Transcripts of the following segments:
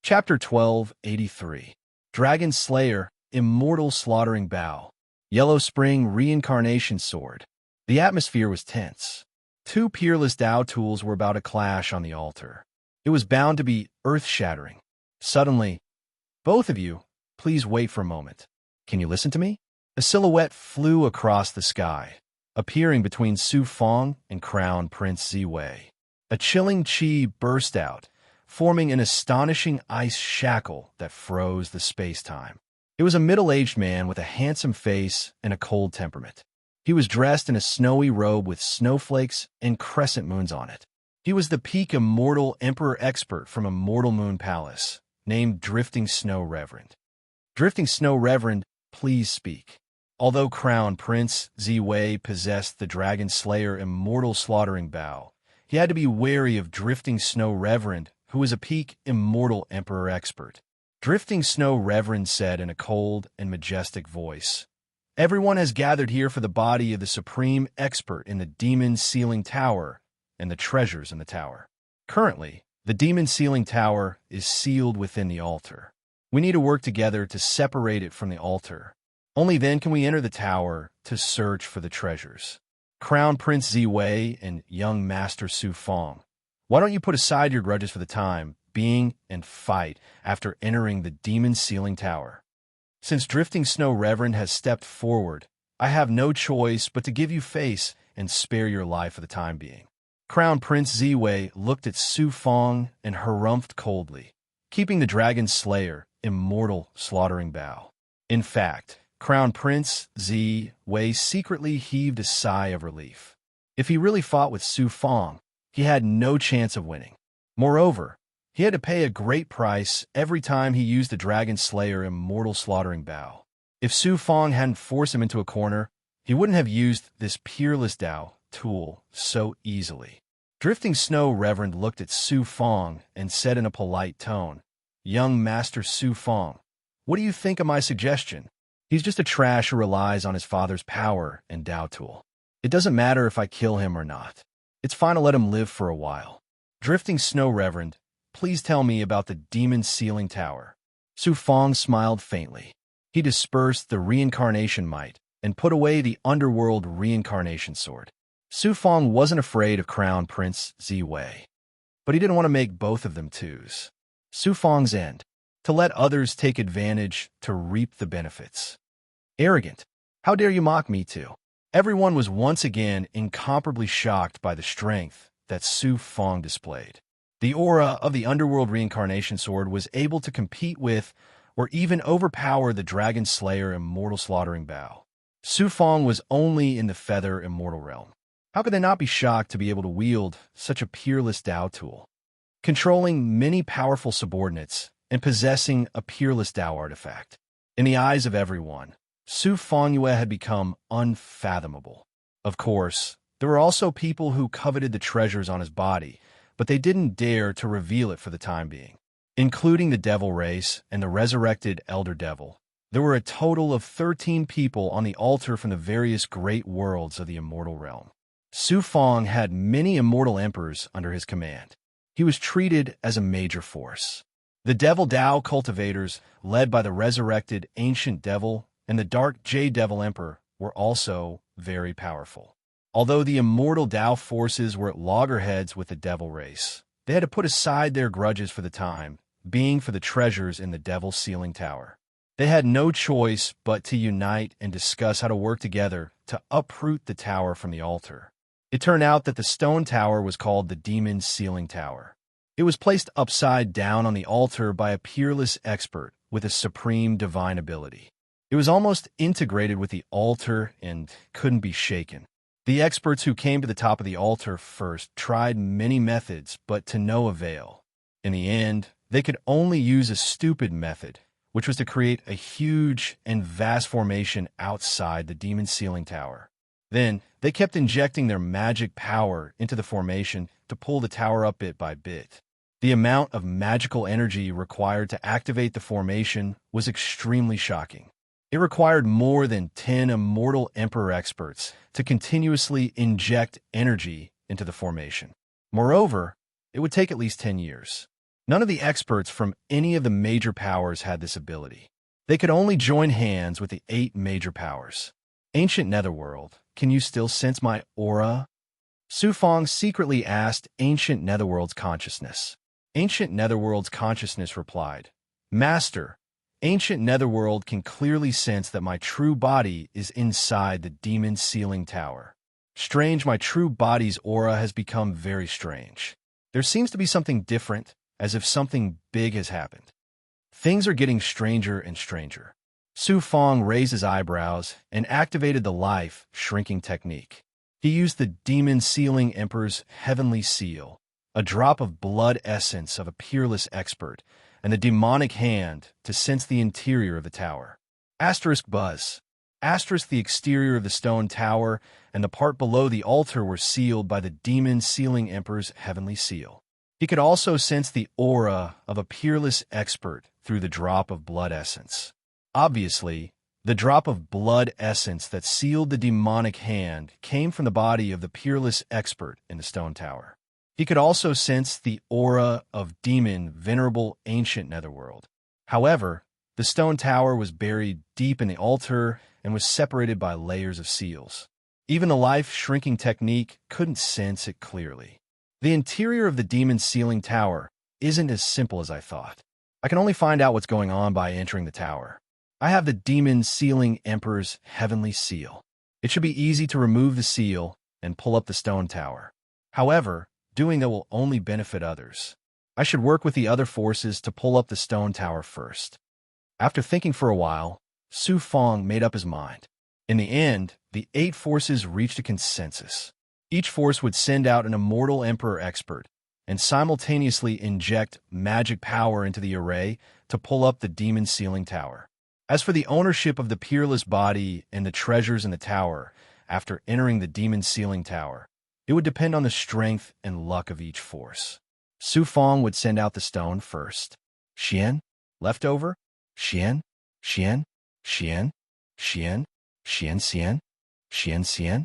Chapter 1283. Dragon Slayer, Immortal Slaughtering Bow. Yellow Spring Reincarnation Sword. The atmosphere was tense. Two peerless Tao tools were about to clash on the altar. It was bound to be earth-shattering. Suddenly, both of you, please wait for a moment. Can you listen to me? A silhouette flew across the sky, appearing between Su Fong and Crown Prince Ziwei. A chilling chi burst out, forming an astonishing ice shackle that froze the space-time. It was a middle-aged man with a handsome face and a cold temperament. He was dressed in a snowy robe with snowflakes and crescent moons on it. He was the peak immortal emperor expert from Immortal Moon Palace, named Drifting Snow Reverend. Drifting Snow Reverend, please speak. Although Crown Prince Ziwei possessed the Dragon Slayer Immortal Slaughtering Bow, he had to be wary of Drifting Snow Reverend, who was a peak immortal emperor expert. Drifting Snow Reverend said in a cold and majestic voice, "Everyone has gathered here for the body of the supreme expert in the Demon Sealing Tower and the treasures in the tower. Currently, the Demon Sealing Tower is sealed within the altar. We need to work together to separate it from the altar. Only then can we enter the tower to search for the treasures. Crown Prince Ziwei and young Master Su Fong, why don't you put aside your grudges for the time being and fight after entering the Demon Sealing Tower? Since Drifting Snow Reverend has stepped forward, I have no choice but to give you face and spare your life for the time being." Crown Prince Ziwei looked at Su Fong and harumphed coldly, keeping the Dragon Slayer Immortal Slaughtering Bow. In fact, Crown Prince Ziwei secretly heaved a sigh of relief. If he really fought with Su Fong, he had no chance of winning. Moreover, he had to pay a great price every time he used the Dragon Slayer Immortal Slaughtering Bow. If Su Fong hadn't forced him into a corner, he wouldn't have used this peerless Tao tool so easily. Drifting Snow Reverend looked at Su Fong and said in a polite tone, "Young Master Su Fong, what do you think of my suggestion? He's just a trash who relies on his father's power and Tao tool. It doesn't matter if I kill him or not. It's fine to let him live for a while. Drifting Snow Reverend, please tell me about the Demon Sealing Tower." Su Fong smiled faintly. He dispersed the reincarnation might and put away the underworld reincarnation sword. Su Fong wasn't afraid of Crown Prince Ziwei, but he didn't want to make both of them twos. Su Fong's end, to let others take advantage to reap the benefits. Arrogant, how dare you mock me too? Everyone was once again incomparably shocked by the strength that Su Fong displayed. The aura of the underworld reincarnation sword was able to compete with or even overpower the Dragon Slayer Immortal Slaughtering Bow. Su Fong was only in the Feather Immortal realm. How could they not be shocked to be able to wield such a peerless Tao tool? Controlling many powerful subordinates and possessing a peerless Tao artifact. In the eyes of everyone, Su Fongyue had become unfathomable. Of course, there were also people who coveted the treasures on his body, but they didn't dare to reveal it for the time being. Including the Devil Race and the resurrected Elder Devil, there were a total of 13 people on the altar from the various great worlds of the Immortal Realm. Su Fong had many immortal emperors under his command. He was treated as a major force. The Devil Tao cultivators, led by the resurrected Ancient Devil and the Dark Jade Devil Emperor, were also very powerful. Although the immortal Tao forces were at loggerheads with the Devil Race, they had to put aside their grudges for the time being for the treasures in the Devil Sealing Tower. They had no choice but to unite and discuss how to work together to uproot the tower from the altar. It turned out that the stone tower was called the Demon Sealing Tower. It was placed upside down on the altar by a peerless expert with a supreme divine ability. It was almost integrated with the altar and couldn't be shaken. The experts who came to the top of the altar first tried many methods, but to no avail. In the end, they could only use a stupid method, which was to create a huge and vast formation outside the Demon Sealing Tower. Then, they kept injecting their magic power into the formation to pull the tower up bit by bit. The amount of magical energy required to activate the formation was extremely shocking. It required more than 10 immortal emperor experts to continuously inject energy into the formation. Moreover, it would take at least 10 years. None of the experts from any of the major powers had this ability. They could only join hands with the 8 major powers. Ancient Netherworld, can you still sense my aura? Su Fong secretly asked Ancient Netherworld's consciousness. Ancient Netherworld's consciousness replied, Master, Ancient Netherworld can clearly sense that my true body is inside the demon sealing tower. Strange, my true body's aura has become very strange. There seems to be something different, as if something big has happened. Things are getting stranger and stranger. Su Fong raised his eyebrows and activated the life shrinking technique. He used the demon sealing emperor's heavenly seal, a drop of blood essence of a peerless expert, and the demonic hand to sense the interior of the tower. Asterisk buzz. Asterisk the exterior of the stone tower and the part below the altar were sealed by the demon sealing emperor's heavenly seal. He could also sense the aura of a peerless expert through the drop of blood essence. Obviously, the drop of blood essence that sealed the demonic hand came from the body of the peerless expert in the stone tower. He could also sense the aura of demon venerable ancient netherworld. However, the stone tower was buried deep in the altar and was separated by layers of seals. Even the life-shrinking technique couldn't sense it clearly. The interior of the demon sealing tower isn't as simple as I thought. I can only find out what's going on by entering the tower. I have the demon sealing emperor's heavenly seal. It should be easy to remove the seal and pull up the stone tower. However, doing that will only benefit others. I should work with the other forces to pull up the stone tower first. After thinking for a while, Su Fong made up his mind. In the end, the 8 forces reached a consensus. Each force would send out an immortal emperor expert and simultaneously inject magic power into the array to pull up the demon sealing tower. As for the ownership of the peerless body and the treasures in the tower, after entering the demon sealing tower, it would depend on the strength and luck of each force. Su Fong would send out the stone first. Xian, leftover, Xian, Xian, Xian, Xian, Xian Xian, Xian Xian,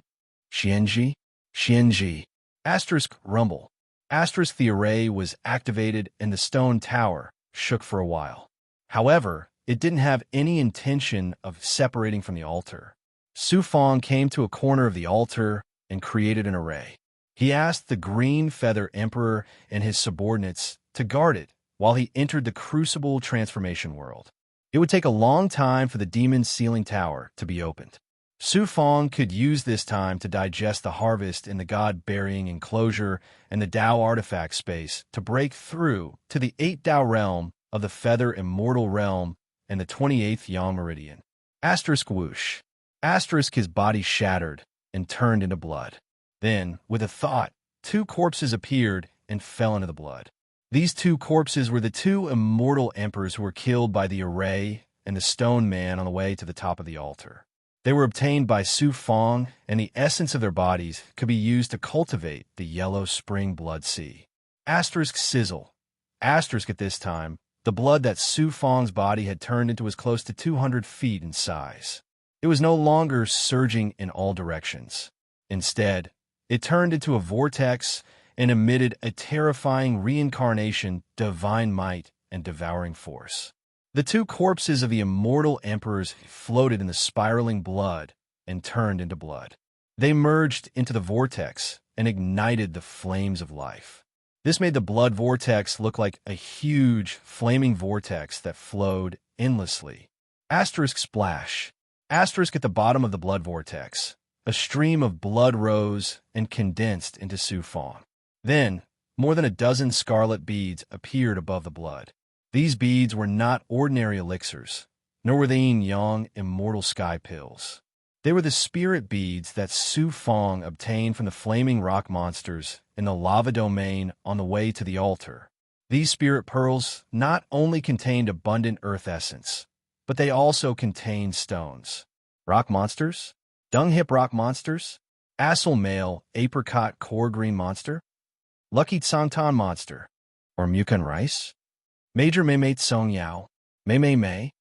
Xianji, Xianji. Asterisk rumble. Asterisk the array was activated and the stone tower shook for a while. However, it didn't have any intention of separating from the altar. Su Fong came to a corner of the altar and created an array. He asked the Green Feather Emperor and his subordinates to guard it while he entered the Crucible Transformation World. It would take a long time for the demon sealing tower to be opened. Su Fong could use this time to digest the harvest in the God-burying enclosure and the Tao artifact space to break through to the 8 Tao realm of the Feather Immortal Realm and the 28th Yang Meridian. Asterisk whoosh. Asterisk his body shattered and turned into blood. Then, with a thought, 2 corpses appeared and fell into the blood. These 2 corpses were the 2 immortal emperors who were killed by the array and the stone man on the way to the top of the altar. They were obtained by Su Fong, and the essence of their bodies could be used to cultivate the yellow spring blood sea. Asterisk sizzle. Asterisk at this time, the blood that Su Fong's body had turned into was close to 200 feet in size. It was no longer surging in all directions. Instead, it turned into a vortex and emitted a terrifying reincarnation, divine might, and devouring force. The 2 corpses of the immortal emperors floated in the spiraling blood and turned into blood. They merged into the vortex and ignited the flames of life. This made the blood vortex look like a huge, flaming vortex that flowed endlessly. Asterisk splash. Asterisk at the bottom of the blood vortex. A stream of blood rose and condensed into Su Fong. Then, more than a dozen scarlet beads appeared above the blood. These beads were not ordinary elixirs, nor were they yin-yang immortal sky pills. They were the spirit beads that Su Fong obtained from the flaming rock monsters in the lava domain on the way to the altar. These spirit pearls not only contained abundant earth essence, but they also contained stones. Rock monsters? Dung-hip rock monsters? Assel male apricot core green monster? Lucky Tsangtan monster? Or Mukan rice? Major Meimei Song Yao? Mei?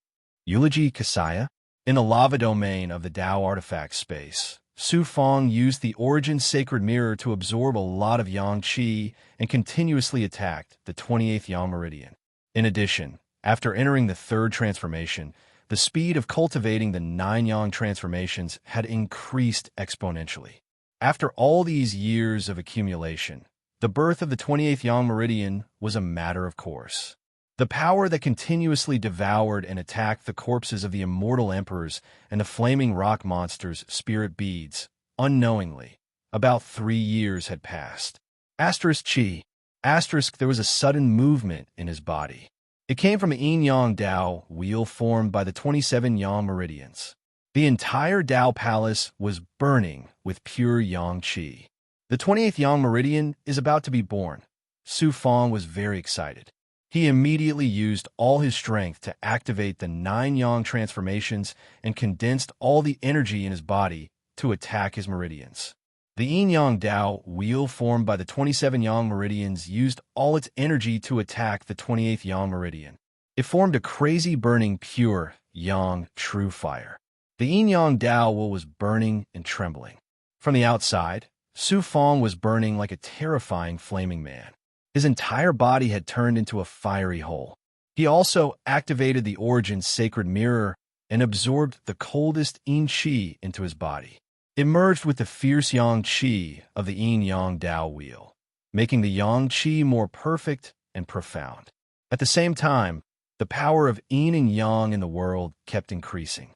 Eulogy Kasaya? In the lava domain of the Tao artifact space, Su Fong used the Origin Sacred Mirror to absorb a lot of yang qi and continuously attacked the 28th yang meridian. In addition, after entering the third transformation, the speed of cultivating the 9 yang transformations had increased exponentially. After all these years of accumulation, the birth of the 28th yang meridian was a matter of course. The power that continuously devoured and attacked the corpses of the immortal emperors and the flaming rock monsters' spirit beads, unknowingly, about 3 years had passed. Asterisk chi. Asterisk, there was a sudden movement in his body. It came from a yin-yang Dao wheel formed by the 27 yang meridians. The entire Dao palace was burning with pure yang qi. The 28th yang meridian is about to be born. Su Fong was very excited. He immediately used all his strength to activate the 9 yang transformations and condensed all the energy in his body to attack his meridians. The yin-yang Dao wheel formed by the 27 yang meridians used all its energy to attack the 28th yang meridian. It formed a crazy burning pure yang true fire. The yin-yang Dao wheel was burning and trembling. From the outside, Su Fong was burning like a terrifying flaming man. His entire body had turned into a fiery hole. He also activated the Origin Sacred Mirror and absorbed the coldest yin qi into his body. It merged with the fierce yang qi of the yin-yang Dao wheel, making the yang qi more perfect and profound. At the same time, the power of yin and yang in the world kept increasing.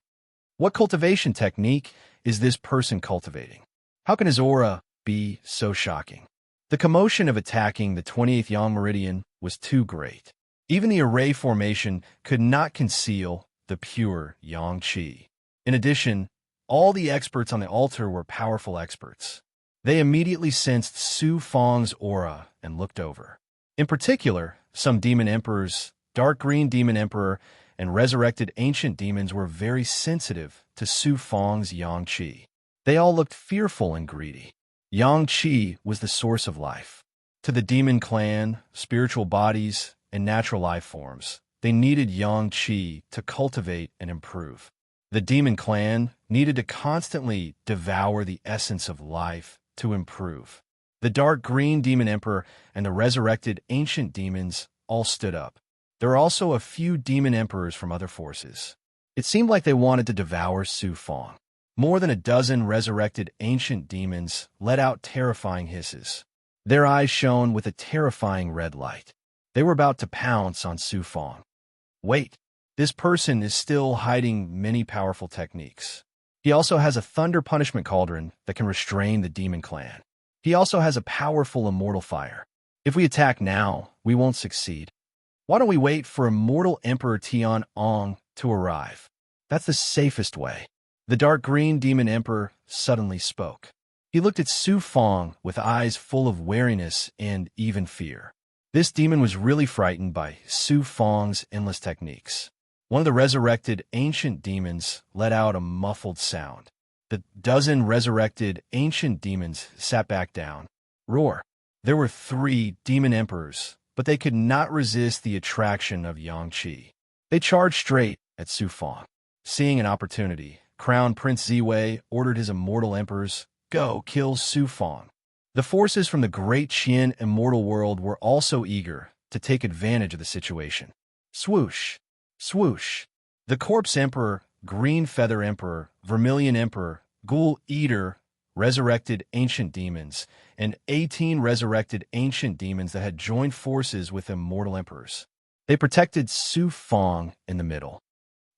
What cultivation technique is this person cultivating? How can his aura be so shocking? The commotion of attacking the 28th yang meridian was too great. Even the array formation could not conceal the pure yang qi. In addition, all the experts on the altar were powerful experts. They immediately sensed Su Fong's aura and looked over. In particular, some demon emperors, dark green demon emperor, and resurrected ancient demons were very sensitive to Su Fong's yang qi. They all looked fearful and greedy. Yang qi was the source of life. To the demon clan, spiritual bodies, and natural life forms, they needed yang qi to cultivate and improve. The demon clan needed to constantly devour the essence of life to improve. The dark green demon emperor and the resurrected ancient demons all stood up. There were also a few demon emperors from other forces. It seemed like they wanted to devour Su Fong. More than a dozen resurrected ancient demons let out terrifying hisses. Their eyes shone with a terrifying red light. They were about to pounce on Su Fong. Wait, this person is still hiding many powerful techniques. He also has a thunder punishment cauldron that can restrain the demon clan. He also has a powerful immortal fire. If we attack now, we won't succeed. Why don't we wait for Immortal Emperor Tian Ong to arrive? That's the safest way. The dark green demon emperor suddenly spoke. He looked at Su Fong with eyes full of wariness and even fear. This demon was really frightened by Su Fong's endless techniques. One of the resurrected ancient demons let out a muffled sound. The dozen resurrected ancient demons sat back down. Roar. There were 3 demon emperors, but they could not resist the attraction of yang qi. They charged straight at Su Fong. Seeing an opportunity, Crown Prince Ziwei ordered his immortal emperors, "Go kill Su Fong." The forces from the great Qian immortal world were also eager to take advantage of the situation. Swoosh! Swoosh! The Corpse Emperor, Green Feather Emperor, Vermilion Emperor, Ghoul Eater, resurrected ancient demons, and 18 resurrected ancient demons that had joined forces with immortal emperors. They protected Su Fong in the middle.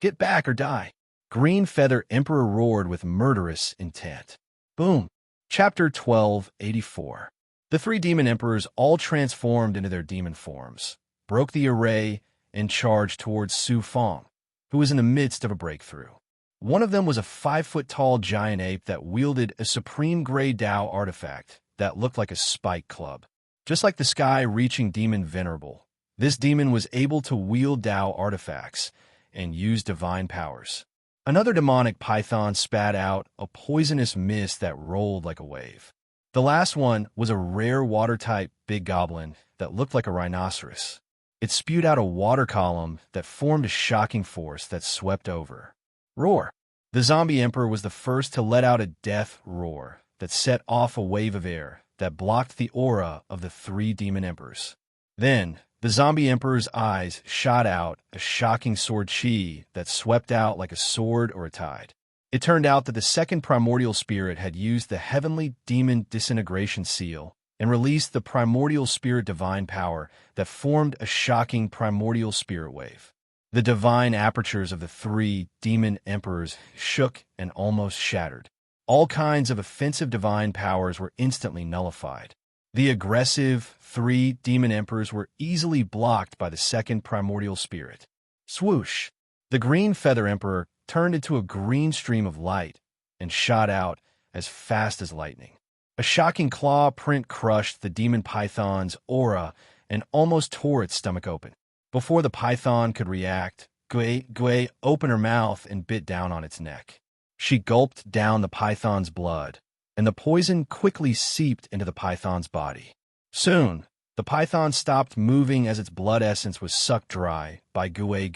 Get back or die! Green Feather Emperor roared with murderous intent. Boom! Chapter 1284. The 3 demon emperors all transformed into their demon forms, broke the array, and charged towards Su Fong, who was in the midst of a breakthrough. One of them was a 5-foot-tall giant ape that wielded a supreme gray Dao artifact that looked like a spike club. Just like the sky-reaching demon Venerable, this demon was able to wield Dao artifacts and use divine powers. Another demonic python spat out a poisonous mist that rolled like a wave. The last one was a rare water-type big goblin that looked like a rhinoceros. It spewed out a water column that formed a shocking force that swept over. Roar! The zombie emperor was the first to let out a death roar that set off a wave of air that blocked the aura of the three demon emperors. Then, the zombie emperor's eyes shot out a shocking sword chi that swept out like a sword or a tide. It turned out that the second primordial spirit had used the heavenly demon disintegration seal and released the primordial spirit divine power that formed a shocking primordial spirit wave. The divine apertures of the three demon emperors shook and almost shattered. All kinds of offensive divine powers were instantly nullified. The aggressive three demon emperors were easily blocked by the second primordial spirit. Swoosh! The green feather emperor turned into a green stream of light and shot out as fast as lightning. A shocking claw print crushed the demon python's aura and almost tore its stomach open. Before the python could react, Gui opened her mouth and bit down on its neck. She gulped down the python's blood, and the poison quickly seeped into the python's body. Soon, the python stopped moving as its blood essence was sucked dry by Gui.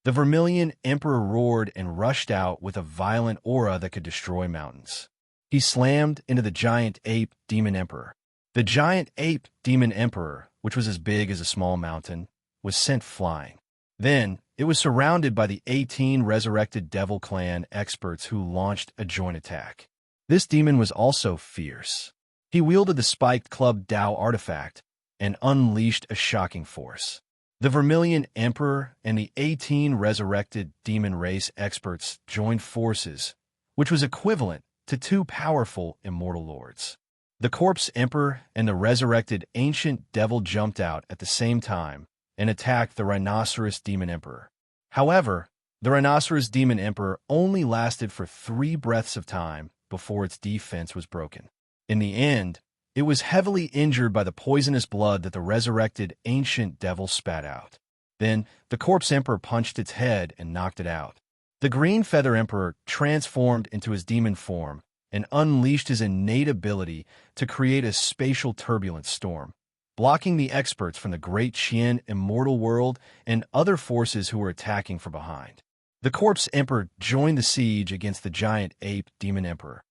The vermilion emperor roared and rushed out with a violent aura that could destroy mountains. He slammed into the giant ape demon emperor. The giant ape demon emperor, which was as big as a small mountain, was sent flying. Then, it was surrounded by the 18 resurrected Devil Clan experts who launched a joint attack. This demon was also fierce. He wielded the spiked club Dao artifact and unleashed a shocking force. The Vermilion Emperor and the 18 resurrected demon race experts joined forces, which was equivalent to two powerful immortal lords. The Corpse Emperor and the resurrected ancient devil jumped out at the same time and attacked the Rhinoceros Demon Emperor. However, the Rhinoceros Demon Emperor only lasted for 3 breaths of time before its defense was broken. In the end, it was heavily injured by the poisonous blood that the resurrected ancient devil spat out. Then, the Corpse Emperor punched its head and knocked it out. The Green Feather Emperor transformed into his demon form and unleashed his innate ability to create a spatial turbulence storm, blocking the experts from the Great Qian Immortal World and other forces who were attacking from behind. The Corpse Emperor joined the siege against the giant ape Demon Emperor.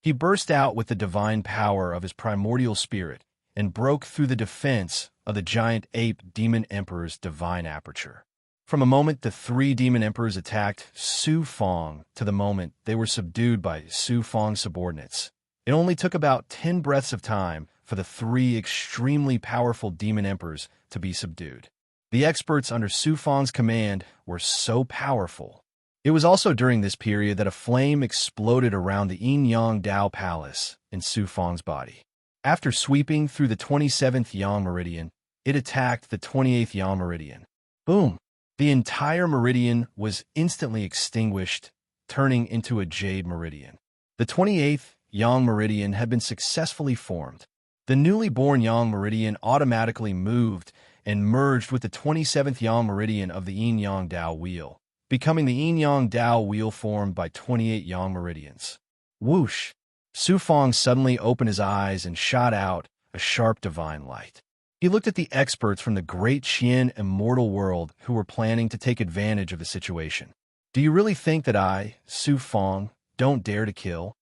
He burst out with the divine power of his primordial spirit and broke through the defense of the giant ape Demon Emperor's divine aperture. From a moment the 3 demon emperors attacked Su Fong to the moment they were subdued by Su Fong's subordinates, it only took about 10 breaths of time for the 3 extremely powerful demon emperors to be subdued. The experts under Su Fong's command were so powerful. It was also during this period that a flame exploded around the Yin-Yang Dao Palace in Su Fong's body. After sweeping through the 27th Yang Meridian, it attacked the 28th Yang Meridian. Boom! The entire meridian was instantly extinguished, turning into a jade meridian. The 28th Yang Meridian had been successfully formed. The newly born Yang Meridian automatically moved and merged with the 27th Yang Meridian of the Yin-Yang Dao Wheel, becoming the Yin-Yang Dao Wheel formed by 28 Yang Meridians. Whoosh! Su Fong suddenly opened his eyes and shot out a sharp divine light. He looked at the experts from the Great Qian Immortal World who were planning to take advantage of the situation. Do you really think that I, Su Fong, don't dare to kill?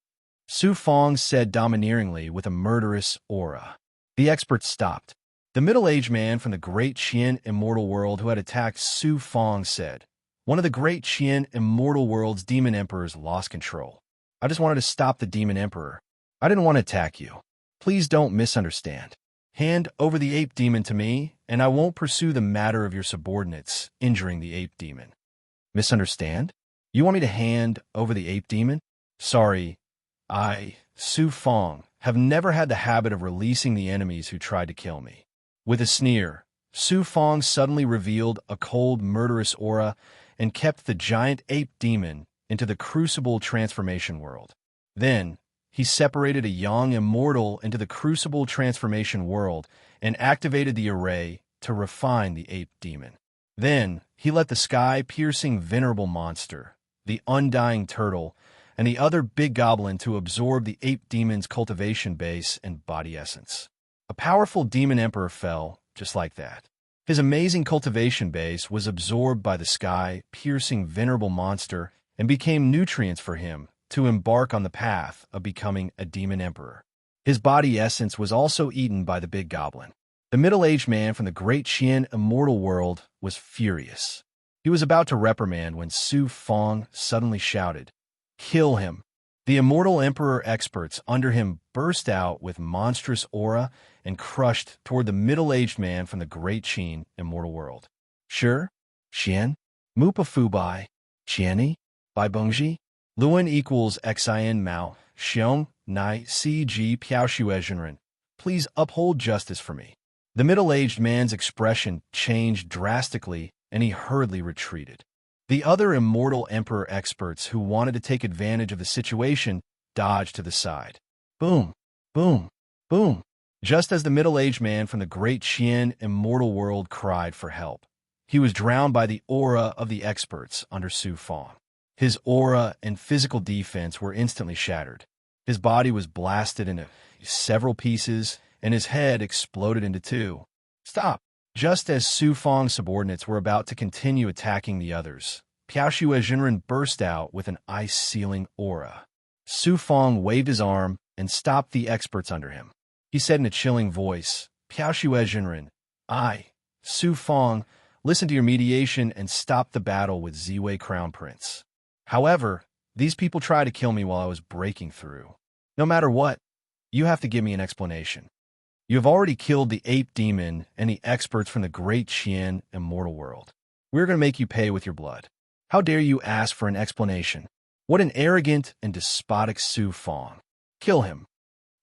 Su Fong said domineeringly with a murderous aura. The experts stopped. The middle-aged man from the Great Qian Immortal World who had attacked Su Fong said, "One of the Great Qian Immortal World's demon emperors lost control. I just wanted to stop the demon emperor. I didn't want to attack you. Please don't misunderstand. Hand over the ape demon to me, and I won't pursue the matter of your subordinates injuring the ape demon." Misunderstand? You want me to hand over the ape demon? Sorry, I, Su Fong, have never had the habit of releasing the enemies who tried to kill me. With a sneer, Su Fong suddenly revealed a cold, murderous aura and kept the giant ape demon into the crucible transformation world. Then, he separated a young immortal into the crucible transformation world and activated the array to refine the ape demon. Then, he let the sky-piercing venerable monster, the undying turtle, and the other big goblin to absorb the ape demon's cultivation base and body essence. A powerful demon emperor fell just like that. His amazing cultivation base was absorbed by the sky-piercing venerable monster and became nutrients for him to embark on the path of becoming a demon emperor. His body essence was also eaten by the big goblin. The middle-aged man from the great Qian immortal world was furious. He was about to reprimand when Su Fong suddenly shouted, "Kill him!" The immortal emperor experts under him burst out with monstrous aura and crushed toward the middle-aged man from the great Qin immortal world. Sure, Xian, Mupa Fubai, Qiani, Bai Bengji, Luan equals Xin Mao, Xiong, Nai, Cg Piaoshuezhenren. Please uphold justice for me. The middle-aged man's expression changed drastically, and he hurriedly retreated. The other immortal emperor experts who wanted to take advantage of the situation dodged to the side. Boom, boom, boom. Just as the middle-aged man from the great Qian immortal world cried for help, he was drowned by the aura of the experts under Su Fong. His aura and physical defense were instantly shattered. His body was blasted into several pieces, and his head exploded into two. Stop! Just as Su Fong's subordinates were about to continue attacking the others, Piaoshuezhenren burst out with an ice-sealing aura. Su Fong waved his arm and stopped the experts under him. He said in a chilling voice, "Piaoshuezhenren, I, Su Fong, listen to your mediation and stop the battle with Ziwei Crown Prince. However, these people tried to kill me while I was breaking through. No matter what, you have to give me an explanation. You have already killed the ape demon and the experts from the great Qian immortal world. We're going to make you pay with your blood. How dare you ask for an explanation? What an arrogant and despotic Su Fong. Kill him."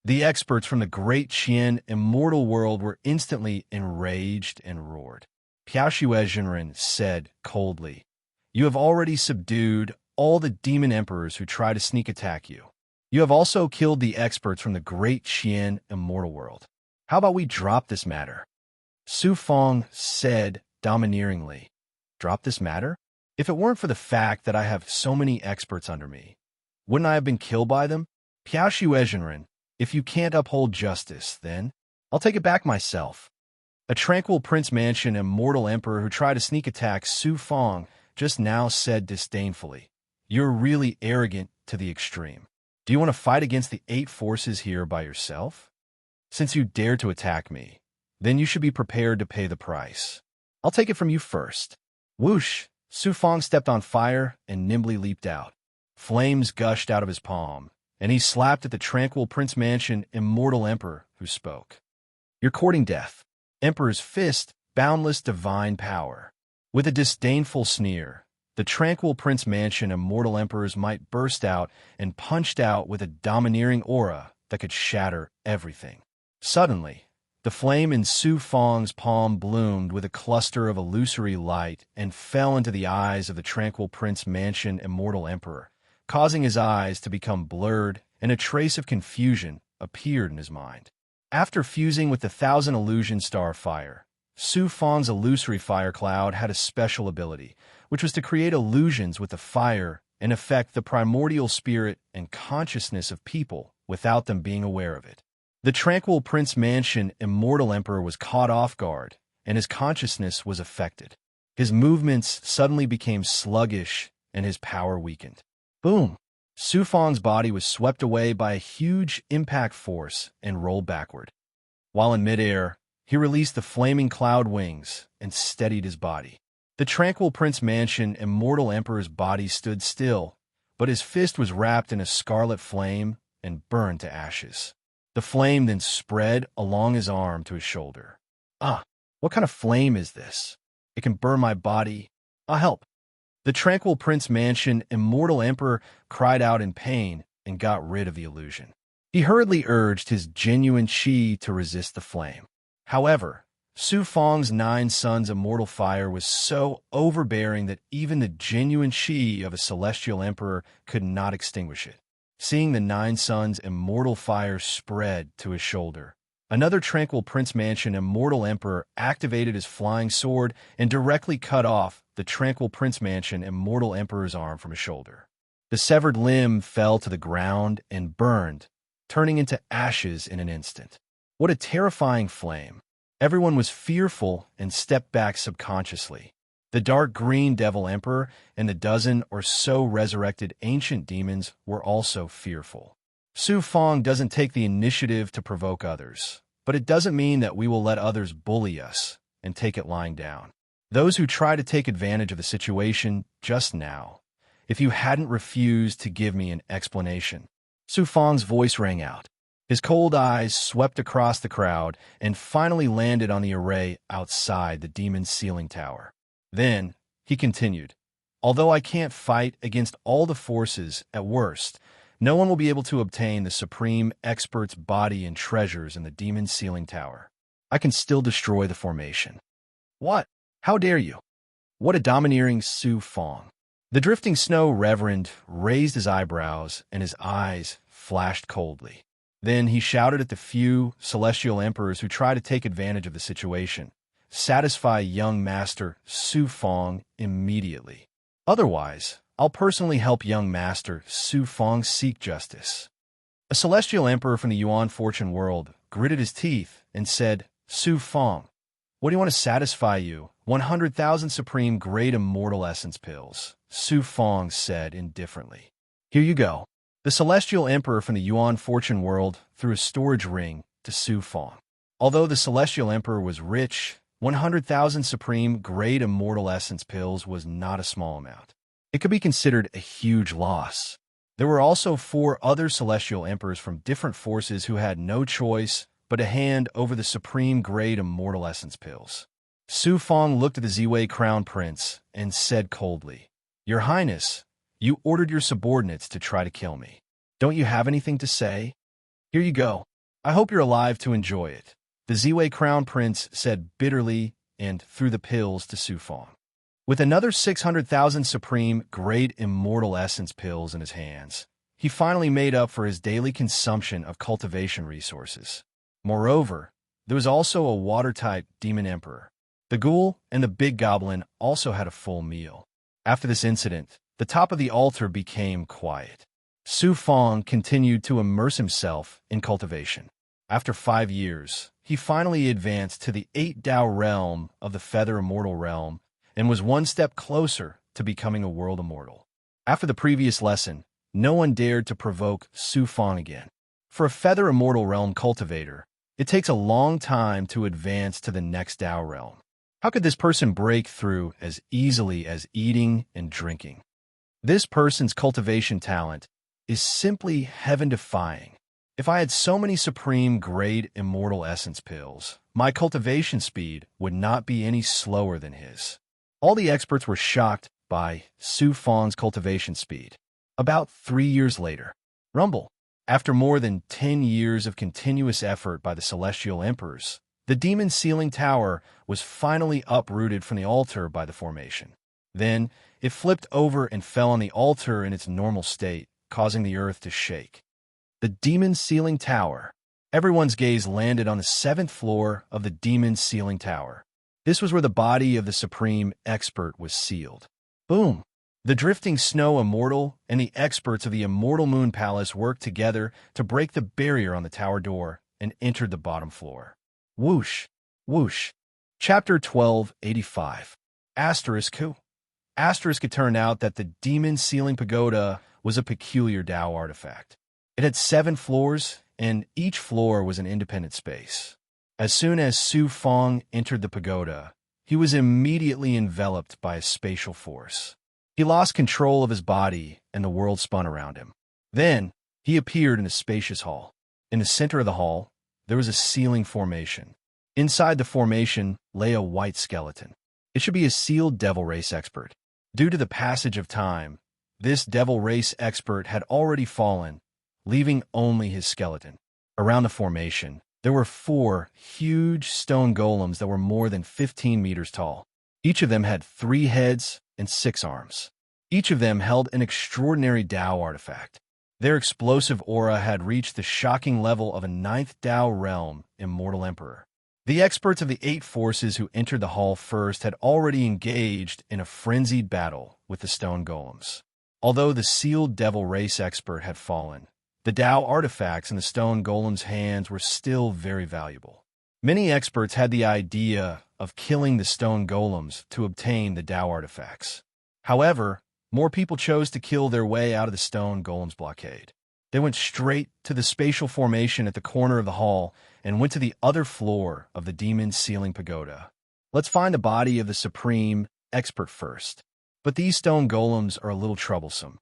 The experts from the great Qian immortal world were instantly enraged and roared. Piaoshuezhenren said coldly, "You have already subdued all the demon emperors who try to sneak attack you. You have also killed the experts from the great Qian immortal world. How about we drop this matter?" Su Fong said domineeringly, "Drop this matter? If it weren't for the fact that I have so many experts under me, wouldn't I have been killed by them? Piaoshuezhenren, if you can't uphold justice, then I'll take it back myself." A tranquil Prince Mansion immortal emperor who tried to sneak attack Su Fong just now said disdainfully, "You're really arrogant to the extreme. Do you want to fight against the 8 forces here by yourself? Since you dared to attack me, then you should be prepared to pay the price. I'll take it from you first." Whoosh! Su Fong stepped on fire and nimbly leaped out. Flames gushed out of his palm, and he slapped at the tranquil Prince Mansion immortal emperor who spoke. "You're courting death. Emperor's fist, boundless divine power." With a disdainful sneer, the tranquil Prince Mansion immortal emperors might burst out and punched out with a domineering aura that could shatter everything. Suddenly, the flame in Su Fong's palm bloomed with a cluster of illusory light and fell into the eyes of the tranquil Prince Mansion immortal emperor, causing his eyes to become blurred, and a trace of confusion appeared in his mind. After fusing with the Thousand Illusion Star Fire, Su Fong's illusory fire cloud had a special ability, which was to create illusions with the fire and affect the primordial spirit and consciousness of people without them being aware of it. The tranquil Prince Mansion immortal emperor was caught off guard, and his consciousness was affected. His movements suddenly became sluggish, and his power weakened. Boom! Su Fong's body was swept away by a huge impact force and rolled backward. While in midair, he released the flaming cloud wings and steadied his body. The tranquil Prince Mansion immortal emperor's body stood still, but his fist was wrapped in a scarlet flame and burned to ashes. The flame then spread along his arm to his shoulder. "Ah, what kind of flame is this? It can burn my body. Ah, help!" The tranquil Prince Mansion immortal emperor cried out in pain and got rid of the illusion. He hurriedly urged his genuine qi to resist the flame. However, Su Fong's 9 sons' immortal fire was so overbearing that even the genuine qi of a celestial emperor could not extinguish it. Seeing the 9 sons' immortal fire spread to his shoulder, another tranquil Prince Mansion immortal emperor activated his flying sword and directly cut off the tranquil Prince Mansion immortal emperor's arm from his shoulder. The severed limb fell to the ground and burned, turning into ashes in an instant. What a terrifying flame! Everyone was fearful and stepped back subconsciously. The dark green Devil Emperor and the dozen or so resurrected ancient demons were also fearful. Su Fong doesn't take the initiative to provoke others, but it doesn't mean that we will let others bully us and take it lying down. Those who try to take advantage of the situation just now, if you hadn't refused to give me an explanation. Su Fong's voice rang out. His cold eyes swept across the crowd and finally landed on the array outside the demon's ceiling tower. Then, he continued, although I can't fight against all the forces at worst, no one will be able to obtain the supreme expert's body and treasures in the demon's ceiling tower. I can still destroy the formation. What? How dare you? What a domineering Su Fong. The drifting snow reverend raised his eyebrows and his eyes flashed coldly. Then he shouted at the few celestial emperors who tried to take advantage of the situation. Satisfy young master Su Fong immediately. Otherwise, I'll personally help young master Su Fong seek justice. A celestial emperor from the Yuan fortune world gritted his teeth and said, Su Fong, what do you want to satisfy you? 100,000 supreme great immortal essence pills, Su Fong said indifferently. Here you go. The celestial emperor from the Yuan fortune world threw a storage ring to Su Fong. Although the celestial emperor was rich, 100,000 supreme great immortal essence pills was not a small amount. It could be considered a huge loss. There were also 4 other celestial emperors from different forces who had no choice but to hand over the supreme great immortal essence pills. Su Fong looked at the Ziwei Crown Prince and said coldly, Your Highness, you ordered your subordinates to try to kill me. Don't you have anything to say? Here you go. I hope you're alive to enjoy it. The Ziwei Crown Prince said bitterly and threw the pills to Su Fong. With another 600,000 supreme great immortal essence pills in his hands, he finally made up for his daily consumption of cultivation resources. Moreover, there was also a water-type demon emperor. The ghoul and the big goblin also had a full meal. After this incident, the top of the altar became quiet. Su Fong continued to immerse himself in cultivation. After 5 years, he finally advanced to the 8 Dao realm of the Feather Immortal realm and was one step closer to becoming a world immortal. After the previous lesson, no one dared to provoke Su Fong again. For a Feather Immortal realm cultivator, it takes a long time to advance to the next Dao realm. How could this person break through as easily as eating and drinking? This person's cultivation talent is simply heaven-defying. If I had so many supreme grade immortal essence pills, my cultivation speed would not be any slower than his. All the experts were shocked by Su Fong's cultivation speed. About 3 years later, rumble. After more than 10 years of continuous effort by the celestial emperors, the demon ceiling tower was finally uprooted from the altar by the formation. Then, it flipped over and fell on the altar in its normal state, causing the earth to shake. The demon ceiling tower. Everyone's gaze landed on the 7th floor of the demon ceiling tower. This was where the body of the supreme expert was sealed. Boom! The drifting snow immortal and the experts of the Immortal Moon Palace worked together to break the barrier on the tower door and entered the bottom floor. Whoosh! Whoosh! Chapter 1285. Asterisk Who? Asterisk It turned out that the demon ceiling pagoda was a peculiar Dao artifact. It had 7 floors, and each floor was an independent space. As soon as Su Fong entered the pagoda, he was immediately enveloped by a spatial force. He lost control of his body, and the world spun around him. Then, he appeared in a spacious hall. In the center of the hall, there was a ceiling formation. Inside the formation lay a white skeleton. It should be a sealed devil race expert. Due to the passage of time, this devil race expert had already fallen, leaving only his skeleton. Around the formation, there were 4 huge stone golems that were more than 15 meters tall. Each of them had 3 heads and 6 arms. Each of them held an extraordinary Dao artifact. Their explosive aura had reached the shocking level of a 9th Dao realm immortal emperor. The experts of the 8 forces who entered the hall first had already engaged in a frenzied battle with the stone golems. Although the sealed devil race expert had fallen, the Dao artifacts in the stone golem's hands were still very valuable. Many experts had the idea of killing the stone golems to obtain the Tao artifacts. However, more people chose to kill their way out of the stone golems blockade. They went straight to the spatial formation at the corner of the hall and went to the other floor of the demon ceiling pagoda. Let's find the body of the supreme expert first. But these stone golems are a little troublesome.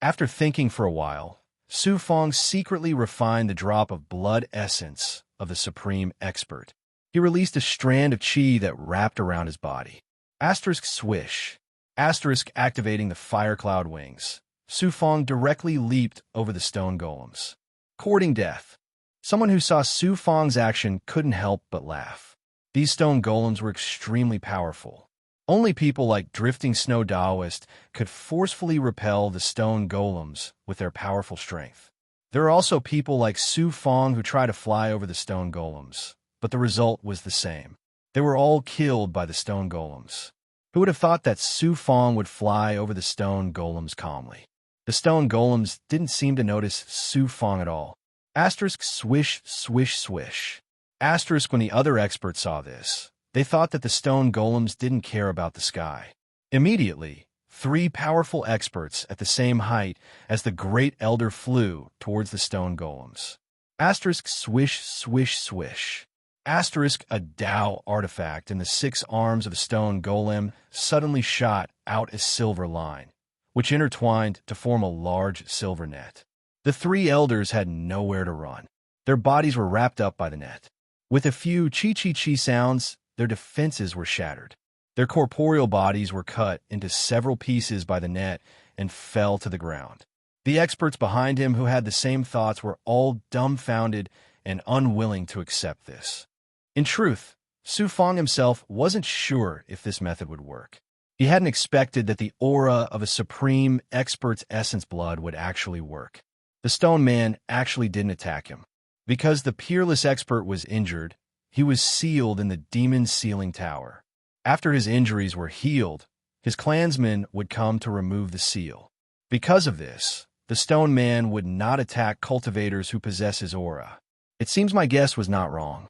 After thinking for a while, Su Fong secretly refined the drop of blood essence of the supreme expert. He released a strand of chi that wrapped around his body. Asterisk swish. Asterisk activating the fire cloud wings. Su Fong directly leaped over the stone golems. Courting death. Someone who saw Su Fong's action couldn't help but laugh. These stone golems were extremely powerful. Only people like Drifting Snow Daoist could forcefully repel the stone golems with their powerful strength. There are also people like Su Fong who try to fly over the stone golems, but the result was the same. They were all killed by the stone golems. Who would have thought that Su Fong would fly over the stone golems calmly? The stone golems didn't seem to notice Su Fong at all. Asterisk swish, swish, swish. Asterisk when the other experts saw this, they thought that the stone golems didn't care about the sky. Immediately, 3 powerful experts at the same height as the Great Elder flew towards the stone golems. Asterisk swish, swish, swish. Asterisk a Tao artifact in the 6 arms of the stone golem suddenly shot out a silver line, which intertwined to form a large silver net. The 3 elders had nowhere to run. Their bodies were wrapped up by the net. With a few chi-chi-chi sounds, their defenses were shattered. Their corporeal bodies were cut into several pieces by the net and fell to the ground. The experts behind him who had the same thoughts were all dumbfounded and unwilling to accept this. In truth, Su Fong himself wasn't sure if this method would work. He hadn't expected that the aura of a supreme expert's essence blood would actually work. The stone man actually didn't attack him. Because the peerless expert was injured, he was sealed in the demon ceiling tower. After his injuries were healed, his clansmen would come to remove the seal. Because of this, the stone man would not attack cultivators who possess his aura. It seems my guess was not wrong.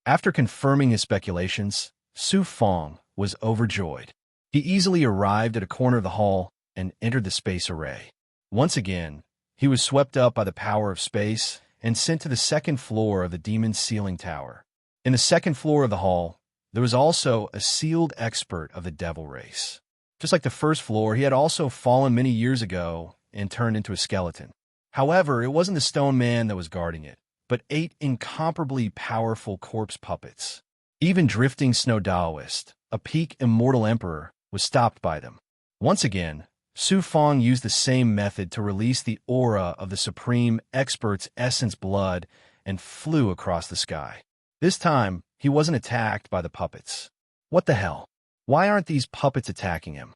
After confirming his speculations, Su Fong was overjoyed. He easily arrived at a corner of the hall and entered the space array. Once again, he was swept up by the power of space and sent to the 2nd floor of the demon ceiling tower. In the 2nd floor of the hall, there was also a sealed expert of the devil race. Just like the 1st floor, he had also fallen many years ago and turned into a skeleton. However, it wasn't the stone man that was guarding it, but 8 incomparably powerful corpse puppets. Even Drifting Snow Daoist, a peak immortal emperor, was stopped by them. Once again, Su Fong used the same method to release the aura of the supreme expert's essence blood and flew across the sky. This time, he wasn't attacked by the puppets. What the hell? Why aren't these puppets attacking him?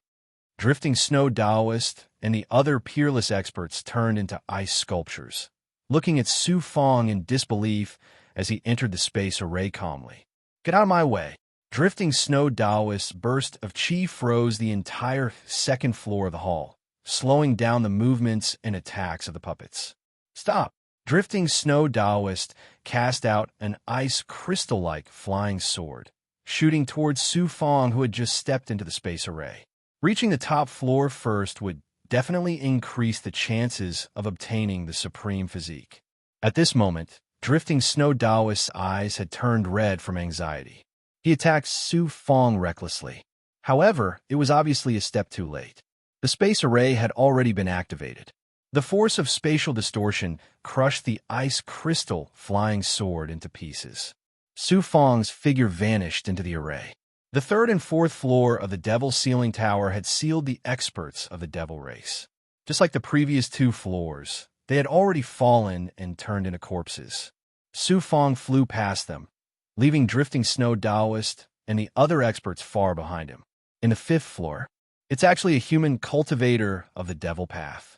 Drifting Snow Daoist and the other peerless experts turned into ice sculptures, looking at Su Fong in disbelief as he entered the space array calmly. Get out of my way. Drifting Snow Daoist's burst of chi froze the entire 2nd floor of the hall, slowing down the movements and attacks of the puppets. Stop! Drifting Snow Daoist cast out an ice crystal-like flying sword, shooting towards Su Fong, who had just stepped into the space array. Reaching the top floor first would definitely increase the chances of obtaining the supreme physique. At this moment, Drifting Snow Daoist's eyes had turned red from anxiety. He attacked Su Fong recklessly. However, it was obviously a step too late. The space array had already been activated. The force of spatial distortion crushed the ice crystal flying sword into pieces. Su Fong's figure vanished into the array. The 3rd and 4th floor of the Devil Ceiling Tower had sealed the experts of the Devil race. Just like the previous 2 floors, they had already fallen and turned into corpses. Su Fong flew past them, leaving Drifting Snow Daoist and the other experts far behind him. In the 5th floor, it's actually a human cultivator of the Devil Path.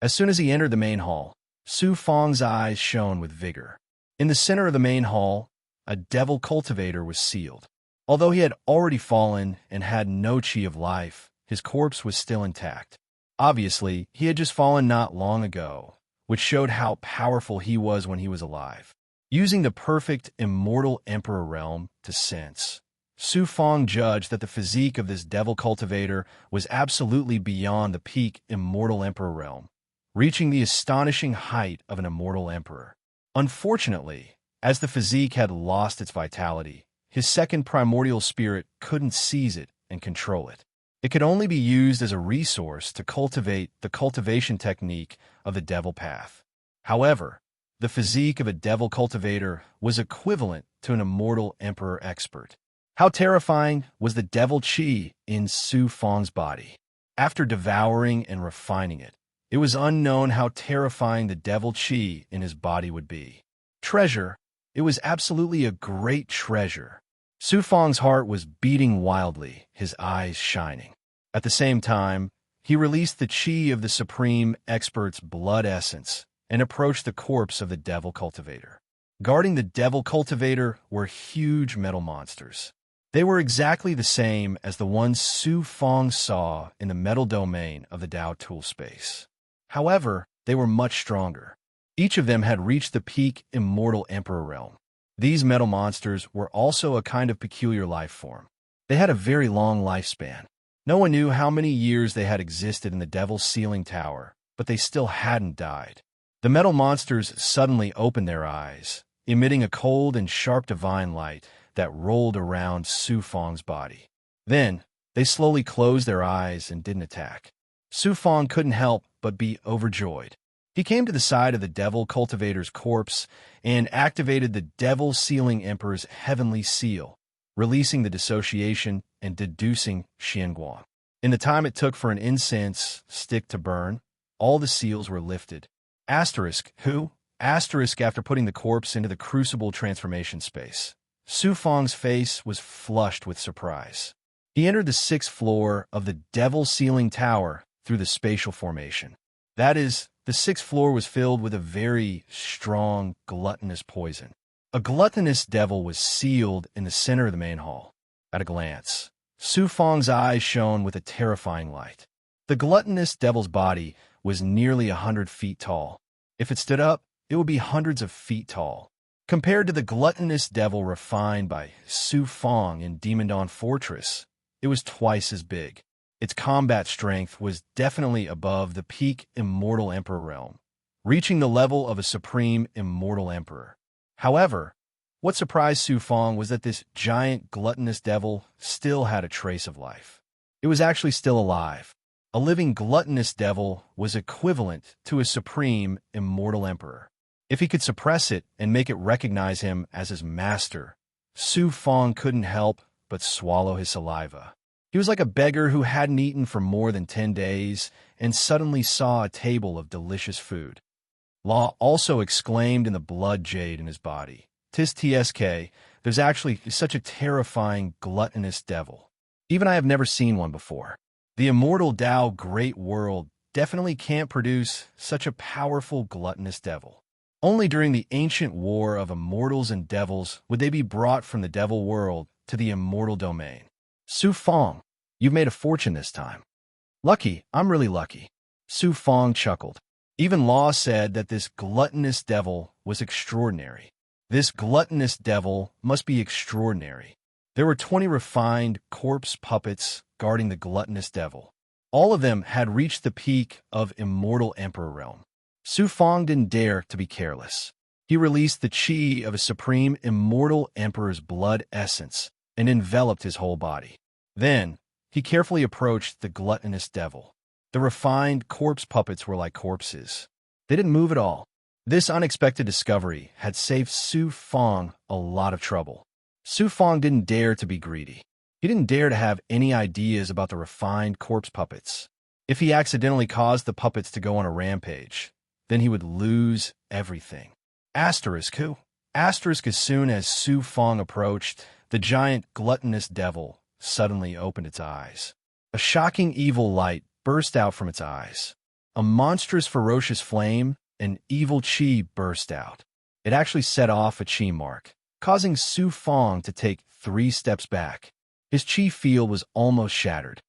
As soon as he entered the main hall, Su Fong's eyes shone with vigor. In the center of the main hall, a devil cultivator was sealed. Although he had already fallen and had no chi of life, his corpse was still intact. Obviously, he had just fallen not long ago, which showed how powerful he was when he was alive. Using the perfect immortal emperor realm to sense, Su Fong judged that the physique of this devil cultivator was absolutely beyond the peak immortal emperor realm, reaching the astonishing height of an immortal emperor. Unfortunately, as the physique had lost its vitality, his second primordial spirit couldn't seize it and control it. It could only be used as a resource to cultivate the cultivation technique of the devil path. However, the physique of a devil cultivator was equivalent to an immortal emperor expert. How terrifying was the devil chi in Su Fong's body? After devouring and refining it, it was unknown how terrifying the devil chi in his body would be. Treasure. It was absolutely a great treasure. Su Fong's heart was beating wildly, his eyes shining. At the same time, he released the chi of the supreme expert's blood essence and approached the corpse of the devil cultivator. Guarding the devil cultivator were huge metal monsters. They were exactly the same as the ones Su Fong saw in the metal domain of the Dao tool space. However, they were much stronger. Each of them had reached the peak immortal emperor realm. These metal monsters were also a kind of peculiar life form. They had a very long lifespan. No one knew how many years they had existed in the devil's ceiling tower, but they still hadn't died. The metal monsters suddenly opened their eyes, emitting a cold and sharp divine light that rolled around Su Fong's body. Then, they slowly closed their eyes and didn't attack. Su Fong couldn't help but be overjoyed. He came to the side of the devil cultivator's corpse and activated the devil sealing emperor's heavenly seal, releasing the dissociation and deducing Xianguang. In the time it took for an incense stick to burn, all the seals were lifted. After putting the corpse into the crucible transformation space. Su Fong's face was flushed with surprise. He entered the 6th floor of the devil sealing tower through the spatial formation. That is, the 6th floor was filled with a very strong, gluttonous poison. A gluttonous devil was sealed in the center of the main hall. At a glance, Su Fong's eyes shone with a terrifying light. The gluttonous devil's body was nearly 100 feet tall. If it stood up, it would be hundreds of feet tall. Compared to the gluttonous devil refined by Su Fong in Demon Dawn Fortress, it was twice as big. Its combat strength was definitely above the peak immortal emperor realm, reaching the level of a supreme immortal emperor. However, what surprised Su Fong was that this giant gluttonous devil still had a trace of life. It was actually still alive. A living gluttonous devil was equivalent to a supreme immortal emperor. If he could suppress it and make it recognize him as his master, Su Fong couldn't help but swallow his saliva. He was like a beggar who hadn't eaten for more than 10 days and suddenly saw a table of delicious food. Law also exclaimed in the blood jade in his body. "Tis TSK, there's actually such a terrifying gluttonous devil. Even I have never seen one before. The immortal Dao Great World definitely can't produce such a powerful gluttonous devil. Only during the ancient war of immortals and devils would they be brought from the devil world to the immortal domain. Su Fong, you've made a fortune this time." "Lucky, I'm really lucky." Su Fong chuckled. Even Law said that this gluttonous devil was extraordinary. This gluttonous devil must be extraordinary. There were 20 refined corpse puppets guarding the gluttonous devil. All of them had reached the peak of immortal emperor realm. Su Fong didn't dare to be careless. He released the chi of a supreme immortal emperor's blood essence and enveloped his whole body. Then, he carefully approached the gluttonous devil. The refined corpse puppets were like corpses. They didn't move at all. This unexpected discovery had saved Su Fong a lot of trouble. Su Fong didn't dare to be greedy. He didn't dare to have any ideas about the refined corpse puppets. If he accidentally caused the puppets to go on a rampage, then he would lose everything. As soon as Su Fong approached, the giant gluttonous devil suddenly opened its eyes. A shocking evil light burst out from its eyes. A monstrous ferocious flame and evil chi burst out. It actually set off a chi mark, causing Su Fong to take 3 steps back. His chi field was almost shattered.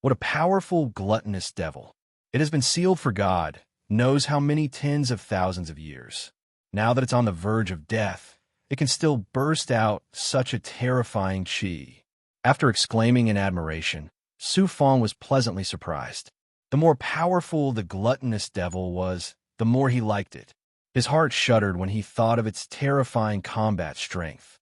What a powerful gluttonous devil. It has been sealed for God, knows how many tens of thousands of years. Now that it's on the verge of death, it can still burst out such a terrifying qi. After exclaiming in admiration, Su Fong was pleasantly surprised. The more powerful the gluttonous devil was, the more he liked it. His heart shuddered when he thought of its terrifying combat strength.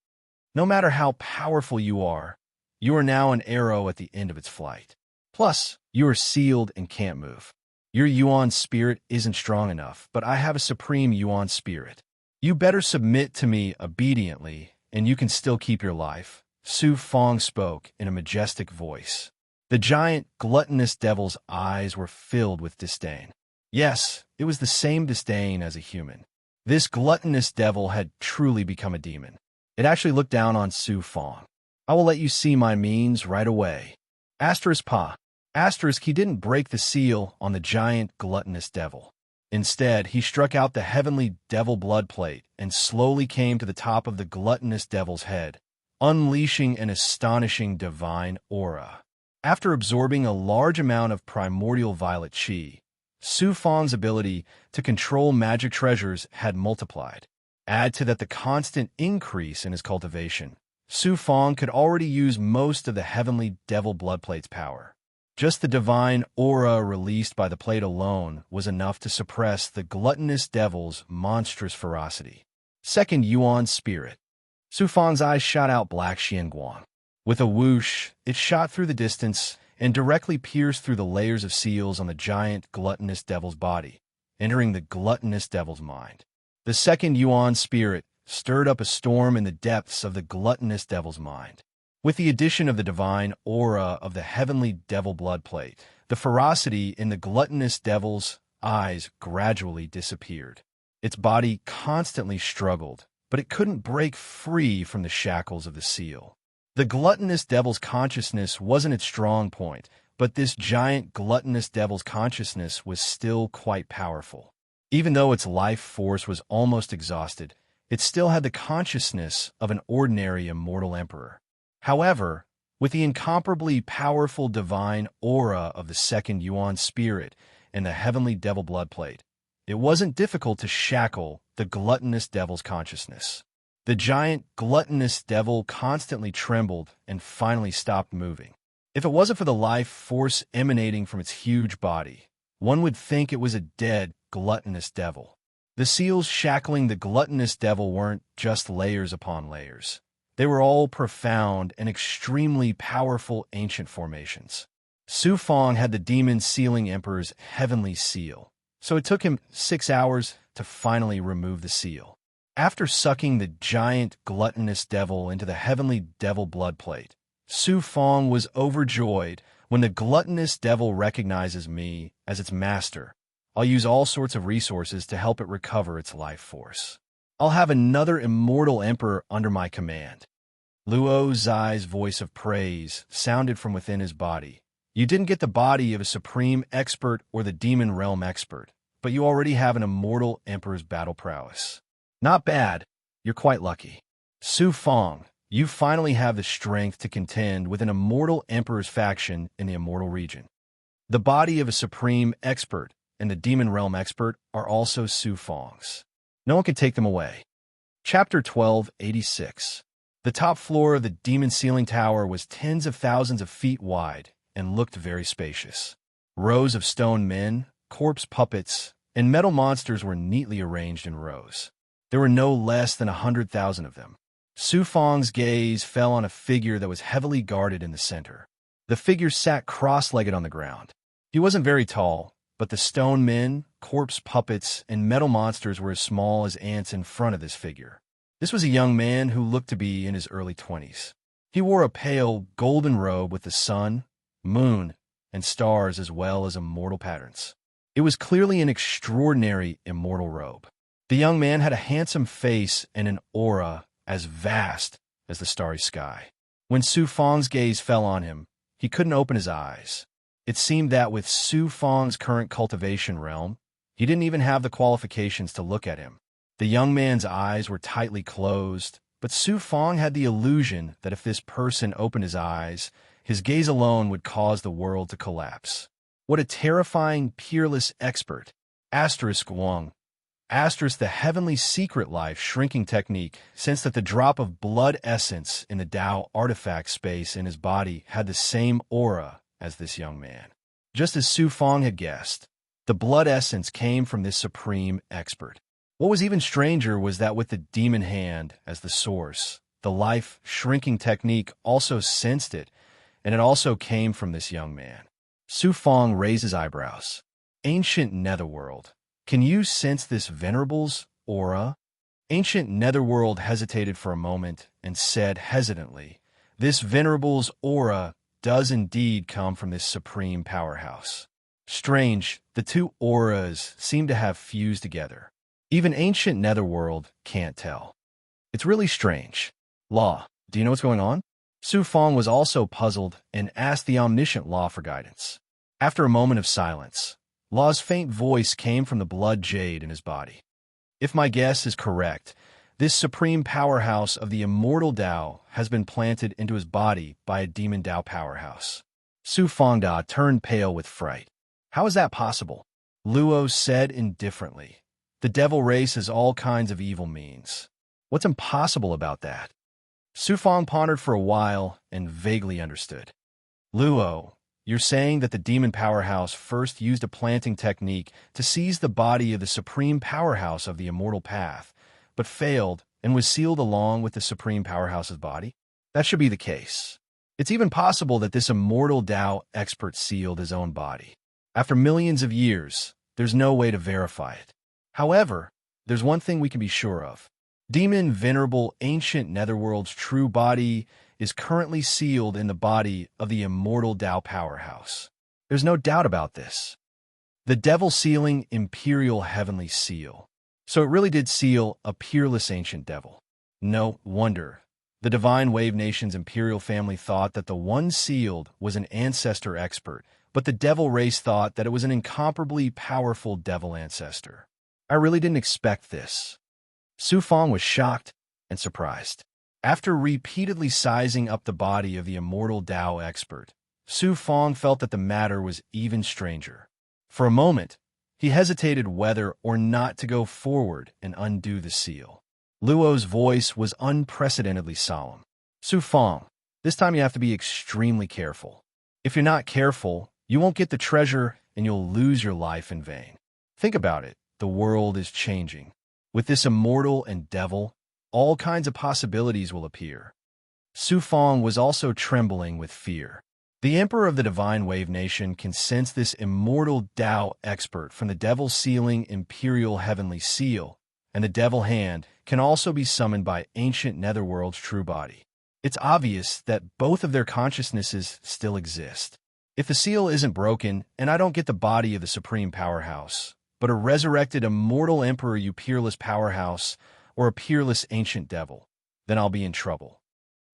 No matter how powerful you are now an arrow at the end of its flight. Plus, you are sealed and can't move. Your Yuan spirit isn't strong enough, but I have a supreme Yuan spirit. You better submit to me obediently, and you can still keep your life. Su Fong spoke in a majestic voice. The giant, gluttonous devil's eyes were filled with disdain. Yes, it was the same disdain as a human. This gluttonous devil had truly become a demon. It actually looked down on Su Fong. I will let you see my means right away. Asterisk pa. Asterisk, he didn't break the seal on the giant, gluttonous devil. Instead, he struck out the heavenly devil blood plate and slowly came to the top of the gluttonous devil's head, unleashing an astonishing divine aura. After absorbing a large amount of primordial violet qi, Su Fong's ability to control magic treasures had multiplied. Add to that the constant increase in his cultivation, Su Fong could already use most of the heavenly devil blood plate's power. Just the divine aura released by the plate alone was enough to suppress the gluttonous devil's monstrous ferocity. Second Yuan spirit. Su Fong's eyes shot out black xianguang. With a whoosh, it shot through the distance and directly pierced through the layers of seals on the giant, gluttonous devil's body, entering the gluttonous devil's mind. The second Yuan spirit stirred up a storm in the depths of the gluttonous devil's mind. With the addition of the divine aura of the heavenly devil blood plate, the ferocity in the gluttonous devil's eyes gradually disappeared. Its body constantly struggled, but it couldn't break free from the shackles of the seal. The gluttonous devil's consciousness wasn't its strong point, but this giant gluttonous devil's consciousness was still quite powerful. Even though its life force was almost exhausted, it still had the consciousness of an ordinary immortal emperor. However, with the incomparably powerful divine aura of the second Yuan spirit and the heavenly devil blood plate, it wasn't difficult to shackle the gluttonous devil's consciousness. The giant, gluttonous devil constantly trembled and finally stopped moving. If it wasn't for the life force emanating from its huge body, one would think it was a dead, gluttonous devil. The seals shackling the gluttonous devil weren't just layers upon layers. They were all profound and extremely powerful ancient formations. Su Fong had the demon sealing emperor's heavenly seal, so it took him 6 hours to finally remove the seal. After sucking the giant gluttonous devil into the heavenly devil blood plate, Su Fong was overjoyed. When the gluttonous devil recognizes me as its master, I'll use all sorts of resources to help it recover its life force. I'll have another immortal emperor under my command. Luo Zai's voice of praise sounded from within his body. You didn't get the body of a supreme expert or the demon realm expert, but you already have an immortal emperor's battle prowess. Not bad. You're quite lucky. Su Fong, you finally have the strength to contend with an immortal emperor's faction in the immortal region. The body of a supreme expert and the demon realm expert are also Su Fong's. No one can take them away. Chapter 1286. The top floor of the demon ceiling tower was tens of thousands of feet wide and looked very spacious. Rows of stone men, corpse puppets, and metal monsters were neatly arranged in rows. There were no less than 100,000 of them. Su Fong's gaze fell on a figure that was heavily guarded in the center. The figure sat cross-legged on the ground. He wasn't very tall, but the stone men, corpse puppets, and metal monsters were as small as ants in front of this figure. This was a young man who looked to be in his early 20s. He wore a pale, golden robe with the sun, moon, and stars as well as immortal patterns. It was clearly an extraordinary immortal robe. The young man had a handsome face and an aura as vast as the starry sky. When Su Fong's gaze fell on him, he couldn't open his eyes. It seemed that with Su Fong's current cultivation realm, he didn't even have the qualifications to look at him. The young man's eyes were tightly closed, but Su Fong had the illusion that if this person opened his eyes, his gaze alone would cause the world to collapse. What a terrifying, peerless expert! Asterisk Wang. Asterisk the heavenly secret life shrinking technique sensed that the drop of blood essence in the Tao artifact space in his body had the same aura as this young man. Just as Su Fong had guessed, the blood essence came from this supreme expert. What was even stranger was that with the demon hand as the source, the life shrinking technique also sensed it, and it also came from this young man. Su Fong raised his eyebrows. Ancient Netherworld, can you sense this venerable's aura? Ancient Netherworld hesitated for a moment and said hesitantly, this venerable's aura does indeed come from this supreme powerhouse. Strange, the two auras seem to have fused together. Even Ancient Netherworld can't tell. It's really strange. Law, do you know what's going on? Su Fong was also puzzled and asked the omniscient Law for guidance. After a moment of silence, Law's faint voice came from the blood jade in his body. If my guess is correct, this supreme powerhouse of the immortal Tao has been planted into his body by a demon Tao powerhouse. Su Fongda turned pale with fright. How is that possible? Luo said indifferently. The devil race has all kinds of evil means. What's impossible about that? Su Fong pondered for a while and vaguely understood. Luo, you're saying that the demon powerhouse first used a planting technique to seize the body of the supreme powerhouse of the immortal path, but failed and was sealed along with the supreme powerhouse's body? That should be the case. It's even possible that this immortal Tao expert sealed his own body. After millions of years, there's no way to verify it. However, there's one thing we can be sure of. Demon Venerable Ancient Netherworld's true body is currently sealed in the body of the immortal Tao powerhouse. There's no doubt about this. The devil sealing imperial heavenly seal. So it really did seal a peerless ancient devil. No wonder. The Divine Wave Nation's imperial family thought that the one sealed was an ancestor expert, but the devil race thought that it was an incomparably powerful devil ancestor. I really didn't expect this. Su Fong was shocked and surprised. After repeatedly sizing up the body of the immortal Tao expert, Su Fong felt that the matter was even stranger. For a moment, he hesitated whether or not to go forward and undo the seal. Luo's voice was unprecedentedly solemn. Su Fong, this time you have to be extremely careful. If you're not careful, you won't get the treasure and you'll lose your life in vain. Think about it. The world is changing. With this immortal and devil, all kinds of possibilities will appear. Su Fong was also trembling with fear. The Emperor of the Divine Wave Nation can sense this immortal Tao expert from the devil sealing imperial heavenly seal, and the devil hand can also be summoned by Ancient Netherworld's true body. It's obvious that both of their consciousnesses still exist. If the seal isn't broken, and I don't get the body of the supreme powerhouse, but a resurrected immortal emperor, you peerless powerhouse, or a peerless ancient devil, then I'll be in trouble.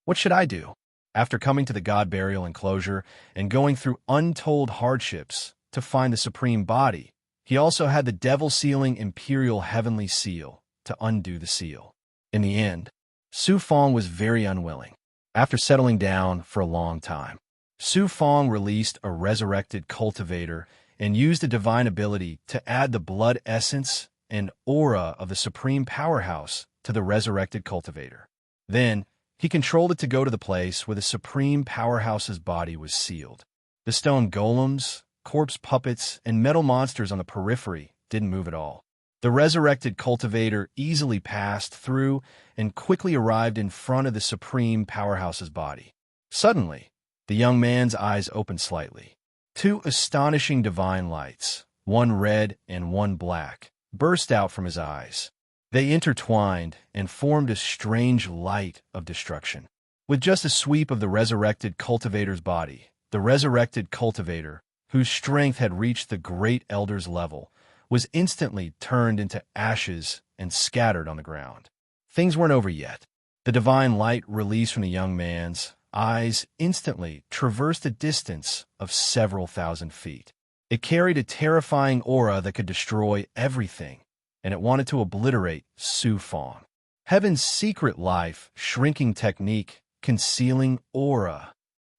What should I do? After coming to the god burial enclosure and going through untold hardships to find the supreme body, he also had the devil sealing imperial heavenly seal to undo the seal. In the end, Su Fong was very unwilling. After settling down for a long time, Su Fong released a resurrected cultivator and used a divine ability to add the blood essence and aura of the supreme powerhouse to the resurrected cultivator. Then, he controlled it to go to the place where the supreme powerhouse's body was sealed. The stone golems, corpse puppets, and metal monsters on the periphery didn't move at all. The resurrected cultivator easily passed through and quickly arrived in front of the supreme powerhouse's body. Suddenly, the young man's eyes opened slightly. Two astonishing divine lights, one red and one black, burst out from his eyes. They intertwined and formed a strange light of destruction. With just a sweep of the resurrected cultivator's body, the resurrected cultivator, whose strength had reached the great elder's level, was instantly turned into ashes and scattered on the ground. Things weren't over yet. The divine light released from the young man's eyes instantly traversed a distance of several thousand feet. It carried a terrifying aura that could destroy everything, and it wanted to obliterate Su Fong. Heaven's secret life shrinking technique, concealing aura.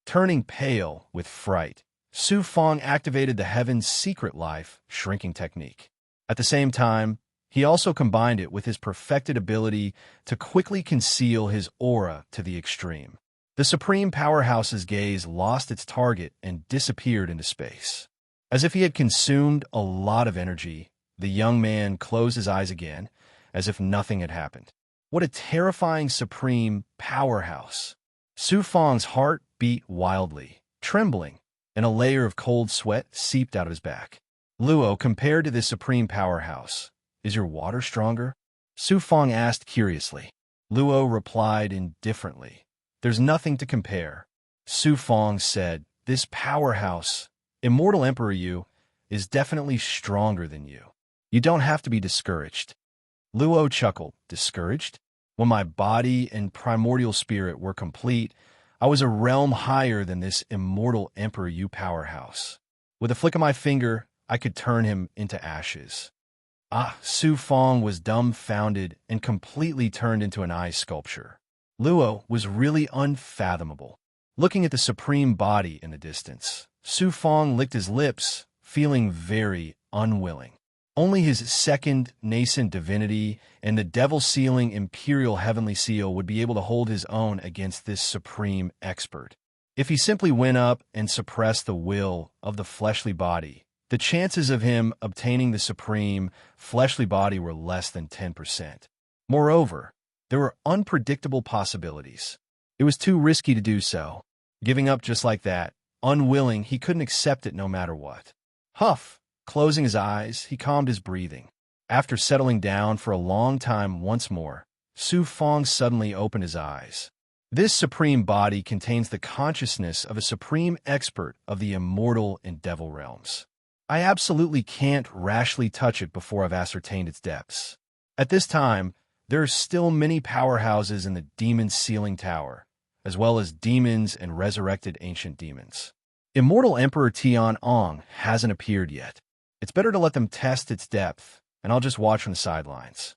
Turning pale with fright, Su Fong activated the Heaven's secret life shrinking technique. At the same time, He also combined it with his perfected ability to quickly conceal his aura to the extreme. The Supreme Powerhouse's gaze lost its target and disappeared into space. As if he had consumed a lot of energy, the young man closed his eyes again, as if nothing had happened. What a terrifying Supreme Powerhouse! Su Fang's heart beat wildly, trembling, and a layer of cold sweat seeped out of his back. Luo, compared to this Supreme Powerhouse, is your water stronger? Su Fang asked curiously. Luo replied indifferently. There's nothing to compare. Su Fang said, this powerhouse, Immortal Emperor Yu, is definitely stronger than you. You don't have to be discouraged. Luo chuckled. Discouraged? When my body and primordial spirit were complete, I was a realm higher than this Immortal Emperor Yu powerhouse. With a flick of my finger, I could turn him into ashes. Su Fang was dumbfounded and completely turned into an ice sculpture. Luo was really unfathomable. Looking at the supreme body in the distance, Su Fang licked his lips, feeling very unwilling. Only his second nascent divinity and the devil-sealing imperial heavenly seal would be able to hold his own against this supreme expert. If he simply went up and suppressed the will of the fleshly body, the chances of him obtaining the supreme fleshly body were less than 10%. Moreover, there were unpredictable possibilities. It was too risky to do so. Giving up just like that, unwilling, he couldn't accept it no matter what. Huff! Closing his eyes, he calmed his breathing. After settling down for a long time once more, Su Fang suddenly opened his eyes. This supreme body contains the consciousness of a supreme expert of the immortal and devil realms. I absolutely can't rashly touch it before I've ascertained its depths. At this time, there are still many powerhouses in the demon sealing tower, as well as demons and resurrected ancient demons. Immortal Emperor Tian Ong hasn't appeared yet. It's better to let them test its depth, and I'll just watch from the sidelines.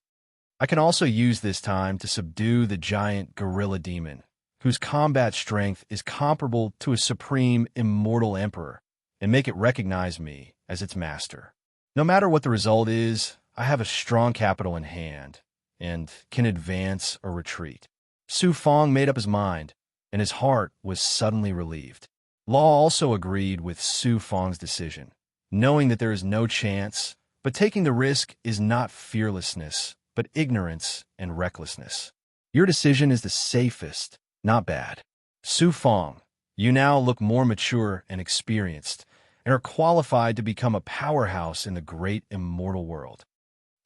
I can also use this time to subdue the giant gorilla demon, whose combat strength is comparable to a supreme immortal emperor, and make it recognize me as its master. No matter what the result is, I have a strong capital in hand, and can advance or retreat. Su Fang made up his mind, and his heart was suddenly relieved. Law also agreed with Su Fang's decision, knowing that there is no chance, but taking the risk is not fearlessness, but ignorance and recklessness. Your decision is the safest, not bad. Su Fang, you now look more mature and experienced, and are qualified to become a powerhouse in the great immortal world.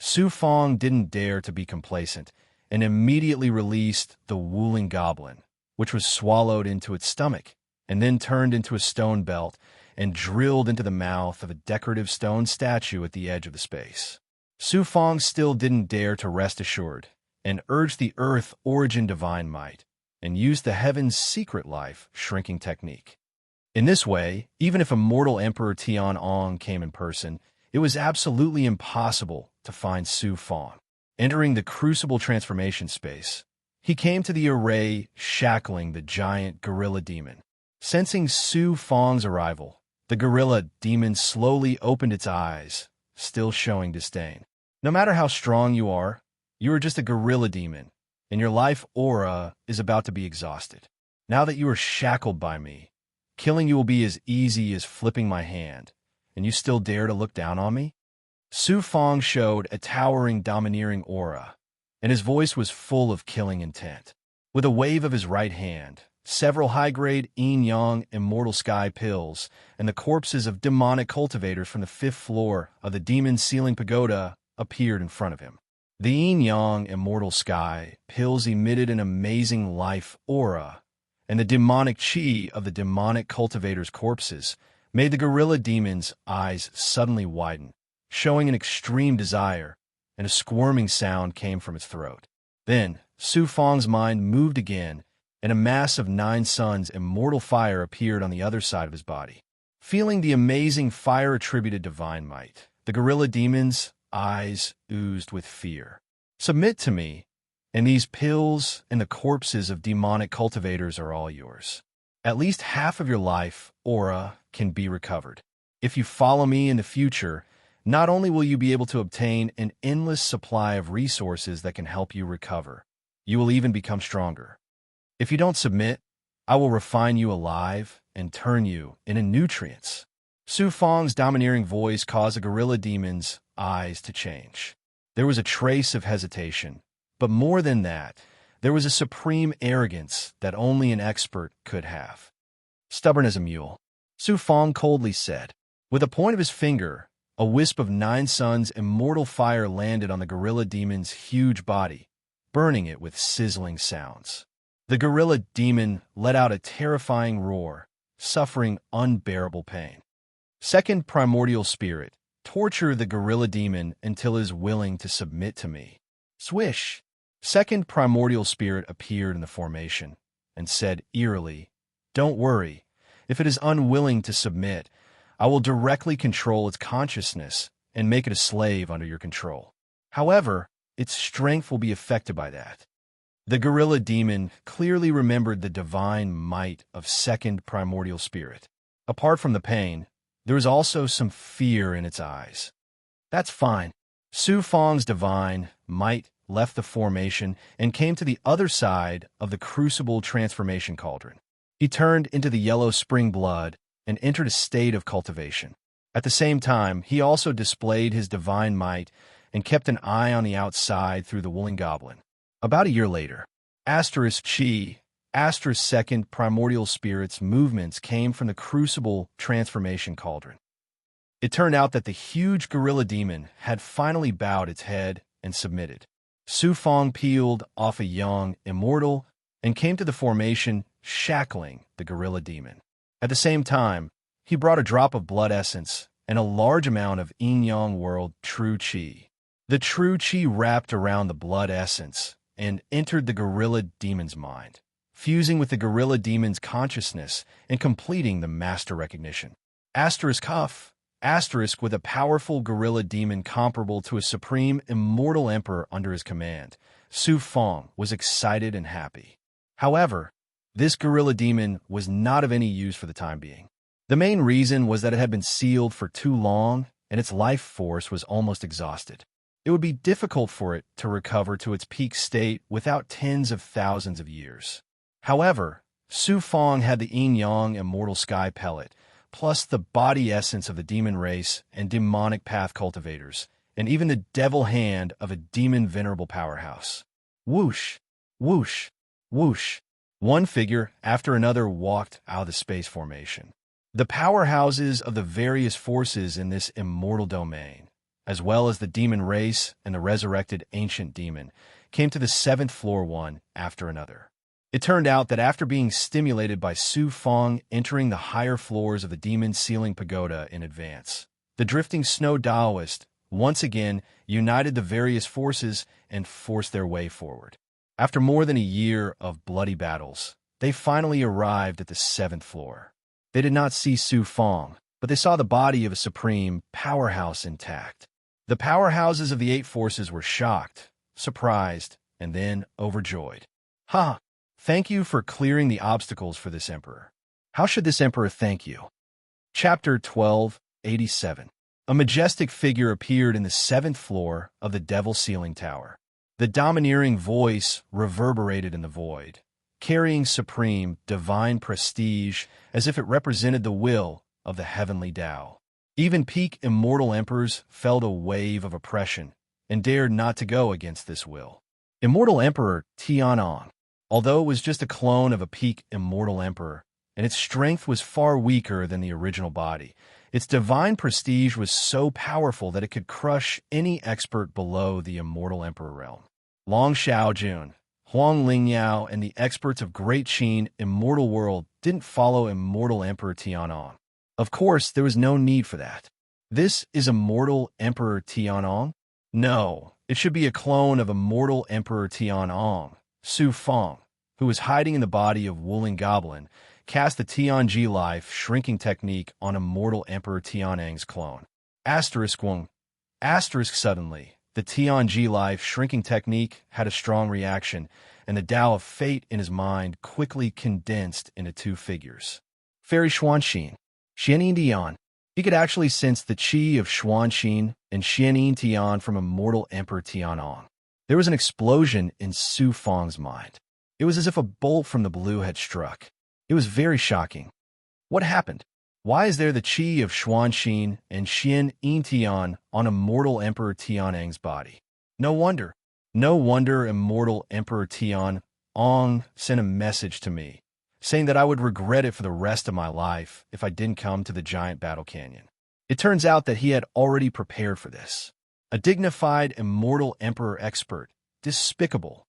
Su Fang didn't dare to be complacent, and immediately released the Wuling Goblin, which was swallowed into its stomach, and then turned into a stone belt and drilled into the mouth of a decorative stone statue at the edge of the space. Su Fang still didn't dare to rest assured, and urged the Earth Origin Divine Might, and used the Heaven's Secret Life shrinking technique. In this way, even if Immortal Emperor Tian Ong came in person, it was absolutely impossible to find Su Fang. Entering the crucible transformation space, he came to the array shackling the giant gorilla demon. Sensing Su Fang's arrival, the gorilla demon slowly opened its eyes, still showing disdain. No matter how strong you are just a gorilla demon, and your life aura is about to be exhausted. Now that you are shackled by me, killing you will be as easy as flipping my hand, and you still dare to look down on me? Su Fang showed a towering, domineering aura, and his voice was full of killing intent. With a wave of his right hand, several high-grade yin-yang immortal sky pills and the corpses of demonic cultivators from the 5th floor of the demon sealing pagoda appeared in front of him. The yin-yang immortal sky pills emitted an amazing life aura, and the demonic chi of the demonic cultivators' corpses made the gorilla demon's eyes suddenly widen, showing an extreme desire, and a squirming sound came from its throat. Then, Su Fang's mind moved again, and a mass of 9 suns immortal fire appeared on the other side of his body. Feeling the amazing fire-attributed divine might, the gorilla demon's eyes oozed with fear. Submit to me, and these pills and the corpses of demonic cultivators are all yours. At least half of your life aura can be recovered. If you follow me in the future, Not only will you be able to obtain an endless supply of resources that can help you recover, you will even become stronger. If you don't submit, I will refine you alive and turn you into nutrients. Su Fong's domineering voice caused the gorilla demon's eyes to change. There was a trace of hesitation, but more than that, there was a supreme arrogance that only an expert could have. Stubborn as a mule, Su Fong coldly said. With a point of his finger, a wisp of Nine Suns' immortal fire landed on the gorilla demon's huge body, burning it with sizzling sounds. The gorilla demon let out a terrifying roar, suffering unbearable pain. Second primordial spirit, torture the gorilla demon until it is willing to submit to me. Swish! Second primordial spirit appeared in the formation and said eerily, "Don't worry. If it is unwilling to submit, I will directly control its consciousness and make it a slave under your control. However, its strength will be affected by that." The gorilla demon clearly remembered the divine might of second primordial spirit. Apart from the pain, there was also some fear in its eyes. That's fine. Su Fong's divine might left the formation and came to the other side of the crucible transformation cauldron. He turned into the yellow spring blood and entered a state of cultivation. At the same time, he also displayed his divine might and kept an eye on the outside through the woolen goblin. About a year later, Chi, second primordial spirit's movements came from the crucible transformation cauldron. It turned out that the huge gorilla demon had finally bowed its head and submitted. Su Fong peeled off a young immortal and came to the formation, shackling the gorilla demon. At the same time, he brought a drop of blood essence and a large amount of yin-yang world true chi. The true chi wrapped around the blood essence and entered the gorilla demon's mind, fusing with the gorilla demon's consciousness and completing the master recognition. Asterisk with a powerful gorilla demon comparable to a supreme immortal emperor under his command, Su Fong was excited and happy. However, this gorilla demon was not of any use for the time being. The main reason was that it had been sealed for too long and its life force was almost exhausted. It would be difficult for it to recover to its peak state without tens of thousands of years. However, Su Fong had the yin-yang immortal sky pellet, plus the body essence of the demon race and demonic path cultivators, and even the devil hand of a demon venerable powerhouse. Whoosh! Whoosh! Whoosh! One figure after another walked out of the space formation. The powerhouses of the various forces in this immortal domain, as well as the demon race and the resurrected ancient demon, came to the 7th floor one after another. It turned out that after being stimulated by Su Fong entering the higher floors of the demon ceiling pagoda in advance, the drifting snow Taoist once again united the various forces and forced their way forward. After more than a year of bloody battles, they finally arrived at the 7th floor. They did not see Su Fong, but they saw the body of a supreme powerhouse intact. The powerhouses of the 8 forces were shocked, surprised, and then overjoyed. Ha! Thank you for clearing the obstacles for this emperor. How should this emperor thank you? Chapter 1287. A majestic figure appeared in the 7th floor of the Devil Ceiling Tower. The domineering voice reverberated in the void, carrying supreme, divine prestige as if it represented the will of the heavenly Tao. Even peak immortal emperors felt a wave of oppression and dared not to go against this will. Immortal Emperor Tianong, although it was just a clone of a peak immortal emperor, and its strength was far weaker than the original body, its divine prestige was so powerful that it could crush any expert below the immortal emperor realm. Long Xiaojun, Huang Lingyao, and the experts of Great Qin immortal world didn't follow immortal emperor Tianong. Of course, there was no need for that. This is immortal emperor Tianong? No, it should be a clone of immortal emperor Tianong. Su Fong, who was hiding in the body of Woolen Goblin, cast the Tianji life shrinking technique on immortal Emperor Tianang's clone. Suddenly, the Tianji life shrinking technique had a strong reaction, and the Tao of Fate in his mind quickly condensed into 2 figures. Fairy Xuanxin, Xianin Dian. He could actually sense the qi of Xuanxin and Xianyin Tian from immortal Emperor Tianong. There was an explosion in Su Fang's mind. It was as if a bolt from the blue had struck. It was very shocking. What happened? Why is there the qi of Xuanxin and Xianyin Tian on immortal Emperor Tianong's body? No wonder. No wonder immortal Emperor Tianong sent a message to me, saying that I would regret it for the rest of my life if I didn't come to the giant battle canyon. It turns out that he had already prepared for this. A dignified immortal emperor expert. Despicable.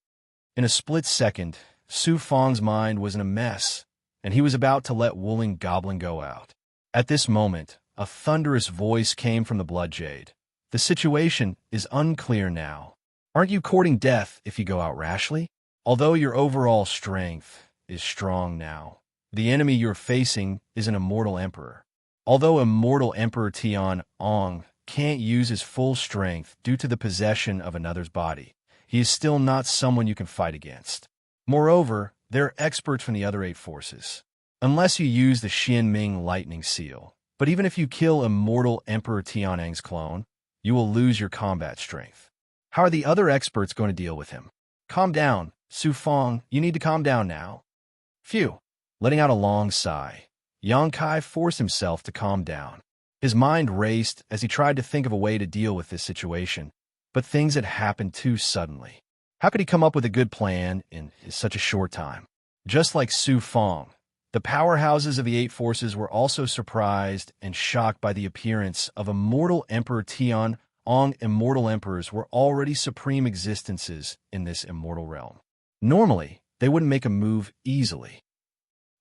In a split second, Su Fang's mind was in a mess, and he was about to let Wuling Goblin go out. At this moment, a thunderous voice came from the Blood Jade. The situation is unclear now. Aren't you courting death if you go out rashly? Although your overall strength is strong now, the enemy you're facing is an immortal emperor. Although immortal Emperor Tianong can't use his full strength due to the possession of another's body, he is still not someone you can fight against. Moreover, there are experts from the other 8 forces. Unless you use the Xianming Lightning Seal. But even if you kill immortal Emperor Tianong's clone, you will lose your combat strength. How are the other experts going to deal with him? Calm down, Su Fang, you need to calm down now. Phew. Letting out a long sigh, Yang Kai forced himself to calm down. His mind raced as he tried to think of a way to deal with this situation, but things had happened too suddenly. How could he come up with a good plan in such a short time? Just like Su Fang, the powerhouses of the 8 forces were also surprised and shocked by the appearance of immortal Emperor Tianong. Immortal emperors were already supreme existences in this immortal realm. Normally, they wouldn't make a move easily.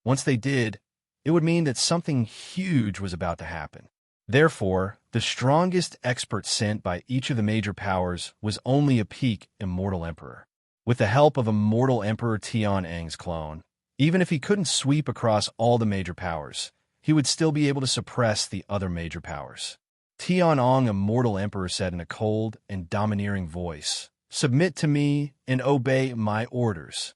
Once they did, it would mean that something huge was about to happen. Therefore, the strongest expert sent by each of the major powers was only a peak immortal emperor. With the help of immortal Emperor Tianong's clone, even if he couldn't sweep across all the major powers, he would still be able to suppress the other major powers. Tianong immortal emperor said in a cold and domineering voice, "Submit to me and obey my orders."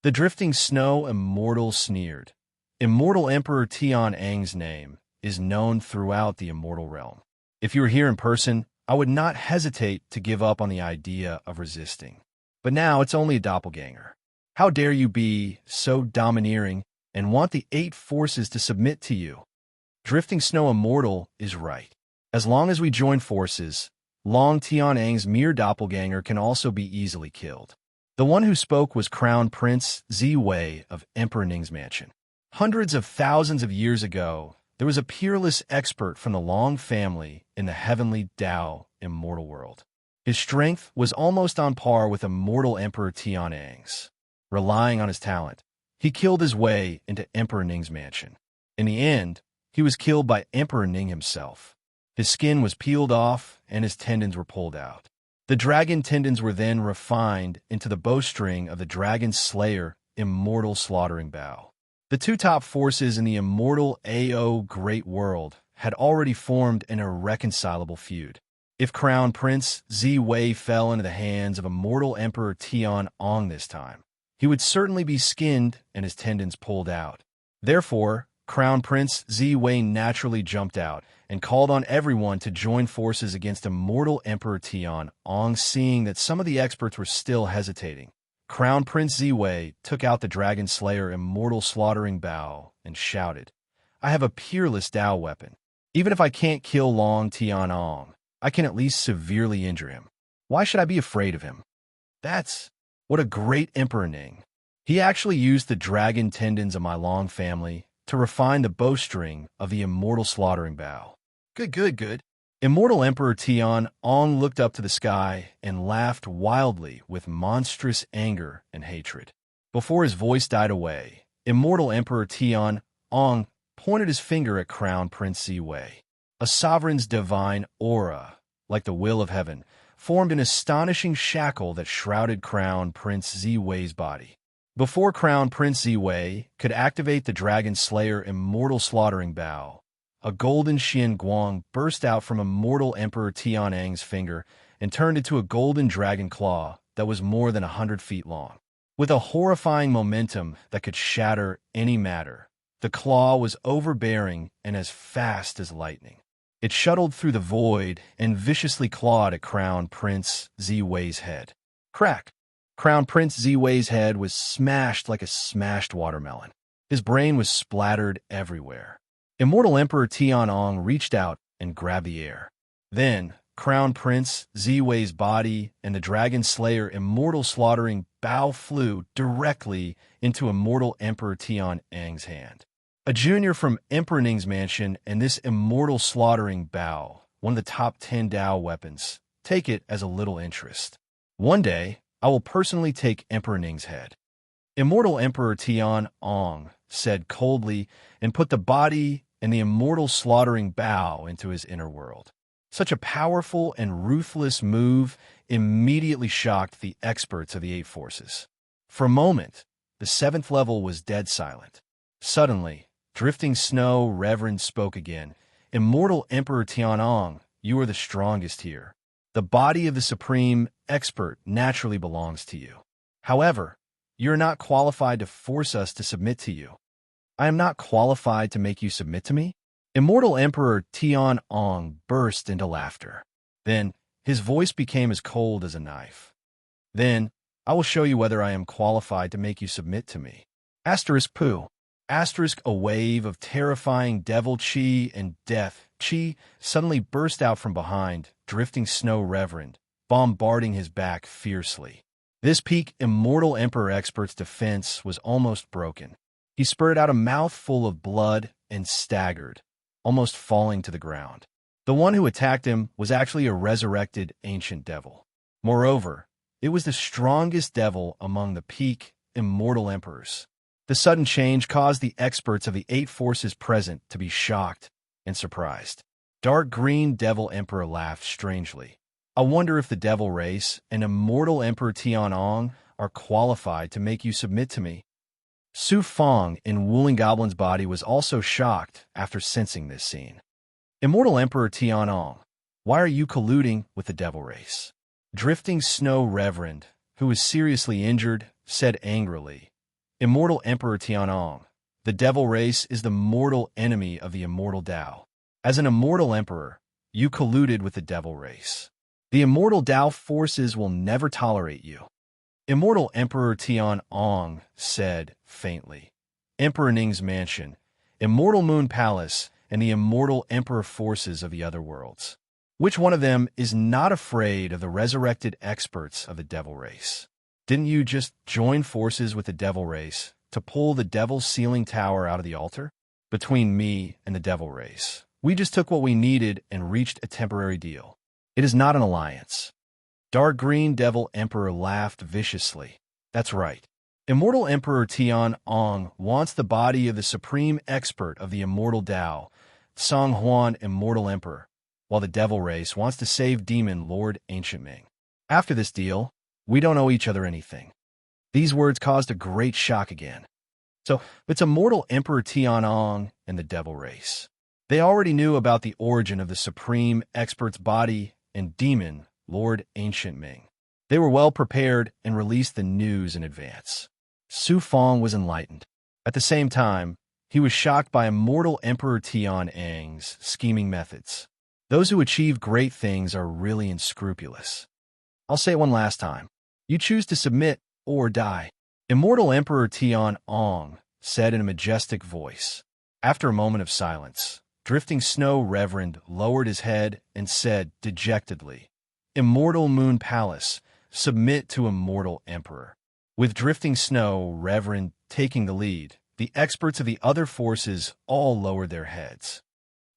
The drifting snow immortal sneered. Immortal Emperor Tianong's name is known throughout the immortal realm. If you were here in person, I would not hesitate to give up on the idea of resisting. But now it's only a doppelganger. How dare you be so domineering and want the 8 forces to submit to you? Drifting Snow Immortal is right. As long as we join forces, Long Tianong's mere doppelganger can also be easily killed. The one who spoke was Crown Prince Ziwei of Emperor Ning's mansion. Hundreds of thousands of years ago, there was a peerless expert from the Long family in the heavenly Dao immortal world. His strength was almost on par with immortal Emperor Tianong's. Relying on his talent, he killed his way into Emperor Ning's mansion. In the end, he was killed by Emperor Ning himself. His skin was peeled off and his tendons were pulled out. The dragon tendons were then refined into the bowstring of the dragon slayer immortal slaughtering bow. The 2 top forces in the immortal AO Great World had already formed an irreconcilable feud. If Crown Prince Ziwei fell into the hands of immortal Emperor Tianong this time, he would certainly be skinned and his tendons pulled out. Therefore, Crown Prince Ziwei naturally jumped out and called on everyone to join forces against immortal Emperor Tianong. Seeing that some of the experts were still hesitating, Crown Prince Ziwei took out the Dragon Slayer immortal slaughtering bow and shouted, "I have a peerless Dao weapon. Even if I can't kill Long Tianong, I can at least severely injure him. Why should I be afraid of him?" That's what a great Emperor Ning. He actually used the dragon tendons of my Long family to refine the bowstring of the immortal slaughtering bow. Good. Immortal Emperor Tianong looked up to the sky and laughed wildly with monstrous anger and hatred. Before his voice died away, Immortal Emperor Tianong pointed his finger at Crown Prince Ziwei. A sovereign's divine aura, like the will of heaven, formed an astonishing shackle that shrouded Crown Prince Ziwei's body. Before Crown Prince Ziwei could activate the Dragon Slayer immortal slaughtering bow, a golden Xian Guang burst out from immortal Emperor Tianong's finger and turned into a golden dragon claw that was more than 100 feet long. With a horrifying momentum that could shatter any matter, the claw was overbearing and as fast as lightning. It shuttled through the void and viciously clawed at Crown Prince Ziwei's head. Crack! Crown Prince Ziwei's head was smashed like a smashed watermelon. His brain was splattered everywhere. Immortal Emperor Tianong reached out and grabbed the air. Then, Crown Prince Ziwei's body and the Dragon Slayer immortal slaughtering bow flew directly into Immortal Emperor Tianong's hand. A junior from Emperor Ning's mansion and this immortal slaughtering bow, one of the top 10 Dao weapons, take it as a little interest. One day, I will personally take Emperor Ning's head. Immortal Emperor Tianong said coldly and put the body and the immortal slaughtering bow into his inner world. Such a powerful and ruthless move immediately shocked the experts of the 8 forces. For a moment, the 7th level was dead silent. Suddenly, Drifting Snow Reverend spoke again. Immortal Emperor Tianong, you are the strongest here. The body of the supreme expert naturally belongs to you. However, you are not qualified to force us to submit to you. I am not qualified to make you submit to me? Immortal Emperor Tianong burst into laughter. Then, his voice became as cold as a knife. Then, I will show you whether I am qualified to make you submit to me. Asterisk poo. Asterisk a wave of terrifying devil chi and death chi suddenly burst out from behind Drifting Snow Reverend, bombarding his back fiercely. This peak Immortal Emperor expert's defense was almost broken. He spurted out a mouthful of blood and staggered, almost falling to the ground. The one who attacked him was actually a resurrected ancient devil. Moreover, it was the strongest devil among the peak Immortal Emperors. The sudden change caused the experts of the 8 forces present to be shocked and surprised. Dark Green Devil Emperor laughed strangely. I wonder if the Devil Race and Immortal Emperor Tianong are qualified to make you submit to me. Su Fong in Wuling Goblin's body was also shocked after sensing this scene. Immortal Emperor Tianong, why are you colluding with the Devil Race? Drifting Snow Reverend, who was seriously injured, said angrily, Immortal Emperor Tianong, the Devil Race is the mortal enemy of the Immortal Dao. As an Immortal Emperor, you colluded with the Devil Race. The Immortal Dao forces will never tolerate you. Immortal Emperor Tianong said faintly, Emperor Ning's mansion, Immortal Moon Palace, and the Immortal Emperor forces of the other worlds. Which one of them is not afraid of the resurrected experts of the Devil Race? Didn't you just join forces with the Devil Race to pull the Devil's Sealing Tower out of the altar? Between me and the Devil Race, we just took what we needed and reached a temporary deal. It is not an alliance. Dark Green Devil Emperor laughed viciously. That's right. Immortal Emperor Tianong wants the body of the supreme expert of the Immortal Dao, Song Huan Immortal Emperor, while the Devil Race wants to save Demon Lord Ancient Ming. After this deal, we don't owe each other anything. These words caused a great shock again. So, it's Immortal Emperor Tianong and the Devil Race. They already knew about the origin of the supreme expert's body and Demon Lord Ancient Ming. They were well prepared and released the news in advance. Su Fong was enlightened. At the same time, he was shocked by Immortal Emperor Tianong's scheming methods. Those who achieve great things are really unscrupulous. I'll say it one last time. You choose to submit or die. Immortal Emperor Tianong said in a majestic voice. After a moment of silence, Drifting Snow Reverend lowered his head and said dejectedly, Immortal Moon Palace, submit to Immortal Emperor. With Drifting Snow Reverend taking the lead, the experts of the other forces all lowered their heads.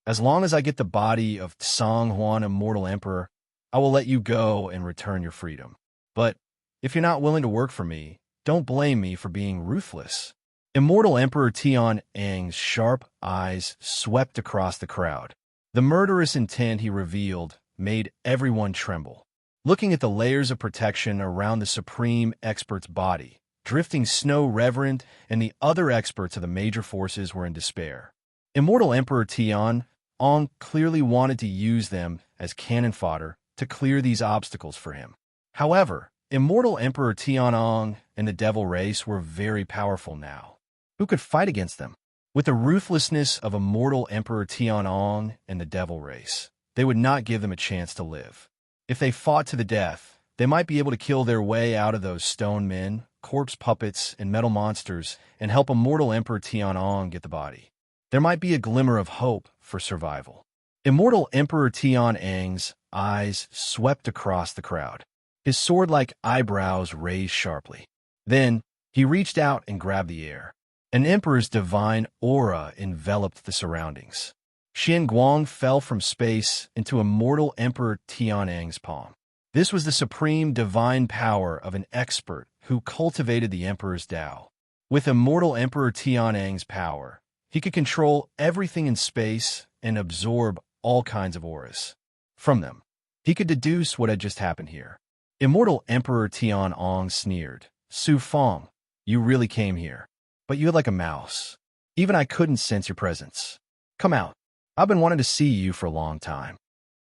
As long as I get the body of Song Huan Immortal Emperor, I will let you go and return your freedom. But if you're not willing to work for me, don't blame me for being ruthless. Immortal Emperor Tianong's sharp eyes swept across the crowd. The murderous intent he revealed made everyone tremble. Looking at the layers of protection around the supreme expert's body, Drifting Snow Reverend and the other experts of the major forces were in despair. Immortal Emperor Tianong clearly wanted to use them as cannon fodder to clear these obstacles for him. However, Immortal Emperor Tianong and the Devil Race were very powerful now. Who could fight against them? With the ruthlessness of immortal Emperor Tianong and the devil race, they would not give them a chance to live. If they fought to the death, they might be able to kill their way out of those stone men, corpse puppets, and metal monsters and help immortal Emperor Tianong get the body. There might be a glimmer of hope for survival. Immortal Emperor Tianong's eyes swept across the crowd. His sword-like eyebrows raised sharply. Then, he reached out and grabbed the air. An emperor's divine aura enveloped the surroundings. Xian Guang fell from space into immortal Emperor Tianong's palm. This was the supreme divine power of an expert who cultivated the emperor's Tao. With immortal Emperor Tianong's power, he could control everything in space and absorb all kinds of auras. From them, he could deduce what had just happened here. Immortal Emperor Tianong sneered. Su Feng, you really came here. But you hid like a mouse. Even I couldn't sense your presence. Come out. I've been wanting to see you for a long time.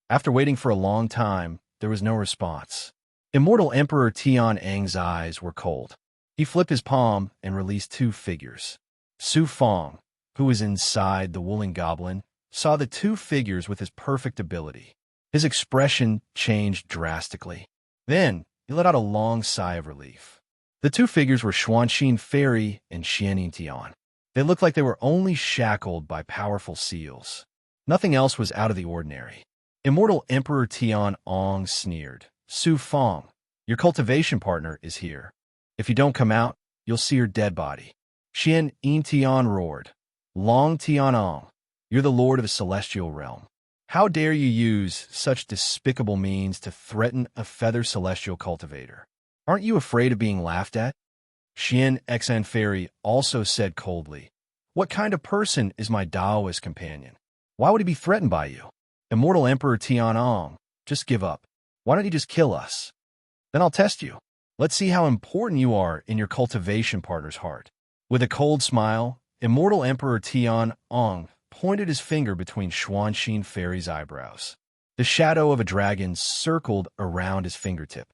After waiting for a long time, there was no response. Immortal Emperor Tianong's eyes were cold. He flipped his palm and released two figures. Su Feng, who was inside the woolen goblin, saw the two figures with his perfect ability. His expression changed drastically. Then, he let out a long sigh of relief. The two figures were Xuanxin Fairy and Xianin Tian. They looked like they were only shackled by powerful seals. Nothing else was out of the ordinary. Immortal Emperor Tianong sneered. Su Feng, your cultivation partner is here. If you don't come out, you'll see her dead body. Xian Tian roared. Long Tianong, you're the lord of the celestial realm. How dare you use such despicable means to threaten a feather celestial cultivator? Aren't you afraid of being laughed at? Xian Xan Fairy also said coldly, what kind of person is my Taoist companion? Why would he be threatened by you? Immortal Emperor Tianong, just give up. Why don't you just kill us? Then I'll test you. Let's see how important you are in your cultivation partner's heart. With a cold smile, Immortal Emperor Tianong pointed his finger between Xuanxin Fairy's eyebrows. The shadow of a dragon circled around his fingertip.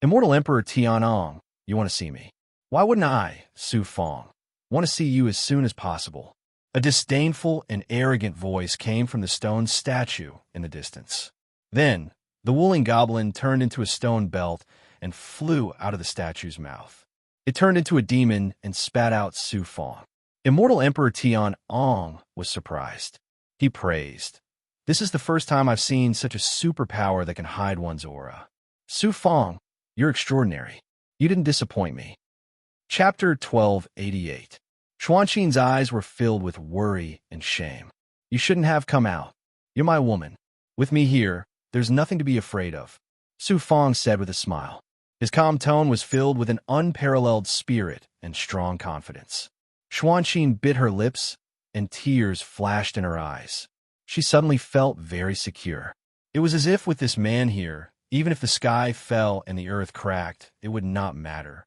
Immortal Emperor Tianong, you want to see me? Why wouldn't I, Su Feng? Want to see you as soon as possible. A disdainful and arrogant voice came from the stone statue in the distance. Then, the woolen goblin turned into a stone belt and flew out of the statue's mouth. It turned into a demon and spat out Su Feng. Immortal Emperor Tianong was surprised. He praised. This is the first time I've seen such a superpower that can hide one's aura. Su Feng, you're extraordinary. You didn't disappoint me. Chapter 1288. Xuanxin's eyes were filled with worry and shame. You shouldn't have come out. You're my woman. With me here, there's nothing to be afraid of, Su Feng said with a smile. His calm tone was filled with an unparalleled spirit and strong confidence. Xuanxin bit her lips, and tears flashed in her eyes. She suddenly felt very secure. It was as if with this man here, even if the sky fell and the earth cracked, it would not matter.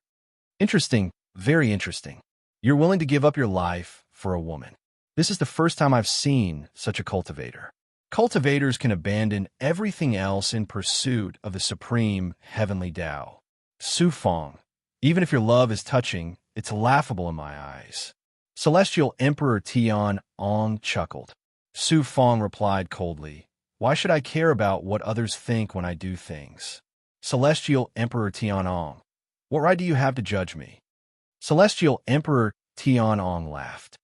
Interesting, very interesting. You're willing to give up your life for a woman. This is the first time I've seen such a cultivator. Cultivators can abandon everything else in pursuit of the supreme heavenly Tao. Su Feng, even if your love is touching, it's laughable in my eyes. Celestial Emperor Tianong chuckled. Su Feng replied coldly, why should I care about what others think when I do things? Celestial Emperor Tianong, what right do you have to judge me? Celestial Emperor Tianong laughed.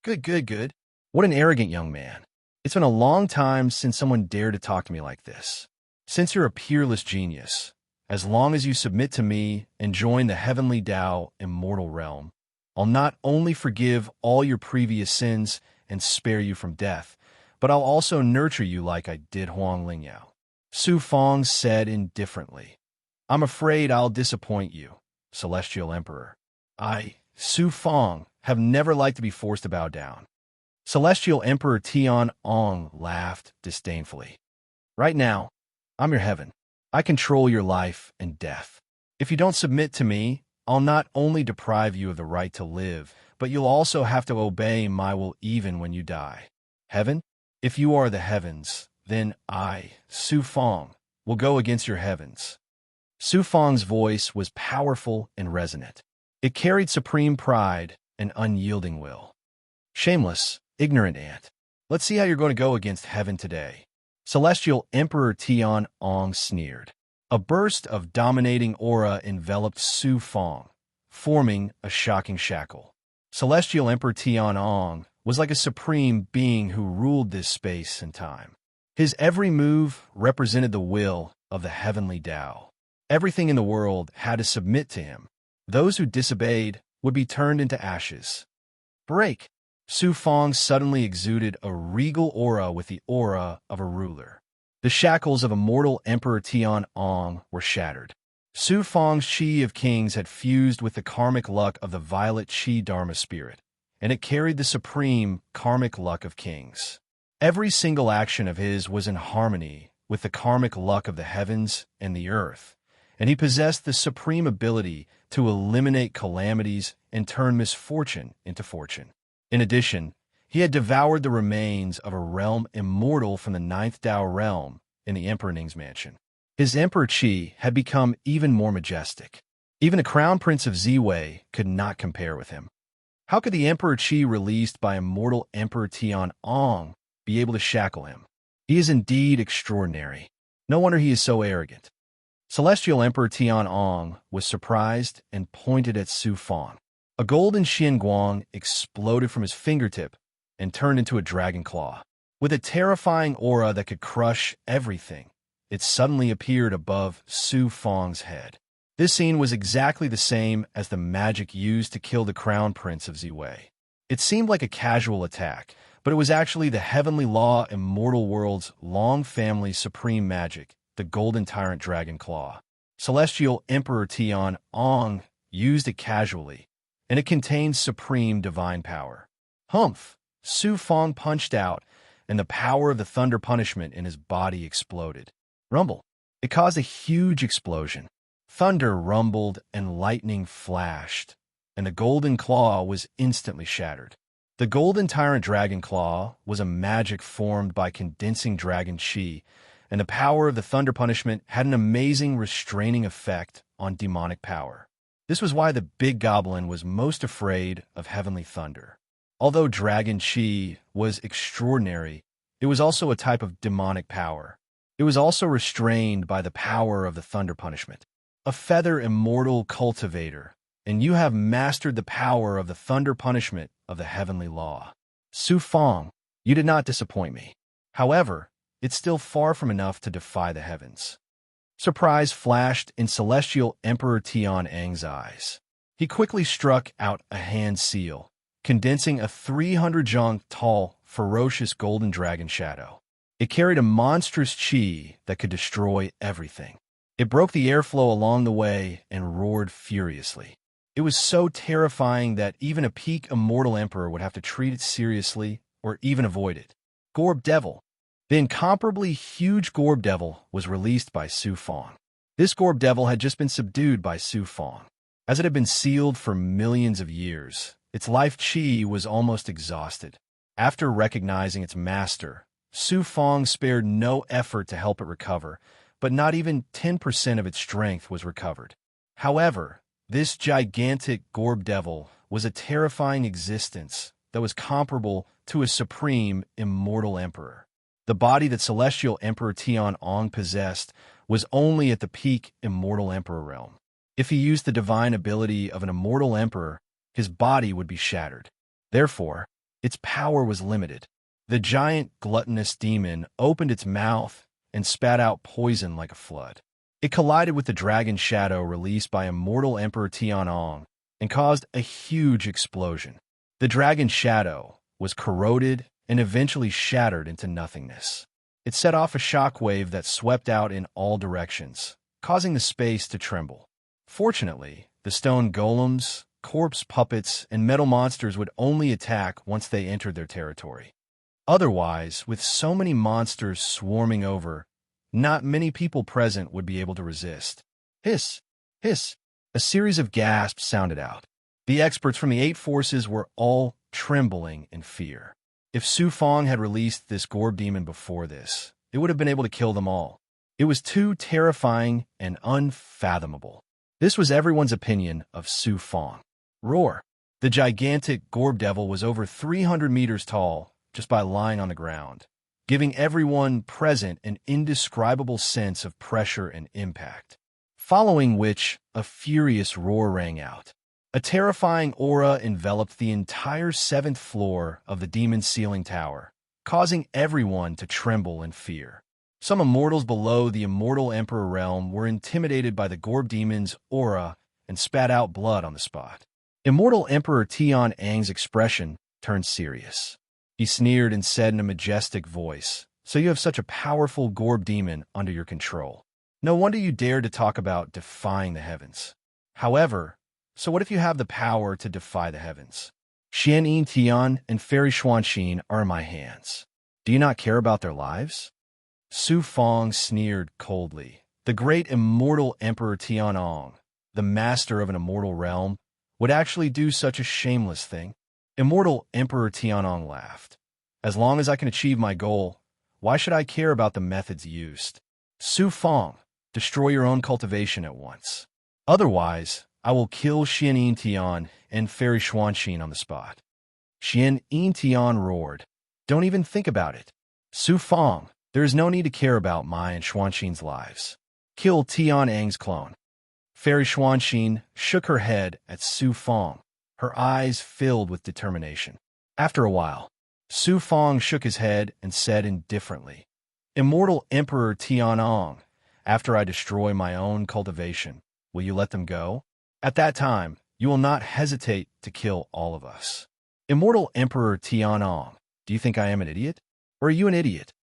Good. What an arrogant young man. It's been a long time since someone dared to talk to me like this. Since you're a peerless genius, as long as you submit to me and join the heavenly Tao immortal realm, I'll not only forgive all your previous sins and spare you from death, but I'll also nurture you like I did Huang Lingyao. Su Feng said indifferently. I'm afraid I'll disappoint you, Celestial Emperor. I, Su Feng, have never liked to be forced to bow down. Celestial Emperor Tianong laughed disdainfully. Right now, I'm your heaven. I control your life and death. If you don't submit to me, I'll not only deprive you of the right to live, but you'll also have to obey my will even when you die. Heaven? If you are the heavens, then I, Su Feng, will go against your heavens. Su Feng's voice was powerful and resonant. It carried supreme pride and unyielding will. Shameless, ignorant ant. Let's see how you're going to go against heaven today. Celestial Emperor Tian Ong sneered. A burst of dominating aura enveloped Su Fong, forming a shocking shackle. Celestial Emperor Tian Ong was like a supreme being who ruled this space and time. His every move represented the will of the heavenly Tao. Everything in the world had to submit to him. Those who disobeyed would be turned into ashes. Break! Su Fong suddenly exuded a regal aura with the aura of a ruler. The shackles of immortal Emperor Tian Ong were shattered. Su Fong's Qi of Kings had fused with the karmic luck of the violet Qi Dharma spirit, and it carried the supreme karmic luck of kings. Every single action of his was in harmony with the karmic luck of the heavens and the earth, and he possessed the supreme ability to eliminate calamities and turn misfortune into fortune. In addition, he had devoured the remains of a realm immortal from the ninth Tao realm in the Emperor Ning's mansion. His Emperor Qi had become even more majestic. Even the Crown Prince of Ziwei could not compare with him. How could the Emperor Qi released by immortal Emperor Tian Ong be able to shackle him? He is indeed extraordinary. No wonder he is so arrogant. Celestial Emperor Tian Ong was surprised and pointed at Su Fong. A golden Xianguang exploded from his fingertip and turned into a dragon claw. With a terrifying aura that could crush everything, it suddenly appeared above Su Fong's head. This scene was exactly the same as the magic used to kill the Crown Prince of Ziwei. It seemed like a casual attack, but it was actually the heavenly law immortal world's long family supreme magic, the Golden Tyrant Dragon Claw. Celestial Emperor Tian Ong used it casually, and it contained supreme divine power. Humph! Su Fong punched out, and the power of the thunder punishment in his body exploded. Rumble! It caused a huge explosion. Thunder rumbled and lightning flashed, and the golden claw was instantly shattered. The Golden Tyrant Dragon Claw was a magic formed by condensing dragon Qi, and the power of the thunder punishment had an amazing restraining effect on demonic power. This was why the big goblin was most afraid of heavenly thunder. Although dragon Qi was extraordinary, it was also a type of demonic power. It was also restrained by the power of the thunder punishment. A feather immortal cultivator, and you have mastered the power of the thunder punishment of the heavenly law. Su Fong, you did not disappoint me. However, it's still far from enough to defy the heavens. Surprise flashed in Celestial Emperor Tian Ang's eyes. He quickly struck out a hand seal, condensing a 300-jong tall, ferocious golden dragon shadow. It carried a monstrous Qi that could destroy everything. It broke the airflow along the way and roared furiously. It was so terrifying that even a peak immortal emperor would have to treat it seriously or even avoid it. Gorb Devil. The incomparably huge Gorb Devil was released by Su Fong. This Gorb Devil had just been subdued by Su Fong. As it had been sealed for millions of years, its life Qi was almost exhausted. After recognizing its master, Su Fong spared no effort to help it recover, but not even 10% of its strength was recovered. However, this gigantic Gorb Devil was a terrifying existence that was comparable to a supreme immortal emperor. The body that Celestial Emperor Tian Ong possessed was only at the peak immortal emperor realm. If he used the divine ability of an immortal emperor, his body would be shattered. Therefore, its power was limited. The giant gluttonous demon opened its mouth and spat out poison like a flood. It collided with the dragon shadow released by immortal Emperor Tian Ong and caused a huge explosion. The dragon shadow was corroded and eventually shattered into nothingness. It set off a shockwave that swept out in all directions, causing the space to tremble. Fortunately, the stone golems, corpse puppets, and metal monsters would only attack once they entered their territory. Otherwise, with so many monsters swarming over, not many people present would be able to resist. Hiss! Hiss! A series of gasps sounded out. The experts from the 8 forces were all trembling in fear. If Su Fong had released this Gorb demon before this, it would have been able to kill them all. It was too terrifying and unfathomable. This was everyone's opinion of Su Fong. Roar! The gigantic Gorb Devil was over 300 meters tall just by lying on the ground, giving everyone present an indescribable sense of pressure and impact. Following which, a furious roar rang out. A terrifying aura enveloped the entire 7th floor of the demon's ceiling tower, causing everyone to tremble in fear. Some immortals below the immortal Emperor realm were intimidated by the Gorb demon's aura and spat out blood on the spot. Immortal Emperor Tian Ang's expression turned serious. He sneered and said in a majestic voice, "So you have such a powerful Gorb demon under your control. No wonder you dare to talk about defying the heavens. However, so what if you have the power to defy the heavens? Xian Yin Tian and Fairy Xuanxin are in my hands. Do you not care about their lives?" Su Fong sneered coldly. The great immortal Emperor Tianong, the master of an immortal realm, would actually do such a shameless thing? Immortal Emperor Tianong laughed. "As long as I can achieve my goal, why should I care about the methods used? Su Fong, destroy your own cultivation at once. Otherwise, I will kill Xian Yin Tian and Fairy Xuanxin on the spot." Xian Yin Tian roared, "Don't even think about it. Su Fong, there is no need to care about my and Xuanxin's lives. Kill Tian Ang's clone." Fairy Xuanxin shook her head at Su Fong, her eyes filled with determination. After a while, Su Fong shook his head and said indifferently, "Immortal Emperor Tianong, after I destroy my own cultivation, will you let them go? At that time, you will not hesitate to kill all of us." Immortal Emperor Tianong, do you think I am an idiot? Or are you an idiot?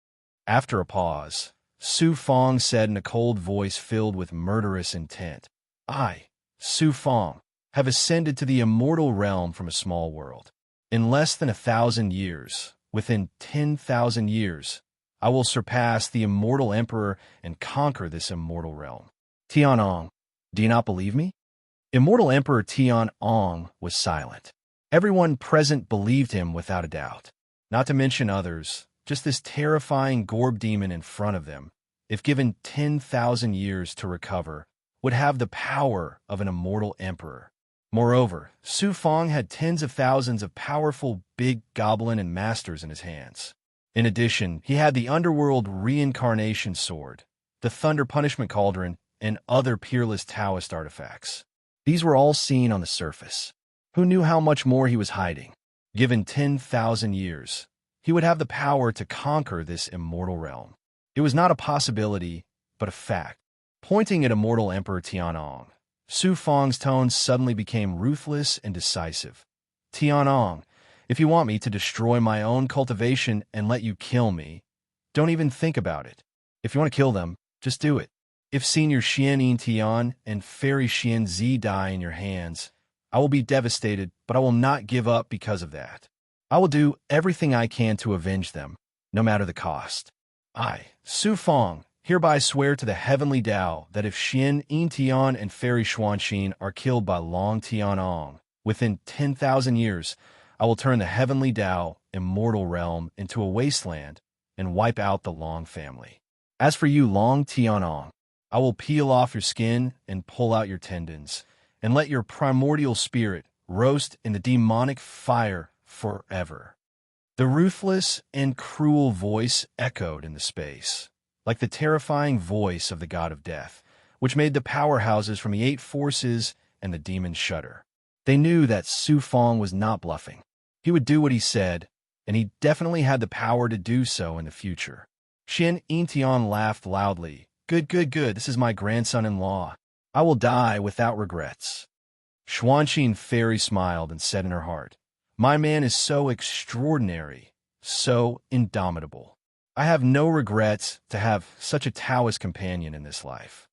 After a pause, Su Fong said in a cold voice filled with murderous intent, "I, Su Fong, have ascended to the immortal realm from a small world. In less than 1,000 years, within 10,000 years, I will surpass the immortal emperor and conquer this immortal realm. Tianong, do you not believe me?" Immortal Emperor Tianong was silent. Everyone present believed him without a doubt. Not to mention others, just this terrifying Gorb demon in front of them, if given 10,000 years to recover, would have the power of an immortal emperor. Moreover, Su Fong had tens of thousands of powerful big goblin and masters in his hands. In addition, he had the underworld reincarnation sword, the thunder punishment cauldron, and other peerless Taoist artifacts. These were all seen on the surface. Who knew how much more he was hiding? Given 10,000 years, he would have the power to conquer this immortal realm. It was not a possibility, but a fact. Pointing at immortal Emperor Tianong, Su Fong's tone suddenly became ruthless and decisive. "Tianong, if you want me to destroy my own cultivation and let you kill me, don't even think about it. If you want to kill them, just do it. If Senior Xian Yin Tian and Fairy Xian Zi die in your hands, I will be devastated, but I will not give up because of that. I will do everything I can to avenge them, no matter the cost. I, Su Fong, hereby swear to the heavenly Tao that if Xian Yin Tian and Fairy Xuanxin are killed by Long Tianong within 10,000 years, I will turn the heavenly Tao immortal realm into a wasteland and wipe out the Long family. As for you, Long Tianong, I will peel off your skin and pull out your tendons, and let your primordial spirit roast in the demonic fire forever." The ruthless and cruel voice echoed in the space, like the terrifying voice of the god of death, which made the powerhouses from the 8 forces and the demons shudder. They knew that Su Fong was not bluffing. He would do what he said, and he definitely had the power to do so in the future. Xian Yintian laughed loudly. Good, this is my grandson-in-law. I will die without regrets." Xuanxin Fairy smiled and said in her heart, "My man is so extraordinary, so indomitable. I have no regrets to have such a Taoist companion in this life."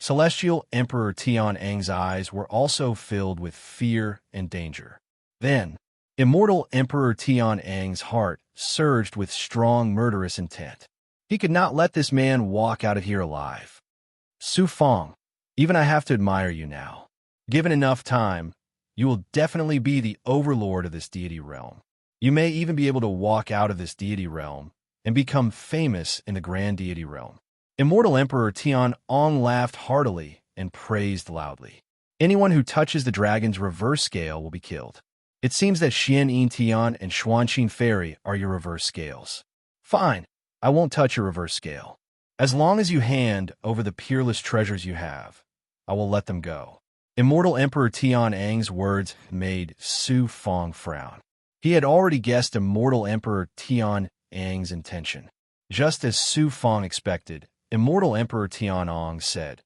Celestial Emperor Tian Ang's eyes were also filled with fear and danger. Then, Immortal Emperor Tian Ang's heart surged with strong murderous intent. He could not let this man walk out of here alive. "Su Fong, even I have to admire you now. Given enough time, you will definitely be the overlord of this deity realm. You may even be able to walk out of this deity realm and become famous in the grand deity realm." Immortal Emperor Tian Ong laughed heartily and praised loudly. "Anyone who touches the dragon's reverse scale will be killed. It seems that Xian Yin Tian and Xuanqin Fairy are your reverse scales. Fine, I won't touch your reverse scale. As long as you hand over the peerless treasures you have, I will let them go. Immortal Emperor Tian Ang's words made Su Fong frown. He had already guessed Immortal Emperor Tian Ang's intention. Just as Su Fong expected, Immortal Emperor Tian Ang said,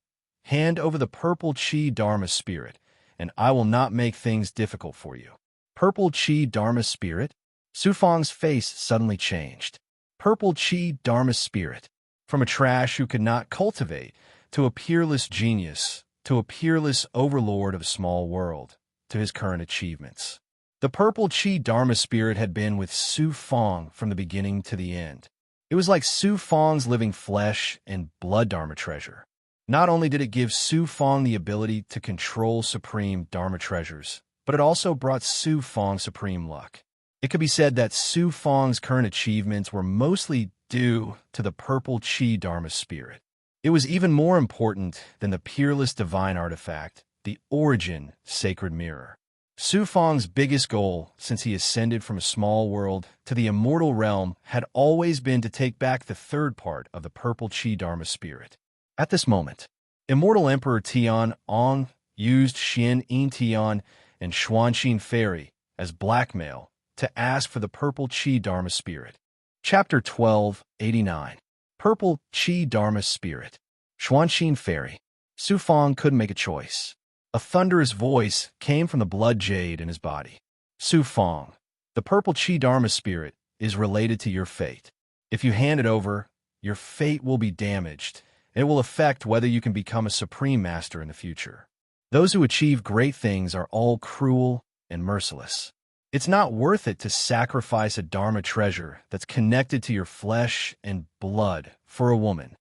"Hand over the purple Qi Dharma spirit, and I will not make things difficult for you." Purple Qi Dharma spirit? Su Fong's face suddenly changed. Purple Qi Dharma spirit. From a trash who could not cultivate, to a peerless genius, to a peerless overlord of a small world, to his current achievements. The purple Qi Dharma spirit had been with Su Fong from the beginning to the end. It was like Su Fong's living flesh and blood Dharma treasure. Not only did it give Su Fong the ability to control supreme Dharma treasures, but it also brought Su Fong supreme luck. It could be said that Su Fong's current achievements were mostly due to the purple Qi Dharma spirit. It was even more important than the peerless divine artifact, the origin sacred mirror. Su Fong's biggest goal since he ascended from a small world to the immortal realm had always been to take back the third part of the purple Qi Dharma spirit. At this moment, Immortal Emperor Tian Ang used Xian Yin Tian and Xuanqin Fairy as blackmail to ask for the purple Qi Dharma spirit. Chapter 1289. Purple Qi Dharma spirit. Xuanqin Fairy. Su Fong couldn't make a choice. A thunderous voice came from the blood jade in his body. Su Fong, the purple Qi Dharma spirit is related to your fate. If you hand it over, your fate will be damaged, and it will affect whether you can become a supreme master in the future. Those who achieve great things are all cruel and merciless. It's not worth it to sacrifice a Dharma treasure that's connected to your flesh and blood for a woman.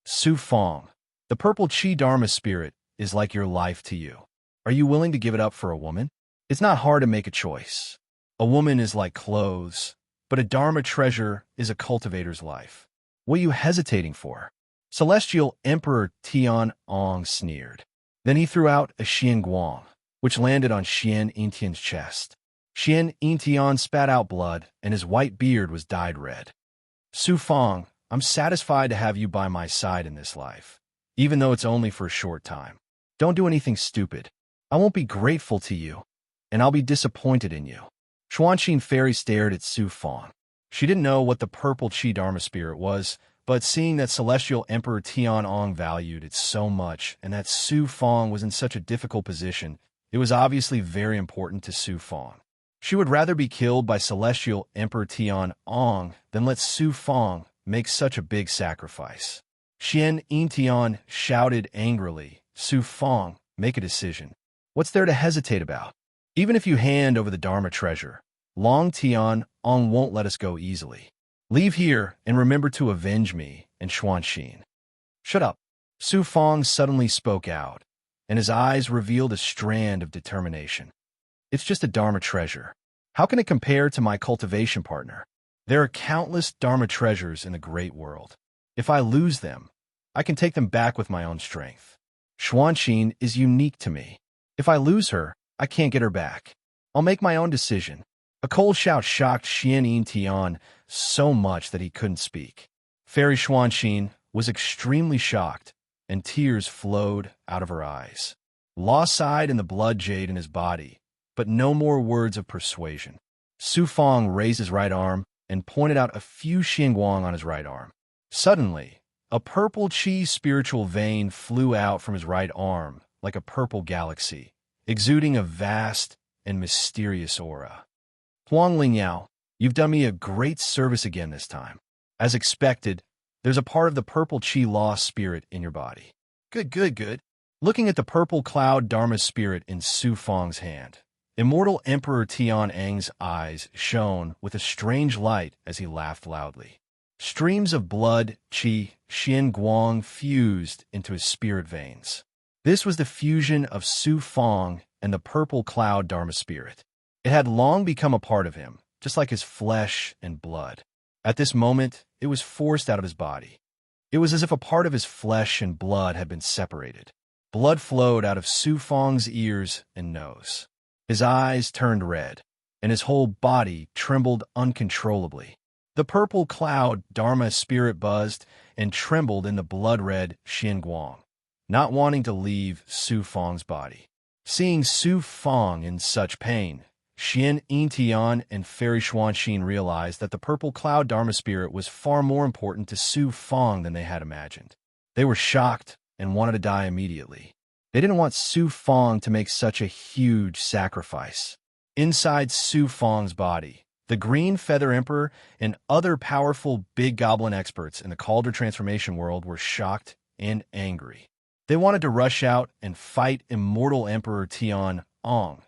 Su Fong, the purple Qi Dharma spirit is like your life to you. Are you willing to give it up for a woman? It's not hard to make a choice. A woman is like clothes, but a Dharma treasure is a cultivator's life. What are you hesitating for? Celestial Emperor Tian Ang sneered. Then he threw out a Xian Guang, which landed on Xian Yintian's chest. Xian Yintian spat out blood, and his white beard was dyed red. Su Fong, I'm satisfied to have you by my side in this life, even though it's only for a short time. Don't do anything stupid. I won't be grateful to you, and I'll be disappointed in you. Xuanqin Fairy stared at Su Fong. She didn't know what the purple Qi Dharma spirit was, but seeing that Celestial Emperor Tian Ang valued it so much and that Su Fong was in such a difficult position, it was obviously very important to Su Fong. She would rather be killed by Celestial Emperor Tian Ang than let Su Fong make such a big sacrifice. Xian Yintian shouted angrily, Su Fong, make a decision. What's there to hesitate about? Even if you hand over the Dharma treasure, Long Tian Ang won't let us go easily. Leave here and remember to avenge me and Xuanqin. Shut up. Su Fong suddenly spoke out, and his eyes revealed a strand of determination. It's just a Dharma treasure. How can it compare to my cultivation partner? There are countless Dharma treasures in the great world. If I lose them, I can take them back with my own strength. Xuanqin is unique to me. If I lose her, I can't get her back. I'll make my own decision. A cold shout shocked Xian Yintian so much that he couldn't speak. Fairy Xuanqin was extremely shocked, and tears flowed out of her eyes. Law sighed in the blood jade in his body, but no more words of persuasion. Su Fong raised his right arm and pointed out a few Xinguang on his right arm. Suddenly, a purple Qi spiritual vein flew out from his right arm like a purple galaxy, exuding a vast and mysterious aura. Huang Lingyao, you've done me a great service again this time. As expected, there's a part of the purple Qi law spirit in your body. Good. Looking at the purple cloud Dharma spirit in Su Fong's hand, Immortal Emperor Tian Ang's eyes shone with a strange light as he laughed loudly. Streams of blood, qi, Xian Guang fused into his spirit veins. This was the fusion of Su Fong and the purple cloud Dharma spirit. It had long become a part of him, just like his flesh and blood. At this moment, it was forced out of his body. It was as if a part of his flesh and blood had been separated. Blood flowed out of Su Fong's ears and nose. His eyes turned red. and his whole body trembled uncontrollably. The purple cloud Dharma spirit buzzed and trembled in the blood-red Xin Guang, not wanting to leave Su Fang's body. Seeing Su Fang in such pain, Xian Yintian and Fairy Xuanxin realized that the purple cloud Dharma spirit was far more important to Su Fang than they had imagined. They were shocked and wanted to die immediately. They didn't want Su Fang to make such a huge sacrifice. Inside Su Fang's body, the Green Feather Emperor and other powerful big goblin experts in the Calder transformation world were shocked and angry. They wanted to rush out and fight immortal Emperor Tian Ong.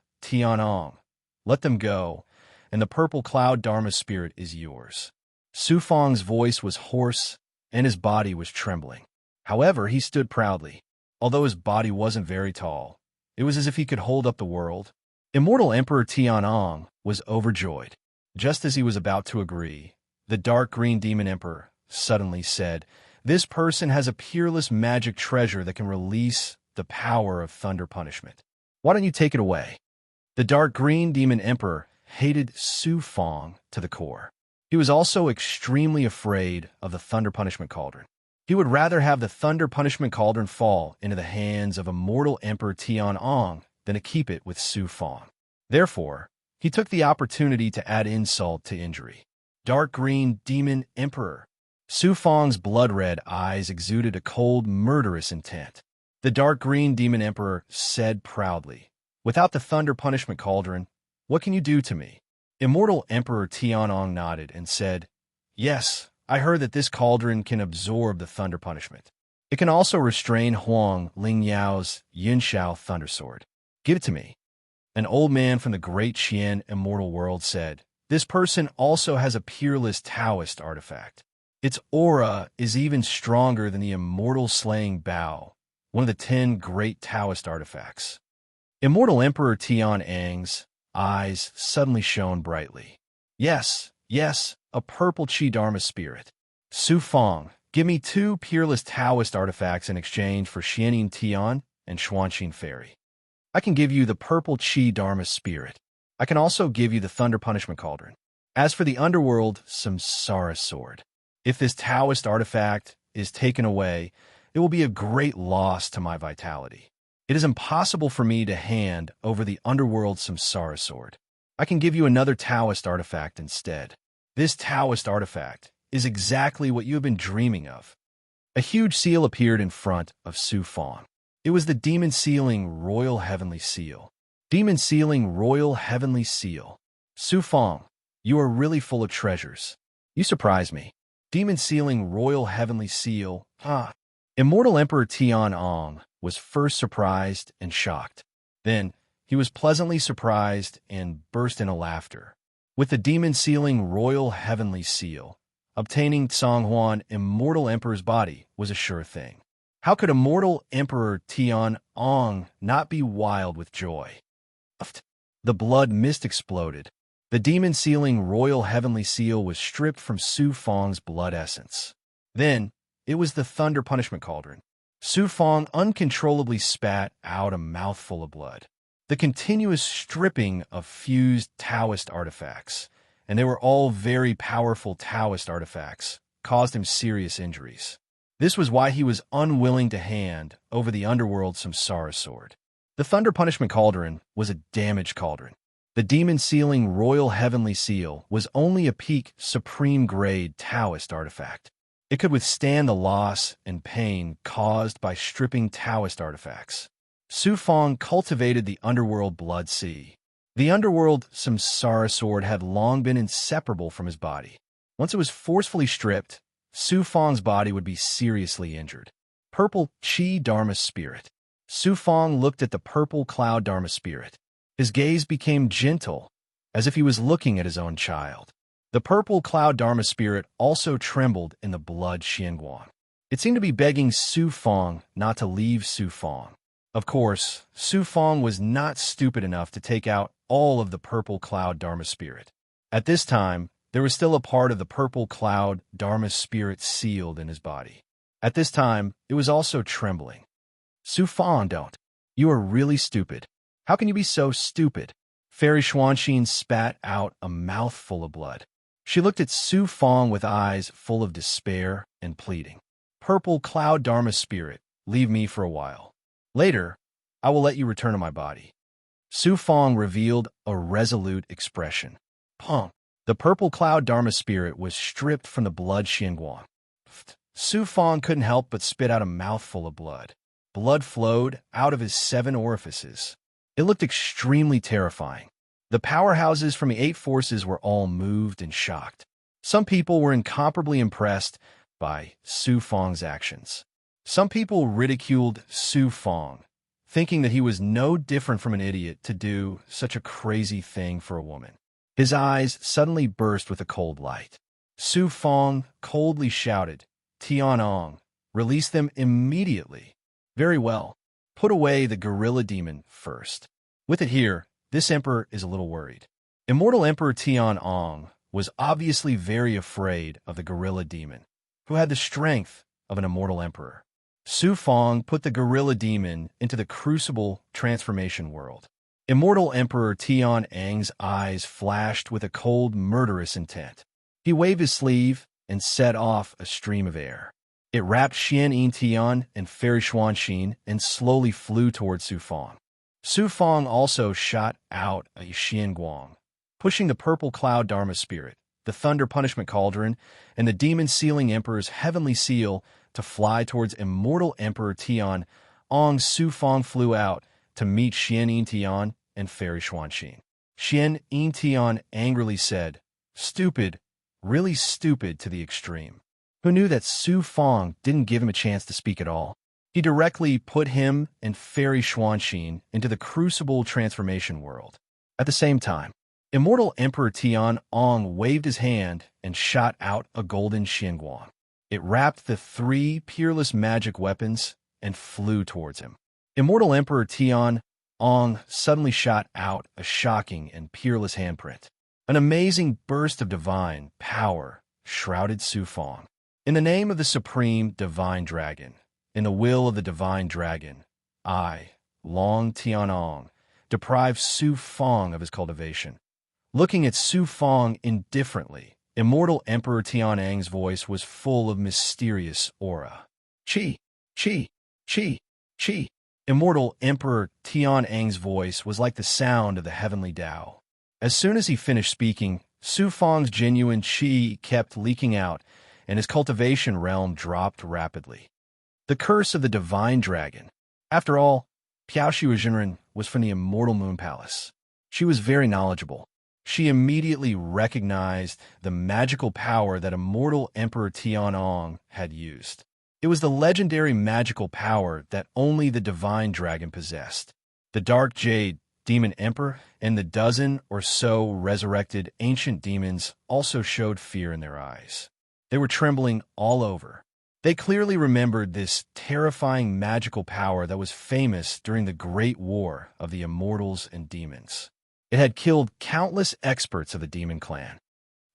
Let them go, and the purple cloud Dharma spirit is yours. Su Fang's voice was hoarse, and his body was trembling. However, he stood proudly. Although his body wasn't very tall, it was as if he could hold up the world. Immortal Emperor Tian Ong was overjoyed. Just as he was about to agree, the dark green demon emperor suddenly said, "This person has a peerless magic treasure that can release the power of thunder punishment. Why don't you take it away?" The dark green demon emperor hated Su Fang to the core. He was also extremely afraid of the thunder punishment cauldron. He would rather have the thunder punishment cauldron fall into the hands of immortal Emperor Tian Ong than to keep it with Su Fang. Therefore, he took the opportunity to add insult to injury. Dark green demon emperor. Su Fang's blood-red eyes exuded a cold, murderous intent. The dark green demon emperor said proudly, "Without the thunder punishment cauldron, what can you do to me?" Immortal Emperor Tianong nodded and said, "Yes, I heard that this cauldron can absorb the thunder punishment. It can also restrain Huang Lingyao's Yunshao thunder sword. Give it to me." An old man from the great Qian immortal world said, "This person also has a peerless Taoist artifact. Its aura is even stronger than the immortal slaying bow, one of the 10 great Taoist artifacts." Immortal Emperor Tian Ang's eyes suddenly shone brightly. Yes, a purple Qi Dharma spirit. Su Fang, give me 2 peerless Taoist artifacts in exchange for Xianin Tian and Xuanxin Fairy. I can give you the purple Qi Dharma spirit. I can also give you the thunder punishment cauldron. As for the underworld samsara sword, if this Taoist artifact is taken away, it will be a great loss to my vitality. It is impossible for me to hand over the underworld samsara sword. I can give you another Taoist artifact instead. This Taoist artifact is exactly what you have been dreaming of. A huge seal appeared in front of Su Fang. It was the Demon Sealing Royal Heavenly Seal. Demon Sealing Royal Heavenly Seal. Su Fang, you are really full of treasures. You surprise me. Demon Sealing Royal Heavenly Seal. Immortal Emperor Tian Ong was first surprised and shocked. Then, he was pleasantly surprised and burst into laughter. With the Demon Sealing Royal Heavenly Seal, obtaining Tsonghuan Immortal Emperor's body was a sure thing. How could Immortal Emperor Tian Ong not be wild with joy? The blood mist exploded. The Demon Sealing Royal Heavenly Seal was stripped from Su Fang's blood essence. Then, it was the thunder punishment cauldron. Su Fang uncontrollably spat out a mouthful of blood. The continuous stripping of fused Taoist artifacts, and they were all very powerful Taoist artifacts, caused him serious injuries. This was why he was unwilling to hand over the underworld samsara sword. The thunder punishment cauldron was a damaged cauldron. The Demon Sealing Royal Heavenly Seal was only a peak supreme grade Taoist artifact. It could withstand the loss and pain caused by stripping Taoist artifacts. Su Fang cultivated the underworld blood sea. The underworld samsara sword had long been inseparable from his body. Once it was forcefully stripped, Su Fang's body would be seriously injured. Purple Qi Dharma Spirit. Su Fang looked at the purple cloud Dharma Spirit. His gaze became gentle, as if he was looking at his own child. The purple cloud Dharma Spirit also trembled in the blood Xianguang. It seemed to be begging Su Fang not to leave Su Fang. Of course, Su Fang was not stupid enough to take out all of the purple cloud Dharma Spirit. At this time, there was still a part of the purple cloud Dharma Spirit sealed in his body. At this time, it was also trembling. Su Fang, don't. You are really stupid. How can you be so stupid? Fairy Xuanxin spat out a mouthful of blood. She looked at Su Fong with eyes full of despair and pleading. Purple Cloud Dharma Spirit, leave me for a while. Later, I will let you return to my body. Su Fong revealed a resolute expression. Pong. The Purple Cloud Dharma Spirit was stripped from the blood Xianguang. Su Fong couldn't help but spit out a mouthful of blood. Blood flowed out of his 7 orifices. It looked extremely terrifying. The powerhouses from the 8 forces were all moved and shocked. Some people were incomparably impressed by Su Fong's actions. Some people ridiculed Su Fong, thinking that he was no different from an idiot to do such a crazy thing for a woman. His eyes suddenly burst with a cold light. Su Fong coldly shouted, Tianong, release them immediately. Very well. Put away the gorilla demon first. With it here, this emperor is a little worried. Immortal Emperor Tianong was obviously very afraid of the gorilla demon, who had the strength of an immortal emperor. Su Fong put the gorilla demon into the crucible transformation world. Immortal Emperor Tianong's eyes flashed with a cold, murderous intent. He waved his sleeve and set off a stream of air. It wrapped Xian Yin Tian and Fairy Xuanxin and slowly flew towards Su Fong. Su Fong also shot out a Xianguang, pushing the Purple Cloud Dharma Spirit, the Thunder Punishment Cauldron, and the Demon Sealing Emperor's Heavenly Seal to fly towards Immortal Emperor Tian. Su Fong flew out to meet Xian Yin Tian and Fairy Xuanxin. Xian Yin Tian angrily said, Stupid, really stupid to the extreme. Who knew that Su Fong didn't give him a chance to speak at all? He directly put him and Fairy Xuanxin into the crucible transformation world. At the same time, Immortal Emperor Tianong waved his hand and shot out a golden Xianguang. It wrapped the 3 peerless magic weapons and flew towards him. Immortal Emperor Tianong suddenly shot out a shocking and peerless handprint. An amazing burst of divine power shrouded Su Fong. In the name of the Supreme Divine Dragon, in the will of the Divine Dragon, I, Long Tianong, deprive Su Fong of his cultivation. Looking at Su Fong indifferently, Immortal Emperor Tianong's voice was full of mysterious aura. Chi, chi, chi, chi. Immortal Emperor Tianong's voice was like the sound of the heavenly Tao. As soon as he finished speaking, Su Fong's genuine chi kept leaking out, and his cultivation realm dropped rapidly. The curse of the Divine Dragon. After all, Piao Shuizhenren was from the Immortal Moon Palace. She was very knowledgeable. She immediately recognized the magical power that Immortal Emperor Tianong had used. It was the legendary magical power that only the Divine Dragon possessed. The Dark Jade Demon Emperor and the dozen or so resurrected ancient demons also showed fear in their eyes. They were trembling all over. They clearly remembered this terrifying magical power that was famous during the Great War of the Immortals and Demons. It had killed countless experts of the Demon Clan.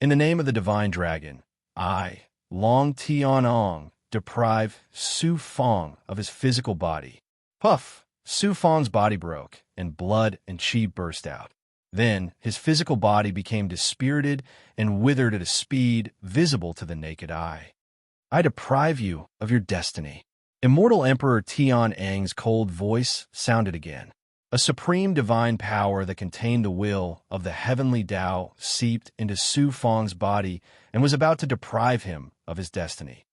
In the name of the Divine Dragon, I, Long Tianong, deprive Su Fong of his physical body. Puff! Su Fong's body broke, and blood and chi burst out. Then his physical body became dispirited and withered at a speed visible to the naked eye. I deprive you of your destiny. Immortal Emperor Tianong's cold voice sounded again. A supreme divine power that contained the will of the heavenly Tao seeped into Su Fong's body and was about to deprive him of his destiny.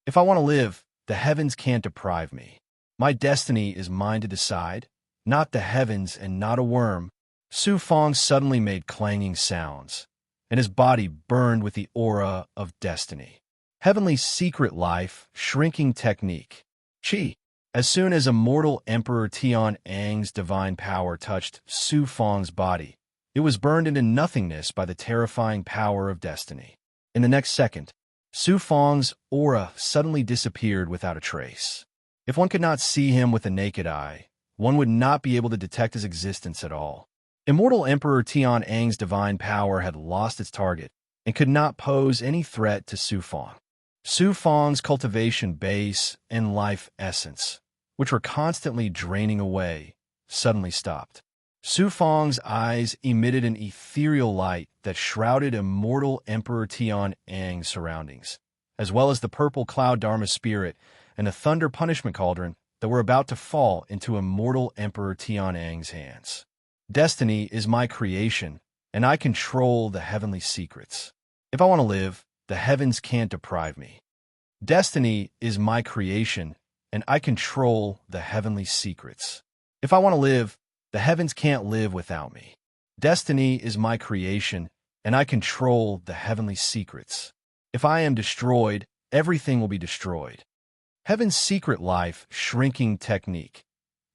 If I want to live, the heavens can't deprive me. My destiny is mine to decide, not the heavens and not a worm. Su Fong suddenly made clanging sounds, and his body burned with the aura of destiny. Heavenly secret life, shrinking technique. Chi. As soon as Immortal Emperor Tianong's divine power touched Su Fong's body, it was burned into nothingness by the terrifying power of destiny. In the next second, Su Fong's aura suddenly disappeared without a trace. If one could not see him with the naked eye, one would not be able to detect his existence at all. Immortal Emperor Tianong's divine power had lost its target and could not pose any threat to Su Fong. Su Fong's cultivation base and life essence, which were constantly draining away, suddenly stopped. Su Fang's eyes emitted an ethereal light that shrouded immortal Emperor Tian Ang's surroundings, as well as the purple cloud Dharma spirit and the thunder punishment cauldron that were about to fall into immortal Emperor Tian Ang's hands. Destiny is my creation, and I control the heavenly secrets. If I want to live, the heavens can't deprive me. Destiny is my creation, and I control the heavenly secrets. If I want to live, the heavens can't live without me. Destiny is my creation, and I control the heavenly secrets. If I am destroyed, everything will be destroyed. Heaven's secret life shrinking technique.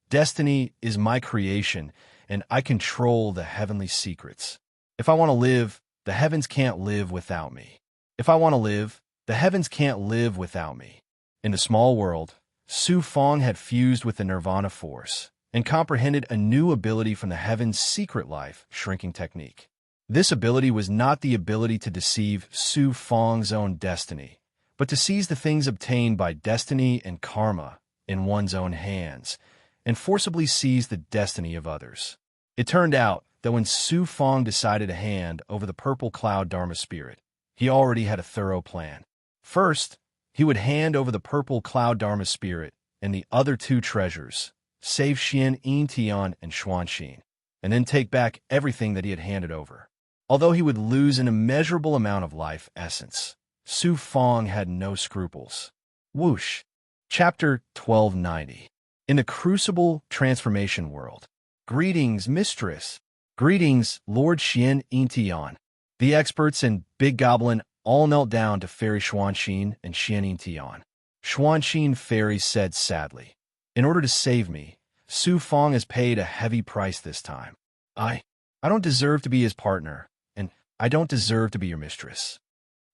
Destiny is my creation, and I control the heavenly secrets. If I want to live, the heavens can't live without me. If I want to live, the heavens can't live without me. In the small world, Su Fang had fused with the Nirvana force and comprehended a new ability from the heaven's secret life shrinking technique. This ability was not the ability to deceive Su Fang's own destiny, but to seize the things obtained by destiny and karma in one's own hands and forcibly seize the destiny of others. It turned out that when Su Fang decided to hand over the purple cloud Dharma spirit, he already had a thorough plan. First, he would hand over the purple cloud Dharma spirit and the other two treasures, save Xian Yin Tian and Xuanxin, and then take back everything that he had handed over. Although he would lose an immeasurable amount of life essence, Su Fang had no scruples. Whoosh. Chapter 1290. In the Crucible Transformation World. Greetings, Mistress. Greetings, Lord Xian Yin Tian. The experts and Big Goblin all knelt down to Fairy Xuanxin and Xian Yin Tian. Xuanxin Fairy said sadly, "In order to save me, Su Fang has paid a heavy price this time. I don't deserve to be his partner, and I don't deserve to be your mistress."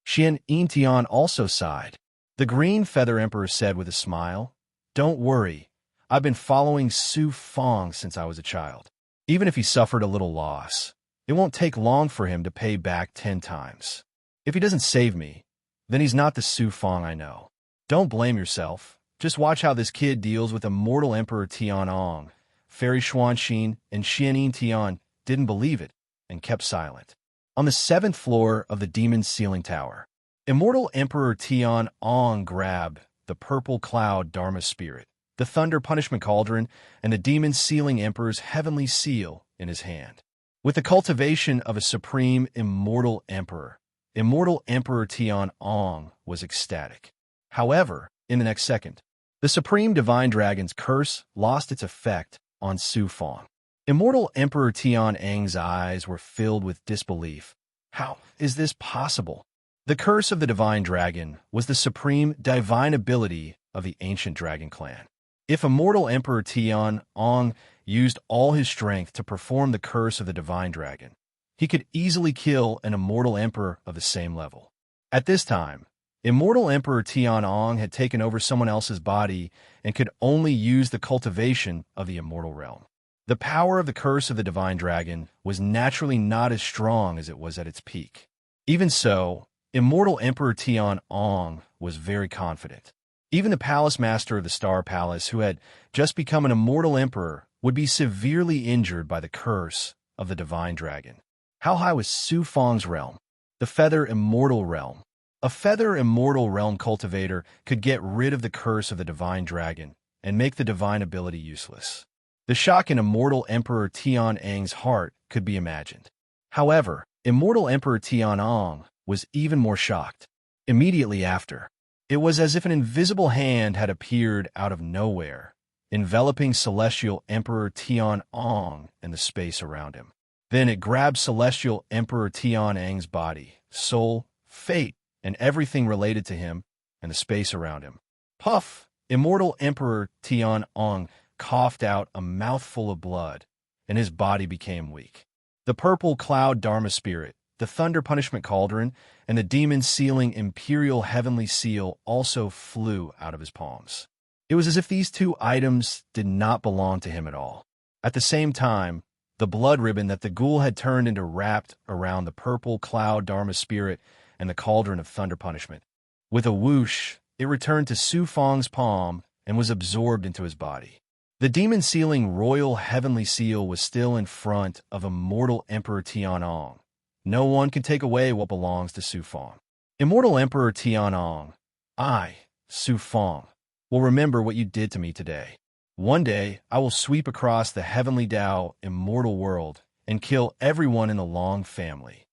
Xian Yin Tian also sighed. The Green Feather Emperor said with a smile, "Don't worry, I've been following Su Fang since I was a child. Even if he suffered a little loss, it won't take long for him to pay back 10 times. If he doesn't save me, then he's not the Su Fang I know. Don't blame yourself. Just watch how this kid deals with immortal Emperor Tianong." Fairy Xuanxin and Xian Yin Tian didn't believe it and kept silent. On the 7th floor of the Demon's Ceiling Tower, immortal Emperor Tianong grabbed the purple cloud Dharma spirit, the thunder punishment cauldron, and the Demon's Ceiling Emperor's heavenly seal in his hand. With the cultivation of a supreme immortal emperor, immortal Emperor Tianong was ecstatic. However, in the next second, the Supreme Divine Dragon's curse lost its effect on Su Fang. Immortal Emperor Tianong's eyes were filled with disbelief. How is this possible? The curse of the Divine Dragon was the supreme divine ability of the ancient dragon clan. If immortal Emperor Tianong used all his strength to perform the curse of the Divine Dragon, he could easily kill an immortal emperor of the same level. At this time, immortal Emperor Tianong had taken over someone else's body and could only use the cultivation of the immortal realm. The power of the curse of the Divine Dragon was naturally not as strong as it was at its peak. Even so, immortal Emperor Tianong was very confident. Even the Palace Master of the Star Palace, who had just become an immortal emperor, would be severely injured by the curse of the Divine Dragon. How high was Su Fang's realm? The Feather Immortal Realm. A Feather Immortal Realm cultivator could get rid of the curse of the Divine Dragon and make the divine ability useless. The shock in immortal Emperor Tianong's heart could be imagined. However, immortal Emperor Tianong was even more shocked. Immediately after, it was as if an invisible hand had appeared out of nowhere, enveloping celestial Emperor Tianong and the space around him. Then it grabbed celestial Emperor Tianong's body, soul, fate, and everything related to him and the space around him. Puff! Immortal Emperor Tianong coughed out a mouthful of blood, and his body became weak. The purple cloud Dharma spirit, the thunder punishment cauldron, and the Demon's Sealing imperial heavenly seal also flew out of his palms. It was as if these two items did not belong to him at all. At the same time, the blood ribbon that the ghoul had turned into wrapped around the purple cloud Dharma spirit and the cauldron of thunder punishment. With a whoosh, it returned to Su Fang's palm and was absorbed into his body. The demon-sealing royal heavenly seal was still in front of immortal Emperor Tianong. No one can take away what belongs to Su Fang. Immortal Emperor Tianong, I, Su Fang, will remember what you did to me today. One day, I will sweep across the heavenly Tao immortal world and kill everyone in the Long family.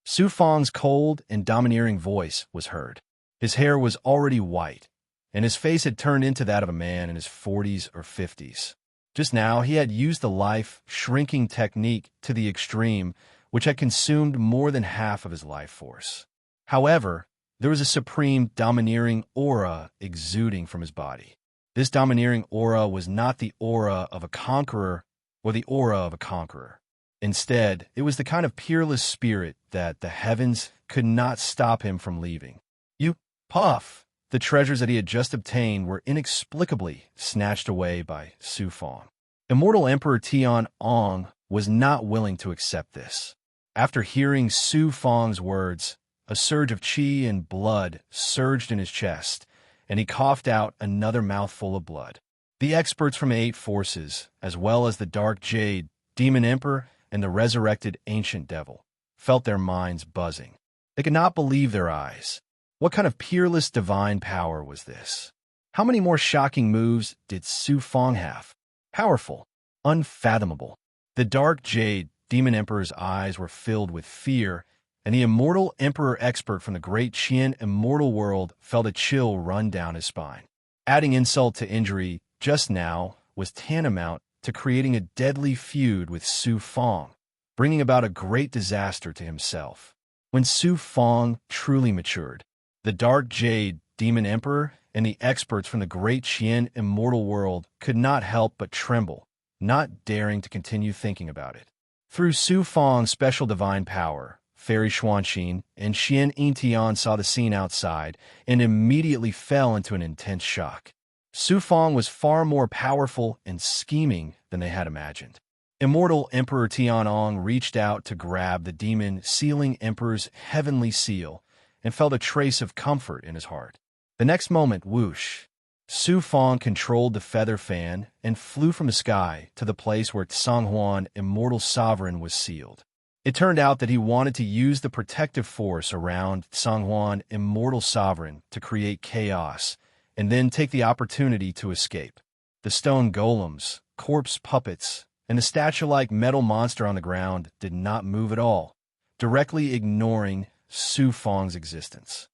Su Fang's cold and domineering voice was heard. His hair was already white, and his face had turned into that of a man in his 40s or 50s. Just now, he had used the life-shrinking technique to the extreme, which had consumed more than half of his life force. However, there was a supreme, domineering aura exuding from his body. This domineering aura was not the aura of a conqueror or the aura of a conqueror. Instead, it was the kind of peerless spirit that the heavens could not stop him from leaving. You, Puff! The treasures that he had just obtained were inexplicably snatched away by Su Fang. Immortal Emperor Tianong was not willing to accept this. After hearing Su Fang's words, a surge of qi and blood surged in his chest, and he coughed out another mouthful of blood. The experts from the 8 forces, as well as the Dark Jade, Demon Emperor, and the resurrected Ancient Devil, felt their minds buzzing. They could not believe their eyes. What kind of peerless divine power was this? How many more shocking moves did Su Fang have? Powerful, unfathomable. The Dark Jade, Demon Emperor's eyes were filled with fear, and the immortal Emperor expert from the Great Qian immortal world felt a chill run down his spine. Adding insult to injury just now was tantamount to creating a deadly feud with Su Fang, bringing about a great disaster to himself. When Su Fang truly matured, the Dark Jade, Demon Emperor, and the experts from the Great Qian immortal world could not help but tremble, not daring to continue thinking about it. Through Su Fang's special divine power, Fairy Xuanxin and Xian Yintian saw the scene outside and immediately fell into an intense shock. Su Fang was far more powerful and scheming than they had imagined. Immortal Emperor Tianong reached out to grab the demon-sealing emperor's heavenly seal and felt a trace of comfort in his heart. The next moment, whoosh, Su Fang controlled the feather fan and flew from the sky to the place where Tsanghuan, immortal sovereign, was sealed. It turned out that he wanted to use the protective force around Tsanghuan, immortal sovereign, to create chaos, and then take the opportunity to escape. The stone golems, corpse puppets, and the statue-like metal monster on the ground did not move at all, directly ignoring Su Fang's existence.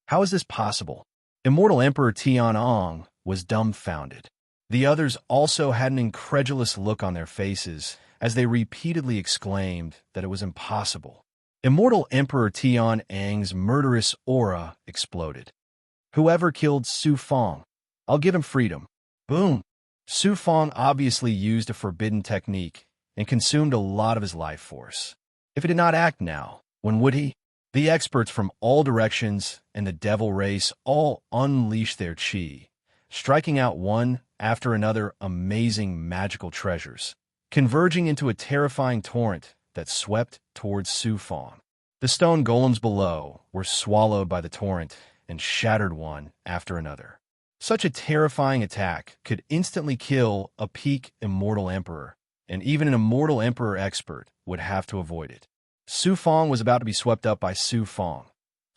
How is this possible? Immortal Emperor Tianong was dumbfounded. The others also had an incredulous look on their faces as they repeatedly exclaimed that it was impossible. Immortal Emperor Tianong's murderous aura exploded. Whoever killed Su Fang, I'll give him freedom. Boom! Su Fang obviously used a forbidden technique and consumed a lot of his life force. If he did not act now, when would he? The experts from all directions and the devil race all unleashed their qi, striking out one after another amazing magical treasures, converging into a terrifying torrent that swept towards Su Fang. The stone golems below were swallowed by the torrent and shattered one after another. Such a terrifying attack could instantly kill a peak immortal emperor, and even an immortal emperor expert would have to avoid it. Su Fang was about to be swept up by Su Fang.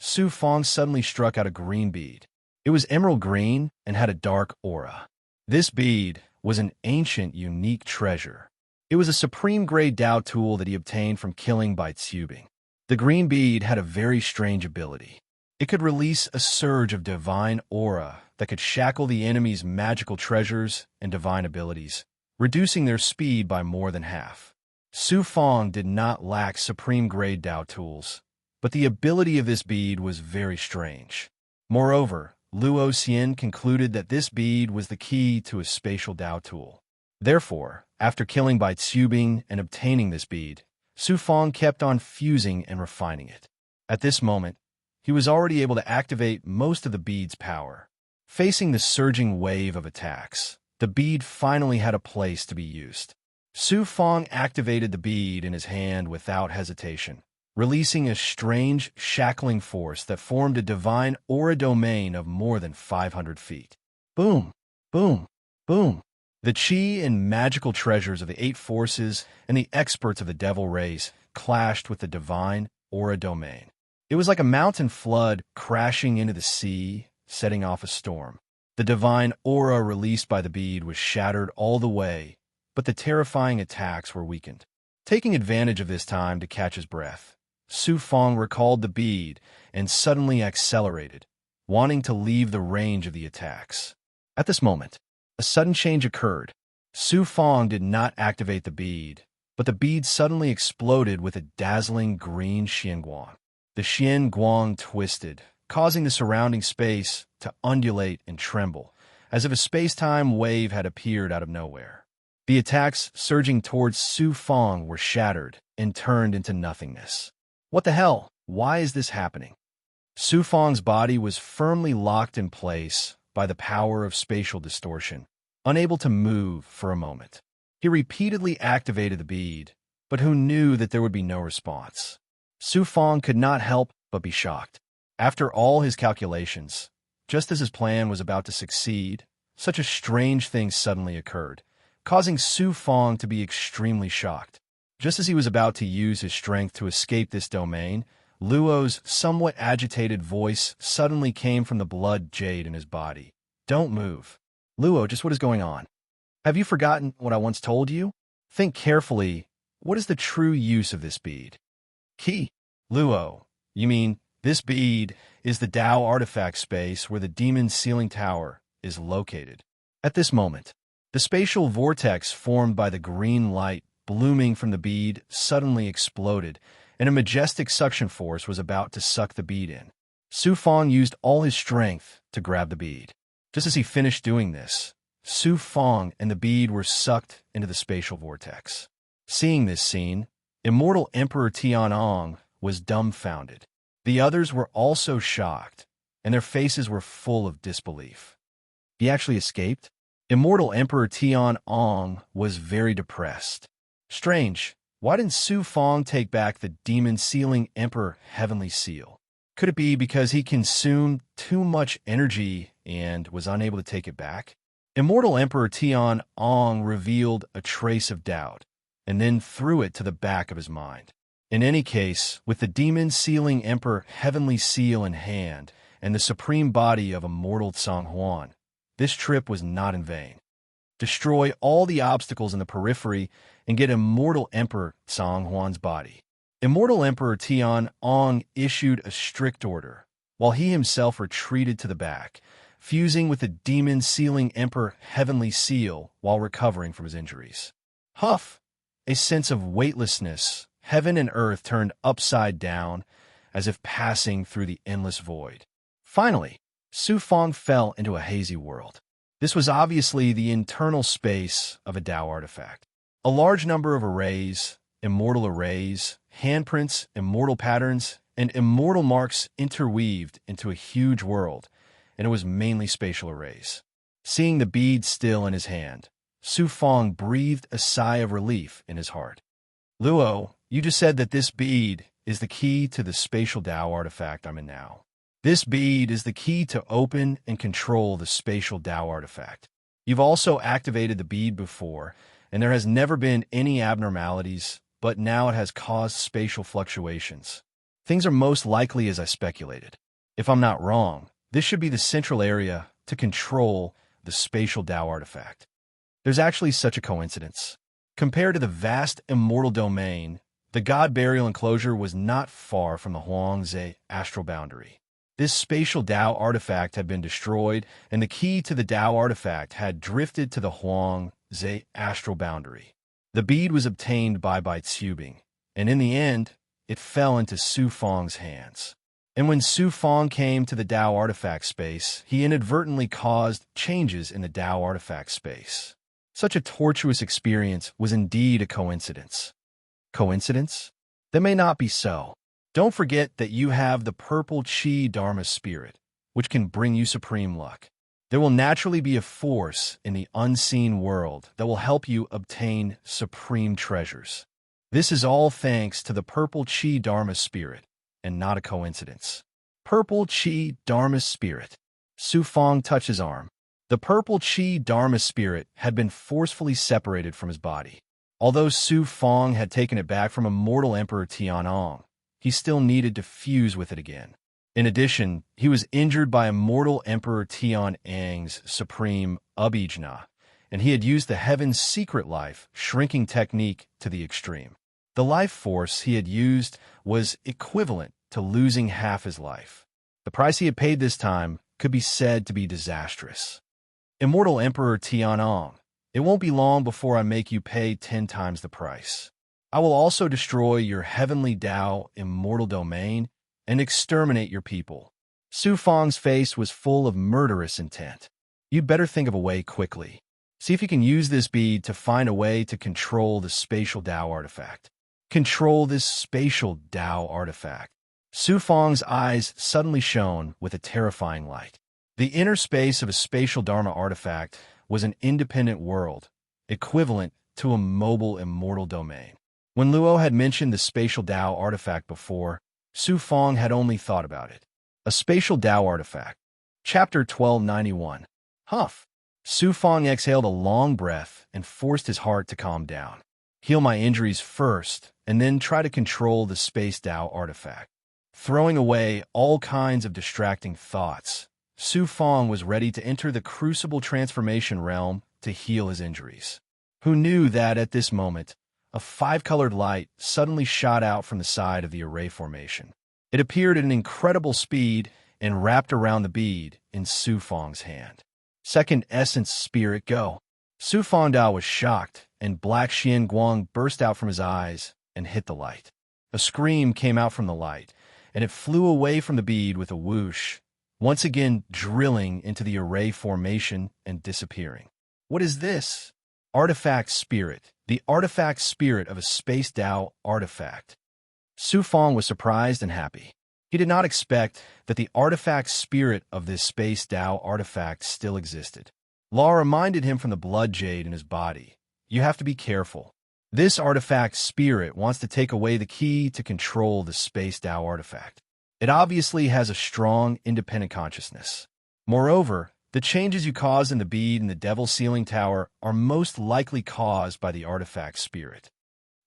Su Fang suddenly struck out a green bead. It was emerald green and had a dark aura. This bead was an ancient, unique treasure. It was a supreme-grade Dao tool that he obtained from killing by Tsubing. The green bead had a very strange ability. It could release a surge of divine aura that could shackle the enemy's magical treasures and divine abilities, reducing their speed by more than half. Su Fang did not lack supreme-grade Dao tools, but the ability of this bead was very strange. Moreover, Luo Xian concluded that this bead was the key to his spatial Dao tool. Therefore, after killing Bai Tsubing and obtaining this bead, Su Fang kept on fusing and refining it. At this moment, he was already able to activate most of the bead's power. Facing the surging wave of attacks, the bead finally had a place to be used. Su Fang activated the bead in his hand without hesitation, releasing a strange, shackling force that formed a divine aura domain of more than 500 feet. Boom! Boom! Boom! The chi and magical treasures of the eight forces and the experts of the devil race clashed with the divine aura domain. It was like a mountain flood crashing into the sea, setting off a storm. The divine aura released by the bead was shattered all the way, but the terrifying attacks were weakened. Taking advantage of this time to catch his breath, Su Fong recalled the bead and suddenly accelerated, wanting to leave the range of the attacks. At this moment, a sudden change occurred. Su Fong did not activate the bead, but the bead suddenly exploded with a dazzling green xianguang. The xianguang twisted, causing the surrounding space to undulate and tremble, as if a space-time wave had appeared out of nowhere. The attacks surging towards Su Fong were shattered and turned into nothingness. What the hell? Why is this happening? Su Fong's body was firmly locked in place by the power of spatial distortion, unable to move for a moment. He repeatedly activated the bead, but who knew that there would be no response? Su Fong could not help but be shocked. After all his calculations, just as his plan was about to succeed, such a strange thing suddenly occurred, causing Su Fong to be extremely shocked. Just as he was about to use his strength to escape this domain, Luo's somewhat agitated voice suddenly came from the blood jade in his body. Don't move. Luo, just what is going on? Have you forgotten what I once told you? Think carefully. What is the true use of this bead? Key. Luo, you mean this bead is the Tao artifact space where the demon sealing tower is located. At this moment, the spatial vortex formed by the green light blooming from the bead suddenly exploded, and a majestic suction force was about to suck the bead in. Su Fong used all his strength to grab the bead. Just as he finished doing this, Su Fong and the bead were sucked into the spatial vortex. Seeing this scene, Immortal Emperor Tianong was dumbfounded. The others were also shocked, and their faces were full of disbelief. He actually escaped? Immortal Emperor Tianong was very depressed. Strange. Why didn't Su Fong take back the demon-sealing Emperor Heavenly Seal? Could it be because he consumed too much energy and was unable to take it back? Immortal Emperor Tianong revealed a trace of doubt, and then threw it to the back of his mind. In any case, with the demon-sealing Emperor Heavenly Seal in hand and the supreme body of Immortal Tsanghuan, this trip was not in vain. Destroy all the obstacles in the periphery and get Immortal Emperor Tsanghuan's body. Immortal Emperor Tianong issued a strict order, while he himself retreated to the back, fusing with the demon-sealing Emperor Heavenly Seal while recovering from his injuries. Huff! A sense of weightlessness, heaven and earth turned upside down, as if passing through the endless void. Finally, Su Fong fell into a hazy world. This was obviously the internal space of a Tao artifact. A large number of arrays, immortal arrays, handprints, immortal patterns, and immortal marks interweaved into a huge world, and it was mainly spatial arrays. Seeing the bead still in his hand, Su Fong breathed a sigh of relief in his heart. Luo, you just said that this bead is the key to the spatial Tao artifact I'm in now. This bead is the key to open and control the spatial Tao artifact. You've also activated the bead before, and there has never been any abnormalities, but now it has caused spatial fluctuations. Things are most likely as I speculated. If I'm not wrong, this should be the central area to control the spatial Tao artifact. There's actually such a coincidence. Compared to the vast immortal domain, the God Burial Enclosure was not far from the Huangze astral boundary. This spatial Tao artifact had been destroyed, and the key to the Tao artifact had drifted to the Huangze astral boundary. The bead was obtained by Tsubing, and in the end, it fell into Su Fong's hands. And when Su Fong came to the Tao artifact space, he inadvertently caused changes in the Tao artifact space. Such a tortuous experience was indeed a coincidence. Coincidence? That may not be so. Don't forget that you have the purple Chi Dharma spirit, which can bring you supreme luck. There will naturally be a force in the unseen world that will help you obtain supreme treasures. This is all thanks to the purple Chi Dharma spirit, and not a coincidence. Purple Chi Dharma spirit. Su Fong touched his arm. The purple Chi Dharma spirit had been forcefully separated from his body. Although Su Fong had taken it back from immortal Emperor Tianong, he still needed to fuse with it again. In addition, he was injured by immortal Emperor Tianang's supreme Abhijna, and he had used the Heaven's secret life shrinking technique to the extreme. The life force he had used was equivalent to losing half his life. The price he had paid this time could be said to be disastrous. Immortal Emperor Tianong, it won't be long before I make you pay 10 times the price. I will also destroy your heavenly Tao immortal domain and exterminate your people. Su Fong's face was full of murderous intent. You'd better think of a way quickly. See if you can use this bead to find a way to control the spatial Tao artifact. Control this spatial Tao artifact. Su Fong's eyes suddenly shone with a terrifying light. The inner space of a spatial Dharma artifact was an independent world, equivalent to a mobile immortal domain. When Luo had mentioned the spatial Tao artifact before, Su Fong had only thought about it. A spatial Tao artifact. Chapter 1291. Huff. Su Fong exhaled a long breath and forced his heart to calm down. Heal my injuries first, and then try to control the space Tao artifact. Throwing away all kinds of distracting thoughts, Su Fong was ready to enter the crucible transformation realm to heal his injuries. Who knew that at this moment, a 5-colored light suddenly shot out from the side of the array formation. It appeared at an incredible speed and wrapped around the bead in Su Fong's hand. Second essence spirit go. Su Fong Dao was shocked, and black Xian Guang burst out from his eyes and hit the light. A scream came out from the light, and it flew away from the bead with a whoosh, once again drilling into the array formation and disappearing. What is this? Artifact spirit. The artifact spirit of a space Tao artifact. Su Fong was surprised and happy. He did not expect that the artifact spirit of this space Tao artifact still existed. Law reminded him from the blood jade in his body. You have to be careful. This artifact spirit wants to take away the key to control the space Tao artifact. It obviously has a strong, independent consciousness. Moreover, the changes you cause in the bead in the Devil's Ceiling Tower are most likely caused by the artifact spirit.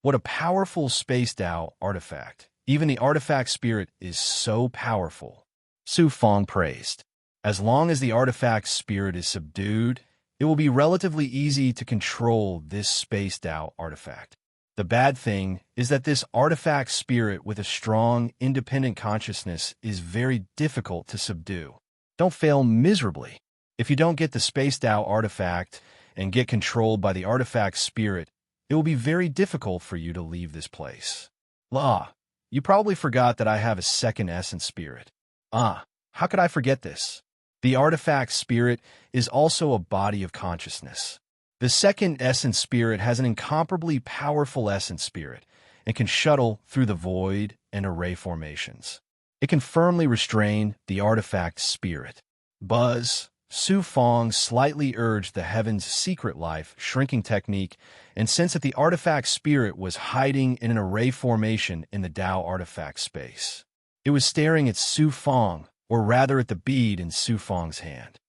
What a powerful space Tao artifact. Even the artifact spirit is so powerful. Su Fong praised. As long as the artifact spirit is subdued, it will be relatively easy to control this space Tao artifact. The bad thing is that this artifact spirit with a strong, independent consciousness is very difficult to subdue. Don't fail miserably. If you don't get the space Tao artifact and get controlled by the artifact spirit, it will be very difficult for you to leave this place. La, you probably forgot that I have a second essence spirit. How could I forget this? The artifact spirit is also a body of consciousness. The second essence spirit has an incomparably powerful essence spirit and can shuttle through the void and array formations. It can firmly restrain the artifact spirit. Buzz. Su Fong slightly urged the Heaven's secret life shrinking technique and sensed that the artifact spirit was hiding in an array formation in the Tao artifact space. It was staring at Su Fong, or rather at the bead in Su Fong's hand.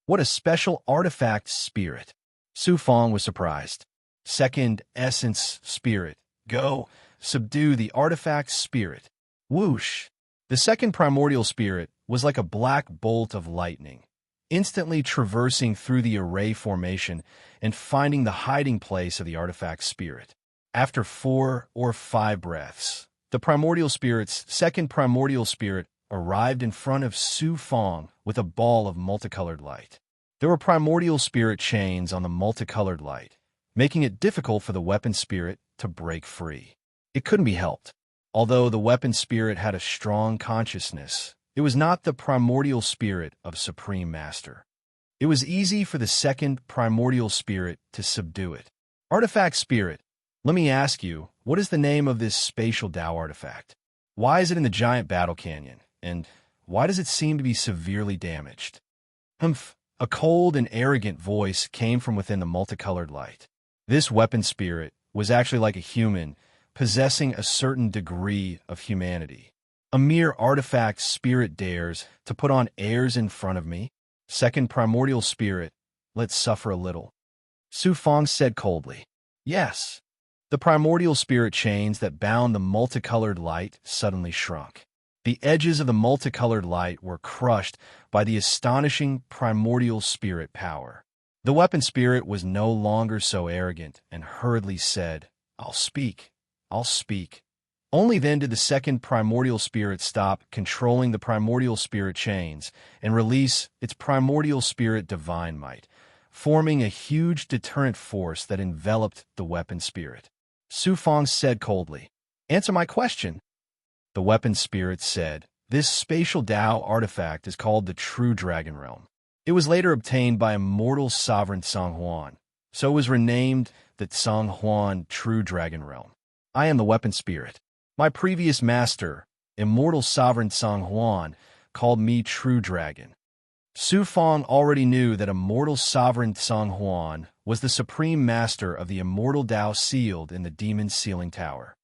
What a special artifact spirit! Su Fong was surprised. Second essence spirit. Go. Subdue the artifact spirit. Whoosh. The second primordial spirit was like a black bolt of lightning, instantly traversing through the array formation and finding the hiding place of the artifact spirit. After 4 or 5 breaths, the primordial spirit's second primordial spirit arrived in front of Su Fong with a ball of multicolored light. There were primordial spirit chains on the multicolored light, making it difficult for the weapon spirit to break free. It couldn't be helped. Although the weapon spirit had a strong consciousness, it was not the primordial spirit of Supreme Master. It was easy for the second primordial spirit to subdue it. Artifact spirit, let me ask you, what is the name of this spatial Tao artifact? Why is it in the giant battle canyon? And why does it seem to be severely damaged? Humph! A cold and arrogant voice came from within the multicolored light. This weapon spirit was actually like a human, possessing a certain degree of humanity. A mere artifact spirit dares to put on airs in front of me? Second primordial spirit, let's suffer a little. Su Fong said coldly. Yes. The primordial spirit chains that bound the multicolored light suddenly shrunk. The edges of the multicolored light were crushed by the astonishing primordial spirit power. The weapon spirit was no longer so arrogant and hurriedly said, I'll speak. I'll speak. Only then did the second primordial spirit stop controlling the primordial spirit chains and release its primordial spirit divine might, forming a huge deterrent force that enveloped the weapon spirit. Su Fong said coldly, Answer my question. The weapon spirit said, This spatial Tao artifact is called the True Dragon Realm. It was later obtained by immortal sovereign Song Huan, so it was renamed the Song Huan True Dragon Realm. I am the weapon spirit. My previous master, immortal sovereign Song Huan, called me True Dragon. Su Fong already knew that immortal sovereign Song Huan was the supreme master of the immortal Tao sealed in the demon sealing tower.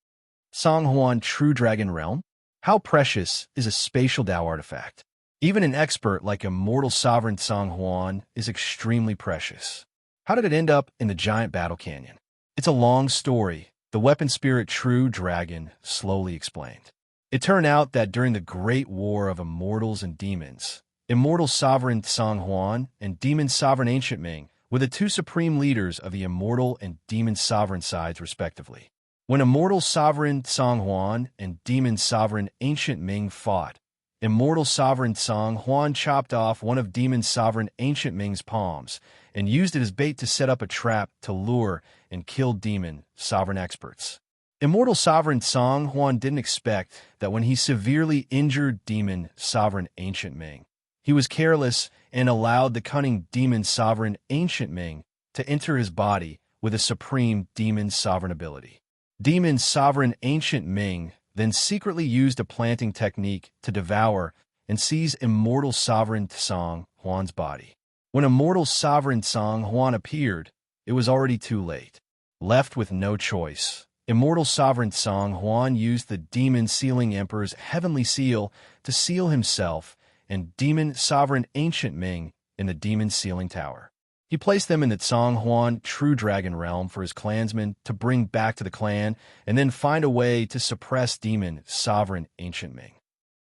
Song Huan True Dragon Realm? How precious is a spatial Tao artifact? Even an expert like immortal sovereign Song Huan is extremely precious. How did it end up in the giant battle canyon? It's a long story, the weapon spirit True Dragon slowly explained. It turned out that during the great war of immortals and demons, immortal sovereign Song Huan and demon sovereign Ancient Ming were the two supreme leaders of the immortal and demon sovereign sides respectively. When immortal sovereign Song Huan and demon sovereign Ancient Ming fought, immortal sovereign Song Huan chopped off one of demon sovereign Ancient Ming's palms and used it as bait to set up a trap to lure and kill demon sovereign experts. Immortal sovereign Song Huan didn't expect that when he severely injured demon sovereign Ancient Ming, he was careless and allowed the cunning demon sovereign Ancient Ming to enter his body with a supreme demon sovereign ability. Demon sovereign Ancient Ming then secretly used a planting technique to devour and seize immortal sovereign Song Huan's body. When immortal sovereign Song Huan appeared, it was already too late. Left with no choice, immortal sovereign Song Huan used the demon sealing emperor's heavenly seal to seal himself and demon sovereign Ancient Ming in the demon sealing tower. He placed them in the Song Huan True Dragon Realm for his clansmen to bring back to the clan and then find a way to suppress demon sovereign Ancient Ming,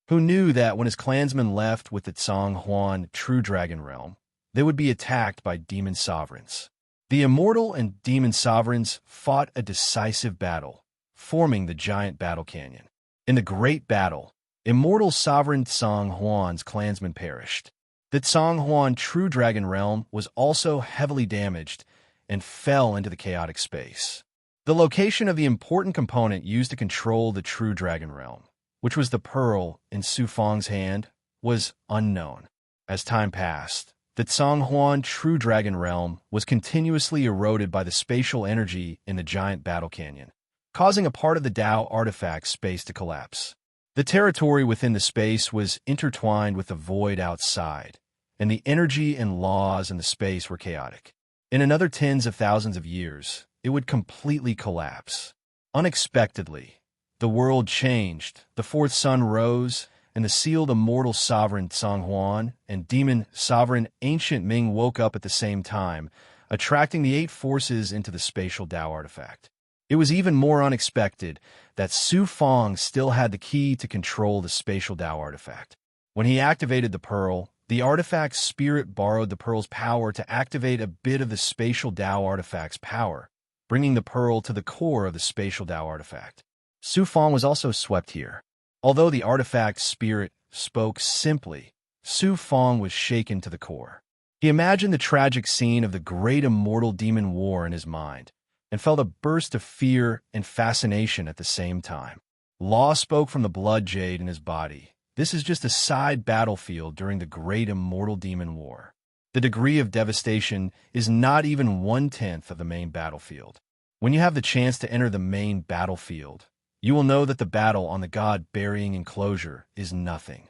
who knew that when his clansmen left with the Song Huan True Dragon Realm, they would be attacked by demon sovereigns. The immortal and demon sovereigns fought a decisive battle, forming the giant battle canyon. In the great battle, immortal sovereign Song Huan's clansmen perished. The Song Huan True Dragon Realm was also heavily damaged and fell into the chaotic space. The location of the important component used to control the True Dragon Realm, which was the pearl in Su Fong's hand, was unknown. As time passed, the Song Huan True Dragon Realm was continuously eroded by the spatial energy in the giant battle canyon, causing a part of the Tao artifact space to collapse. The territory within the space was intertwined with the void outside, and the energy and laws in the space were chaotic. In another tens of thousands of years, it would completely collapse. Unexpectedly, the world changed, the fourth sun rose, and the sealed immortal sovereign Song Huan and demon sovereign Ancient Ming woke up at the same time, attracting the eight forces into the spatial Tao artifact. It was even more unexpected that Su Fong still had the key to control the spatial Tao artifact. When he activated the pearl, the artifact's spirit borrowed the pearl's power to activate a bit of the spatial Tao artifact's power, bringing the pearl to the core of the spatial Tao artifact. Su Fong was also swept here. Although the artifact's spirit spoke simply, Su Fong was shaken to the core. He imagined the tragic scene of the great immortal demon war in his mind, and felt a burst of fear and fascination at the same time. Law spoke from the blood jade in his body. This is just a side battlefield during the great immortal demon war. The degree of devastation is not even 1/10 of the main battlefield. When you have the chance to enter the main battlefield, you will know that the battle on the God-burying enclosure is nothing.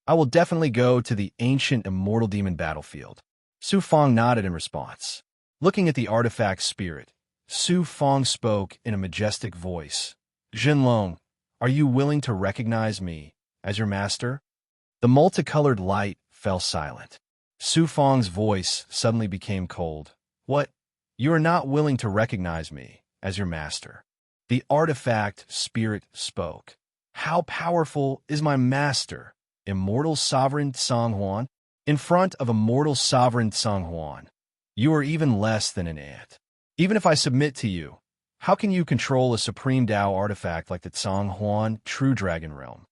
I will definitely go to the ancient immortal demon battlefield. Su Fong nodded in response. Looking at the artifact's spirit, Su Fong spoke in a majestic voice. Jinlong, are you willing to recognize me as your master? The multicolored light fell silent. Su Fang's voice suddenly became cold. What? You are not willing to recognize me as your master. The artifact spirit spoke. How powerful is my master, immortal sovereign Songhuan? In front of immortal sovereign Songhuan, you are even less than an ant. Even if I submit to you, how can you control a supreme Tao artifact like the Songhuan True Dragon Realm?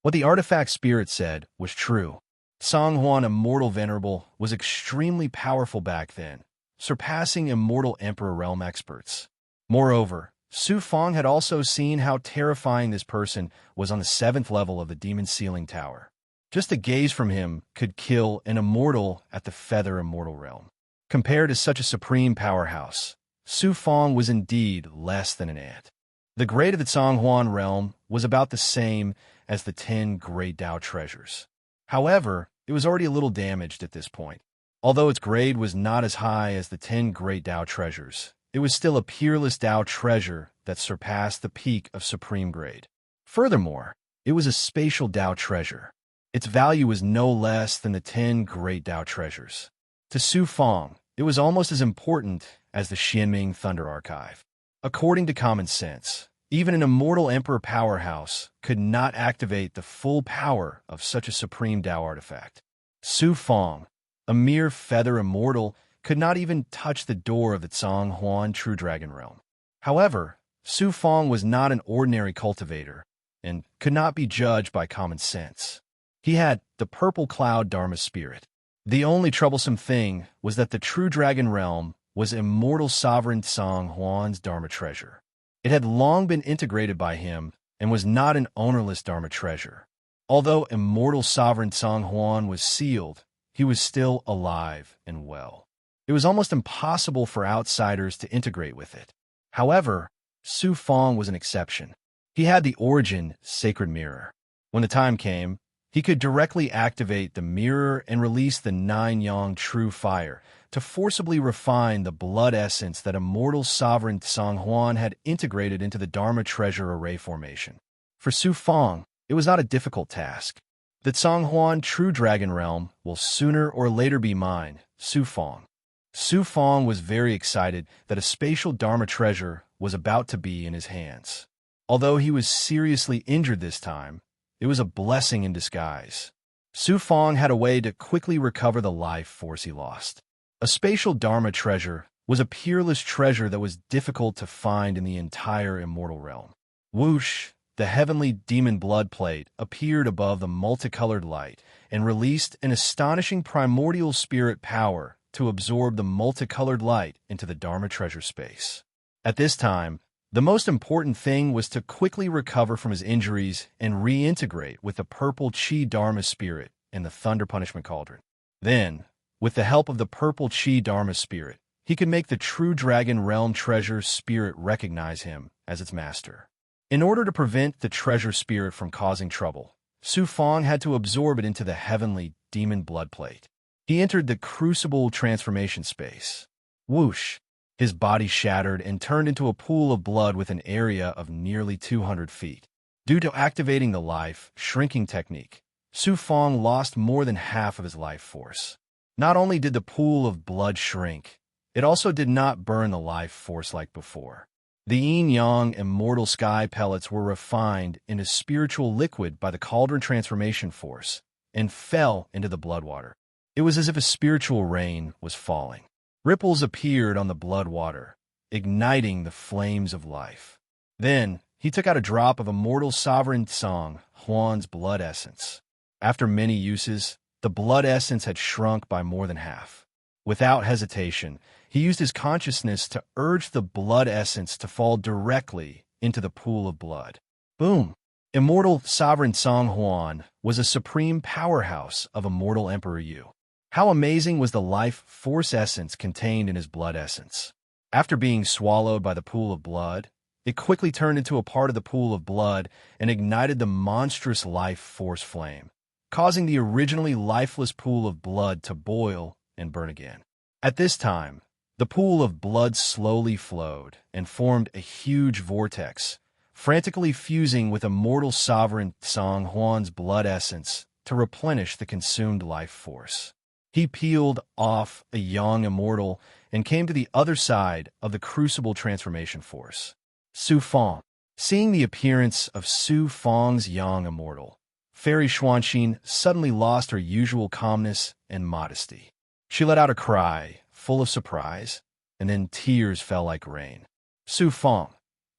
What the artifact spirit said was true. Songhuan Immortal Venerable was extremely powerful back then, surpassing immortal Emperor Realm experts. Moreover, Su Fang had also seen how terrifying this person was on the 7th level of the Demon Ceiling Tower. Just a gaze from him could kill an immortal at the Feather Immortal Realm. Compared to such a supreme powerhouse, Su Fang was indeed less than an ant. The grade of the Songhuan realm was about the same as the 10 Great Tao treasures. However, it was already a little damaged at this point. Although its grade was not as high as the 10 Great Tao treasures, it was still a peerless Tao treasure that surpassed the peak of supreme grade. Furthermore, it was a spatial Tao treasure. Its value was no less than the 10 Great Tao treasures. To Su Fang, it was almost as important as the Xianming Thunder Archive. According to common sense, even an immortal emperor powerhouse could not activate the full power of such a supreme Tao artifact. Su Fang, a mere feather immortal, could not even touch the door of the Songhuan True Dragon Realm. However, Su Fang was not an ordinary cultivator and could not be judged by common sense. He had the Purple Cloud Dharma Spirit. The only troublesome thing was that the True Dragon Realm was immortal sovereign Songhuan's Dharma treasure. It had long been integrated by him and was not an ownerless Dharma treasure. Although immortal sovereign Songhuan was sealed, he was still alive and well. It was almost impossible for outsiders to integrate with it. However, Su Fang was an exception. He had the Origin Sacred Mirror. When the time came, he could directly activate the mirror and release the 9 Yang True Fire to forcibly refine the blood essence that immortal sovereign Songhuan had integrated into the Dharma treasure array formation. For Su Fang, it was not a difficult task. The Songhuan True Dragon Realm will sooner or later be mine, Su Fang. Su Fang was very excited that a spatial Dharma treasure was about to be in his hands. Although he was seriously injured this time, it was a blessing in disguise. Su Fang had a way to quickly recover the life force he lost. A spatial Dharma treasure was a peerless treasure that was difficult to find in the entire immortal realm. Whoosh! The heavenly demon blood plate appeared above the multicolored light and released an astonishing primordial spirit power to absorb the multicolored light into the Dharma treasure space. At this time, the most important thing was to quickly recover from his injuries and reintegrate with the purple Chi Dharma spirit in the Thunder Punishment Cauldron. Then, with the help of the purple Chi Dharma spirit, he could make the True Dragon Realm treasure spirit recognize him as its master. In order to prevent the treasure spirit from causing trouble, Su Fang had to absorb it into the heavenly demon blood plate. He entered the crucible transformation space. Whoosh! His body shattered and turned into a pool of blood with an area of nearly 200 feet. Due to activating the life shrinking technique, Su Fang lost more than half of his life force. Not only did the pool of blood shrink, it also did not burn the life force like before. The yin-yang immortal sky pellets were refined into spiritual liquid by the cauldron transformation force and fell into the blood water. It was as if a spiritual rain was falling. Ripples appeared on the blood water, igniting the flames of life. Then, he took out a drop of immortal sovereign Song Huan's blood essence. After many uses, the blood essence had shrunk by more than half. Without hesitation, he used his consciousness to urge the blood essence to fall directly into the pool of blood. Boom! Immortal sovereign Song Huan was a supreme powerhouse of immortal Emperor Yu. How amazing was the life force essence contained in his blood essence. After being swallowed by the pool of blood, it quickly turned into a part of the pool of blood and ignited the monstrous life force flame, causing the originally lifeless pool of blood to boil and burn again. At this time, the pool of blood slowly flowed and formed a huge vortex, frantically fusing with immortal sovereign Song Huan's blood essence to replenish the consumed life force. He peeled off a young immortal and came to the other side of the crucible transformation force. Su Fong. Seeing the appearance of Su Fong's young immortal, Fairy Xuanxin suddenly lost her usual calmness and modesty. She let out a cry, full of surprise, and then tears fell like rain. Su Fong,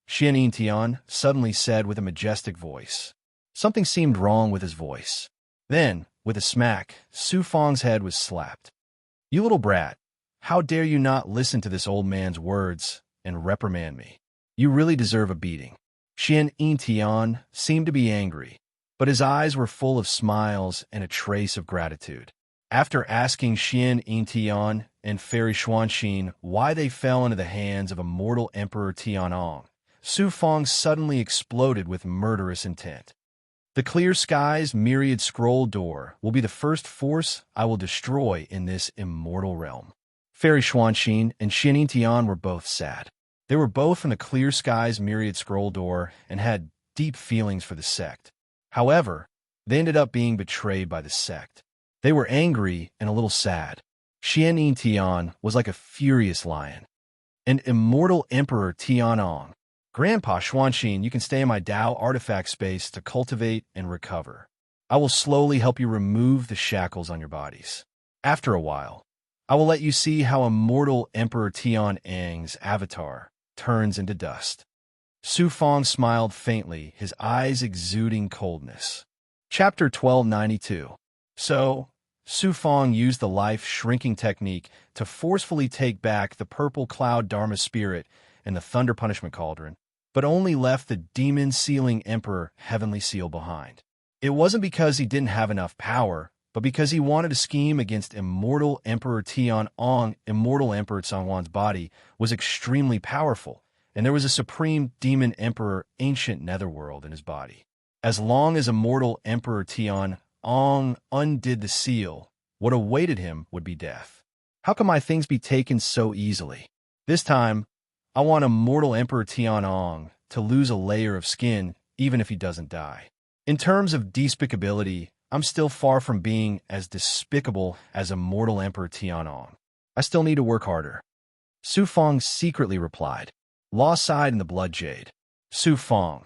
Xian Yintian suddenly said with a majestic voice. Something seemed wrong with his voice. Then, with a smack, Su Fong's head was slapped. "You little brat, how dare you not listen to this old man's words and reprimand me? You really deserve a beating." Xian Yintian seemed to be angry, but his eyes were full of smiles and a trace of gratitude. After asking Xian Yintian and Fairy Xuanxin why they fell into the hands of immortal Emperor Tianong, Su Fong suddenly exploded with murderous intent. "The clear sky's myriad scroll door will be the first force I will destroy in this immortal realm." Fairy Xuanxin and Xian Yintian were both sad. They were both from the clear sky's myriad scroll door and had deep feelings for the sect. However, they ended up being betrayed by the sect. They were angry and a little sad. Xian Yintian was like a furious lion. "An immortal Emperor Tianong. Grandpa Xuanxin, you can stay in my Dao artifact space to cultivate and recover. I will slowly help you remove the shackles on your bodies. After a while, I will let you see how immortal Emperor Tianong's avatar turns into dust." Su Fong smiled faintly, his eyes exuding coldness. Chapter 1292. So, Su Fong used the life-shrinking technique to forcefully take back the purple cloud Dharma spirit and the thunder punishment cauldron, but only left the demon-sealing emperor heavenly seal behind. It wasn't because he didn't have enough power, but because he wanted to scheme against immortal Emperor Tianong. Immortal Emperor Sanghuan's body was extremely powerful, and there was a supreme demon emperor, ancient netherworld, in his body. As long as immortal Emperor Tianong undid the seal, what awaited him would be death. How can my things be taken so easily? This time, I want immortal Emperor Tianong to lose a layer of skin, even if he doesn't die. In terms of despicability, I'm still far from being as despicable as immortal Emperor Tianong. I still need to work harder. Su Fong secretly replied. Law sighed in the blood jade. Su Fong,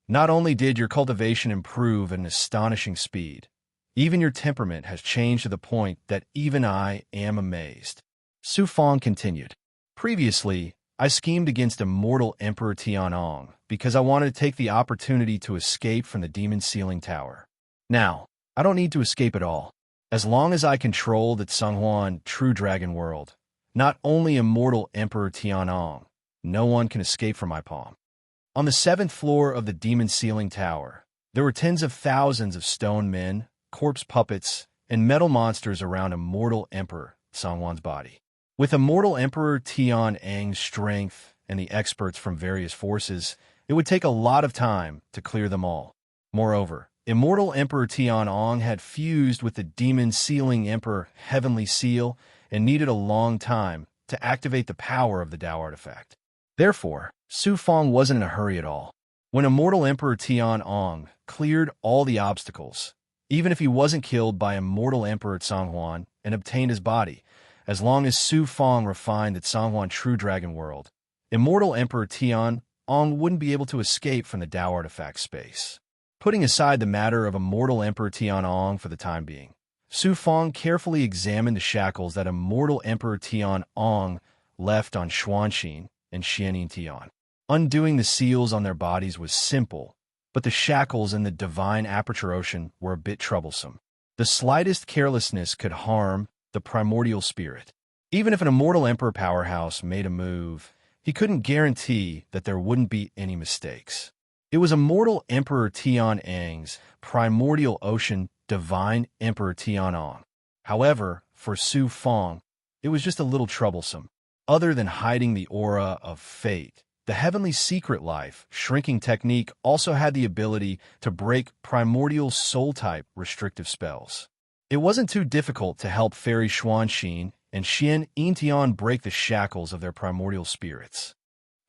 not only did your cultivation improve at an astonishing speed, even your temperament has changed to the point that even I am amazed. Su Fong continued. Previously, I schemed against immortal Emperor Tianong because I wanted to take the opportunity to escape from the demon sealing tower. Now, I don't need to escape at all. As long as I control the Sanghuan True Dragon world, not only immortal Emperor Tianong, no one can escape from my palm. On the 7th floor of the demon sealing tower, there were tens of thousands of stone men, corpse puppets, and metal monsters around immortal Emperor Sanghuan's body. With immortal Emperor Tianong's strength and the experts from various forces, it would take a lot of time to clear them all. Moreover, immortal Emperor Tianong had fused with the demon-sealing Emperor Heavenly Seal and needed a long time to activate the power of the Dao artifact. Therefore, Su Fong wasn't in a hurry at all. When immortal Emperor Tianong cleared all the obstacles, even if he wasn't killed by immortal Emperor Sanghuan and obtained his body, as long as Su Fong refined the Sanghuan True Dragon world, immortal Emperor Tianong wouldn't be able to escape from the Dao artifact space. Putting aside the matter of immortal Emperor Tianong for the time being, Su Fong carefully examined the shackles that immortal Emperor Tianong left on Xuanxin and Xian Yintian. Undoing the seals on their bodies was simple, but the shackles in the divine aperture ocean were a bit troublesome. The slightest carelessness could harm the primordial spirit. Even if an immortal Emperor powerhouse made a move, he couldn't guarantee that there wouldn't be any mistakes. It was immortal Emperor Tianong's primordial ocean, divine Emperor Tianong. However, for Su Fong, it was just a little troublesome. Other than hiding the aura of fate, the heavenly secret life shrinking technique also had the ability to break primordial soul-type restrictive spells. It wasn't too difficult to help Fairy Xuanxin and Xian Yintian break the shackles of their primordial spirits.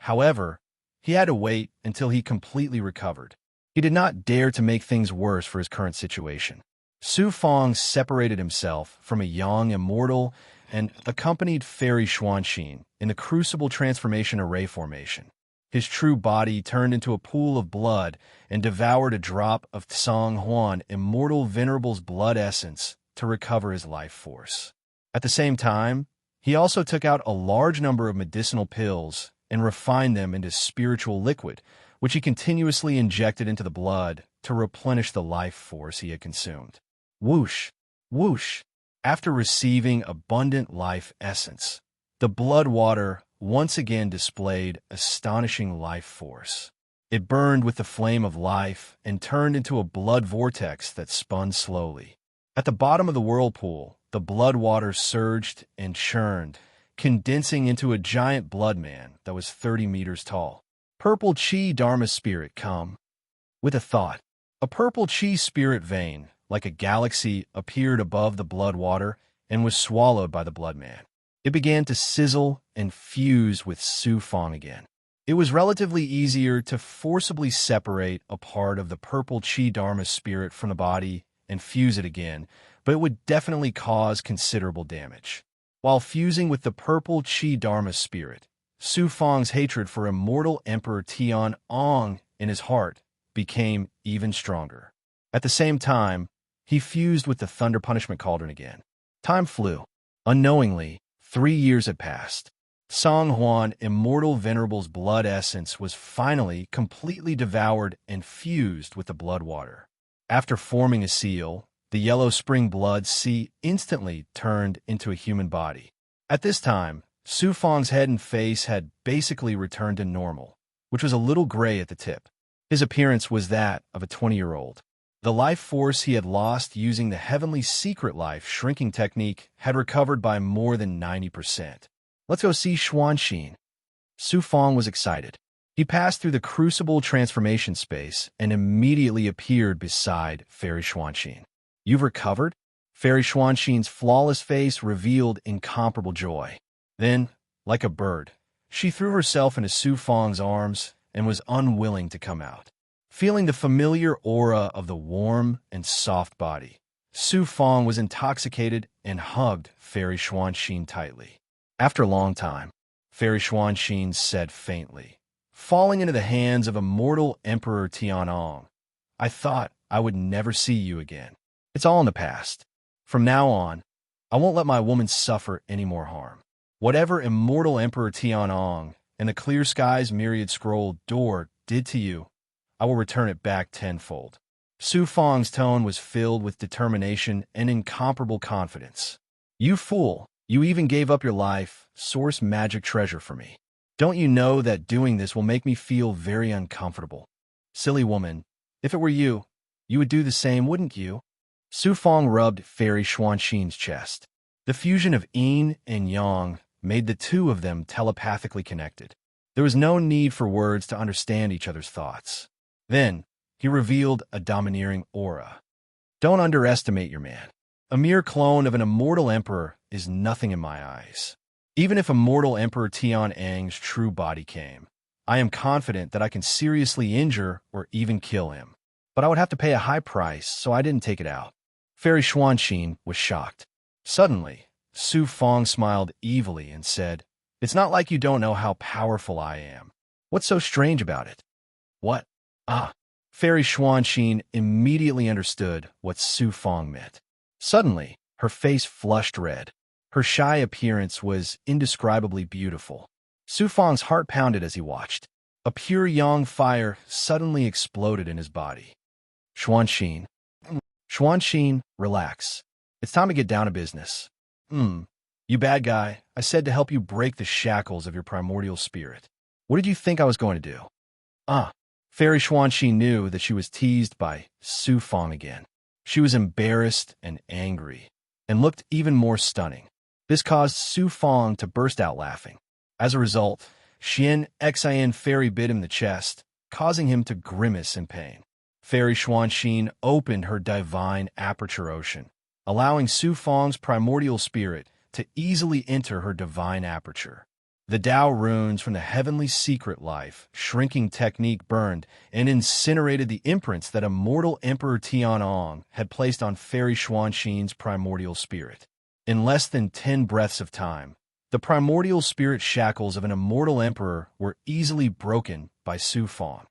However, he had to wait until he completely recovered. He did not dare to make things worse for his current situation. Su Fong separated himself from a young immortal and accompanied fairy Xuanxin in the crucible transformation array formation. His true body turned into a pool of blood and devoured a drop of Tsang Huan, immortal venerable's blood essence, to recover his life force. At the same time, he also took out a large number of medicinal pills and refined them into spiritual liquid, which he continuously injected into the blood to replenish the life force he had consumed. Whoosh, whoosh. After receiving abundant life essence, the blood water once again displayed astonishing life force. It burned with the flame of life and turned into a blood vortex that spun slowly. At the bottom of the whirlpool, the blood water surged and churned, condensing into a giant blood man that was 30 meters tall. Purple Chi Dharma Spirit, come. With a thought, a purple Chi spirit vein, like a galaxy, appeared above the blood water and was swallowed by the blood man. It began to sizzle and fuse with Su Fong again. It was relatively easier to forcibly separate a part of the purple Chi Dharma spirit from the body and fuse it again, but it would definitely cause considerable damage. While fusing with the purple Chi Dharma spirit, Su Fong's hatred for immortal Emperor Tian Ong in his heart became even stronger. At the same time, he fused with the Thunder Punishment Cauldron again. Time flew. Unknowingly, 3 years had passed. Song Huan, immortal venerable's blood essence, was finally completely devoured and fused with the blood water. After forming a seal, the yellow spring blood sea instantly turned into a human body. At this time, Su Fong's head and face had basically returned to normal, which was a little gray at the tip. His appearance was that of a 20-year-old. The life force he had lost using the Heavenly Secret Life shrinking technique had recovered by more than 90%. Let's go see Xuanxin. Su Fong was excited. He passed through the crucible transformation space and immediately appeared beside Fairy Xuanxin. You've recovered? Fairy Xuanxin's flawless face revealed incomparable joy. Then, like a bird, she threw herself into Su Fong's arms and was unwilling to come out. Feeling the familiar aura of the warm and soft body, Su Fong was intoxicated and hugged Fairy Xuanxin tightly. After a long time, Fairy Xuanxin said faintly, falling into the hands of immortal Emperor Tianong, I thought I would never see you again. It's all in the past. From now on, I won't let my woman suffer any more harm. Whatever immortal Emperor Tianong and the Clear Skies Myriad Scroll door did to you, I will return it back tenfold. Su Fong's tone was filled with determination and incomparable confidence. You fool, you even gave up your life, source magic treasure for me. Don't you know that doing this will make me feel very uncomfortable? Silly woman, if it were you, you would do the same, wouldn't you? Su Fong rubbed Fairy Xuanxin's chest. The fusion of yin and yang made the two of them telepathically connected. There was no need for words to understand each other's thoughts. Then, he revealed a domineering aura. Don't underestimate your man. A mere clone of an immortal emperor is nothing in my eyes. Even if immortal Emperor Tian Ang's true body came, I am confident that I can seriously injure or even kill him. But I would have to pay a high price, so I didn't take it out. Fairy Xuanxin was shocked. Suddenly, Su Fong smiled evilly and said, It's not like you don't know how powerful I am. What's so strange about it? What? Ah. Fairy Xuanxin immediately understood what Su Fong meant. Suddenly, her face flushed red. Her shy appearance was indescribably beautiful. Su Fong's heart pounded as he watched. A pure yang fire suddenly exploded in his body. Xuanxin, relax. It's time to get down to business. You bad guy, I said to help you break the shackles of your primordial spirit. What did you think I was going to do? Fairy Xuanxin knew that she was teased by Su Fong again. She was embarrassed and angry, and looked even more stunning. This caused Su Fong to burst out laughing. As a result, Xian Xian Fairy bit him in the chest, causing him to grimace in pain. Fairy Xuanxin opened her divine aperture ocean, allowing Su Fong's primordial spirit to easily enter her divine aperture. The Tao runes from the heavenly secret life, shrinking technique burned and incinerated the imprints that immortal Emperor Tianong had placed on Fairy Xuanxin's primordial spirit. In less than 10 breaths of time, the primordial spirit shackles of an immortal emperor were easily broken by Su Fang.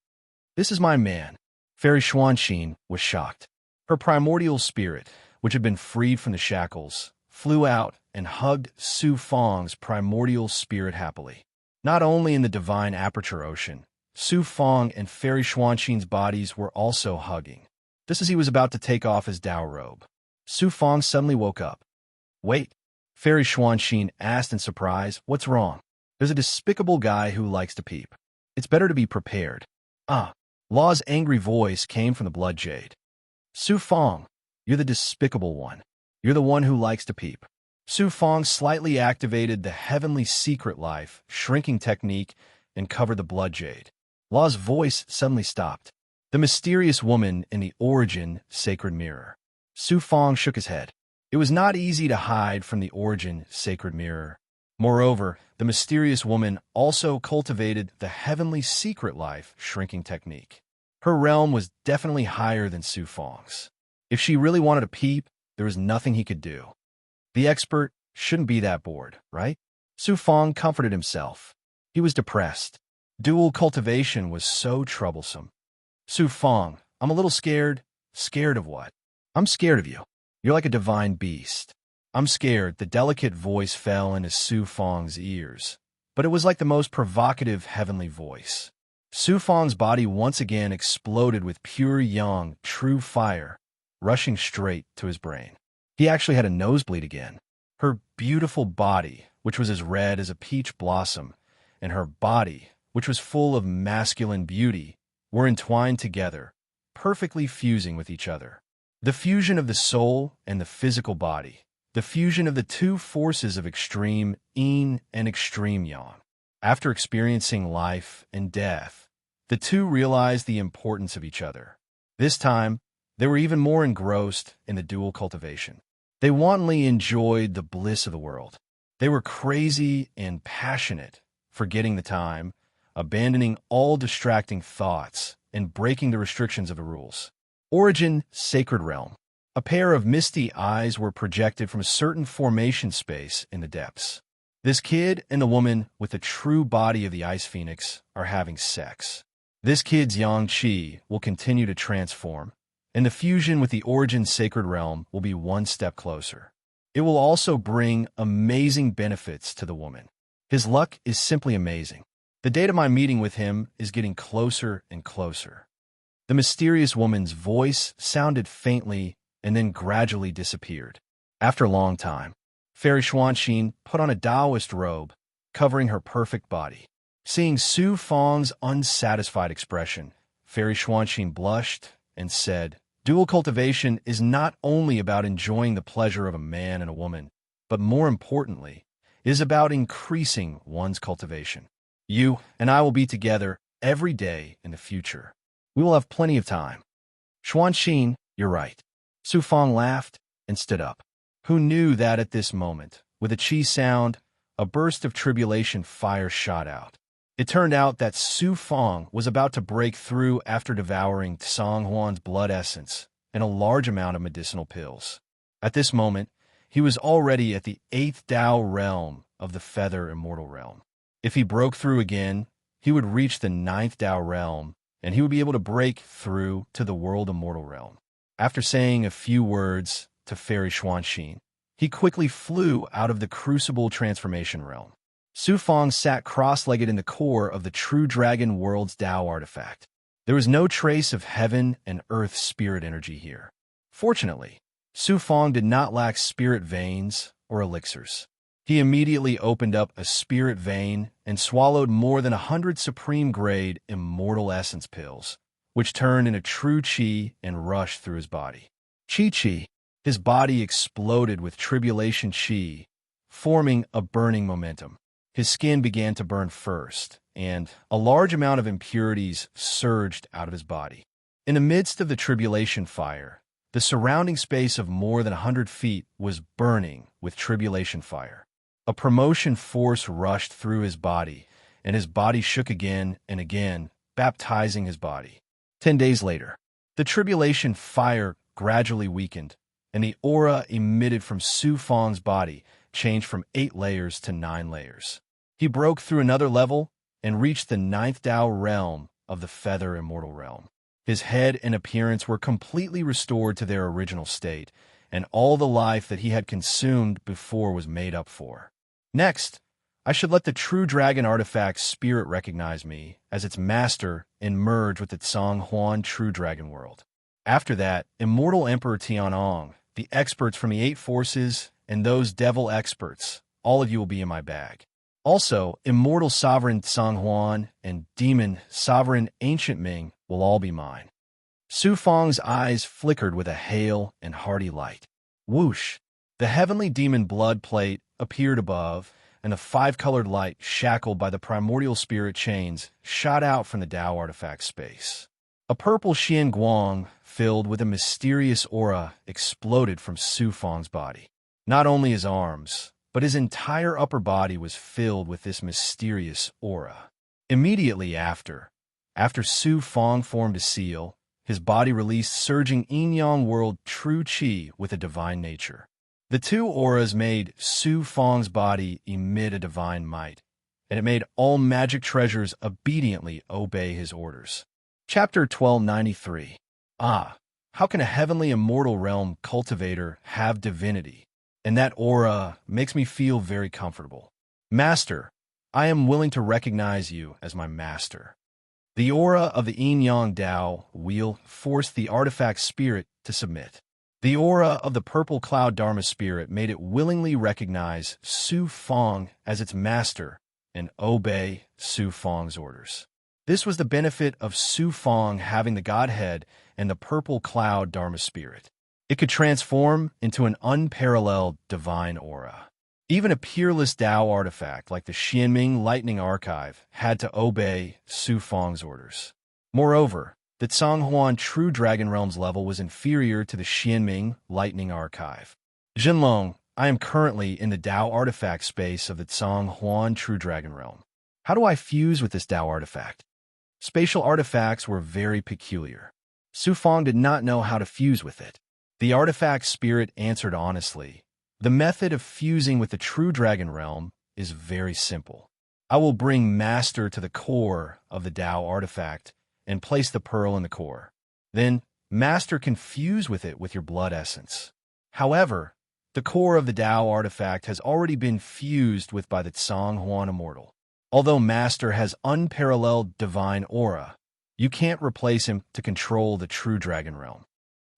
"This is my man." Fairy Xuanxin was shocked. Her primordial spirit, which had been freed from the shackles, flew out and hugged Su Fang's primordial spirit happily. Not only in the divine aperture ocean, Su Fang and Fairy Xuanxin's bodies were also hugging. Just as he was about to take off his Tao robe, Su Fang suddenly woke up. "Wait," Fairy Xuanxin asked in surprise, "what's wrong?" "There's a despicable guy who likes to peep. It's better to be prepared." "Ah." Law's angry voice came from the blood jade. "Su Fang, you're the despicable one. You're the one who likes to peep." Su Fang slightly activated the heavenly secret life, shrinking technique, and covered the blood jade. Law's voice suddenly stopped. "The mysterious woman in the origin sacred mirror." Su Fang shook his head. It was not easy to hide from the origin sacred mirror. Moreover, the mysterious woman also cultivated the heavenly secret life, shrinking technique. Her realm was definitely higher than Su Fang's. If she really wanted to peep, there was nothing he could do. The expert shouldn't be that bored, right? Su Fang comforted himself. He was depressed. Dual cultivation was so troublesome. "Su Fang, I'm a little scared." "Scared of what?" "I'm scared of you. You're like a divine beast." "I'm scared." The delicate voice fell into Su Fang's ears, but it was like the most provocative heavenly voice. Su Fang's body once again exploded with pure yang, true fire, rushing straight to his brain. He actually had a nosebleed again. Her beautiful body, which was as red as a peach blossom, and her body, which was full of masculine beauty, were entwined together, perfectly fusing with each other. The fusion of the soul and the physical body, the fusion of the two forces of extreme yin and extreme yang. After experiencing life and death, the two realized the importance of each other. This time, they were even more engrossed in the dual cultivation. They wantonly enjoyed the bliss of the world. They were crazy and passionate, forgetting the time, abandoning all distracting thoughts, and breaking the restrictions of the rules. Origin, sacred realm. A pair of misty eyes were projected from a certain formation space in the depths. This kid and the woman with the true body of the ice phoenix are having sex. This kid's yang qi will continue to transform, and the fusion with the origin sacred realm will be one step closer. It will also bring amazing benefits to the woman. His luck is simply amazing. The date of my meeting with him is getting closer and closer. The mysterious woman's voice sounded faintly and then gradually disappeared. After a long time, Fairy Xuanxin put on a Taoist robe, covering her perfect body. Seeing Su Fang's unsatisfied expression, Fairy Xuanxin blushed and said, "Dual cultivation is not only about enjoying the pleasure of a man and a woman, but more importantly, is about increasing one's cultivation. You and I will be together every day in the future. We will have plenty of time." "Xuanxin, you're right." Su Fang laughed and stood up. Who knew that at this moment, with a chi sound, a burst of tribulation fire shot out. It turned out that Su Fang was about to break through after devouring Tsang Huan's blood essence and a large amount of medicinal pills. At this moment, he was already at the 8th Tao realm of the Feather Immortal Realm. If he broke through again, he would reach the 9th Tao realm, and he would be able to break through to the World Immortal Realm. After saying a few words to Fairy Xuanxin, he quickly flew out of the Crucible Transformation Realm. Su Fang sat cross-legged in the core of the True Dragon World's Tao artifact. There was no trace of heaven and earth spirit energy here. Fortunately, Su Fang did not lack spirit veins or elixirs. He immediately opened up a spirit vein and swallowed more than 100 supreme-grade immortal essence pills, which turned into true chi and rushed through his body. Chi. His body exploded with tribulation chi, forming a burning momentum. His skin began to burn first, and a large amount of impurities surged out of his body. In the midst of the tribulation fire, the surrounding space of more than 100 feet was burning with tribulation fire. A promotion force rushed through his body, and his body shook again and again, baptizing his body. 10 days later, the tribulation fire gradually weakened, and the aura emitted from Su Fang's body changed from 8 layers to 9 layers. He broke through another level and reached the 9th Tao realm of the Feather Immortal realm. His head and appearance were completely restored to their original state, and all the life that he had consumed before was made up for. Next, I should let the true dragon artifact's spirit recognize me as its master and merge with the Tsang true dragon world. After that, Immortal Emperor Tianong, the experts from the 8 forces, and those devil experts, all of you will be in my bag. Also, Immortal Sovereign Tsang and Demon Sovereign Ancient Ming will all be mine. Su Fang's eyes flickered with a hale and hearty light. Whoosh! The heavenly demon blood plate appeared above, and a 5-colored light shackled by the primordial spirit chains shot out from the Tao artifact space. A purple Xian Guang, filled with a mysterious aura, exploded from Su Fang's body. Not only his arms, but his entire upper body was filled with this mysterious aura. Immediately after Su Fang formed a seal, his body released surging yin-yang world true qi with a divine nature. The 2 auras made Su Fang's body emit a divine might, and it made all magic treasures obediently obey his orders. Chapter 1293. How can a heavenly immortal realm cultivator have divinity? And that aura makes me feel very comfortable. Master, I am willing to recognize you as my master. The aura of the yin-yang Tao wheel forced the artifact spirit to submit. The aura of the purple cloud Dharma spirit made it willingly recognize Su Fang as its master and obey Su Fang's orders. This was the benefit of Su Fang having the Godhead and the purple cloud Dharma spirit. It could transform into an unparalleled divine aura. Even a peerless Tao artifact like the Xianming Lightning Archive had to obey Su Fang's orders. Moreover, the Tsanghuan True Dragon Realm's level was inferior to the Xianming Lightning Archive. Jinlong, I am currently in the Tao artifact space of the Tsanghuan True Dragon Realm. How do I fuse with this Tao artifact? Spatial artifacts were very peculiar. Su Fang did not know how to fuse with it. The artifact spirit answered honestly. The method of fusing with the True Dragon Realm is very simple. I will bring Master to the core of the Tao artifact and place the pearl in the core. Then, Master can fuse with it with your blood essence. However, the core of the Tao artifact has already been fused with by the Tsanghuan Immortal. Although Master has unparalleled divine aura, you can't replace him to control the True Dragon Realm.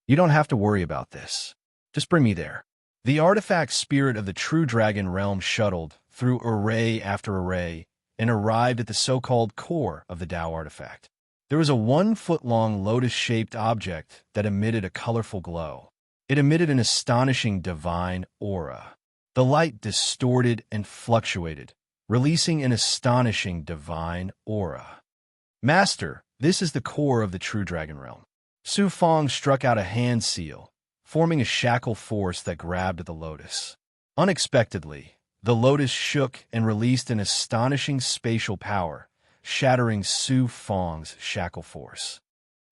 You don't have to worry about this. Just bring me there. The artifact spirit of the True Dragon Realm shuttled through array after array and arrived at the so-called core of the Tao artifact. There was a 1-foot-long lotus-shaped object that emitted a colorful glow. It emitted an astonishing divine aura. The light distorted and fluctuated, releasing an astonishing divine aura. Master, this is the core of the True Dragon Realm. Su Fang struck out a hand seal, forming a shackle force that grabbed at the lotus. Unexpectedly, the lotus shook and released an astonishing spatial power, shattering Su Fang's shackle force.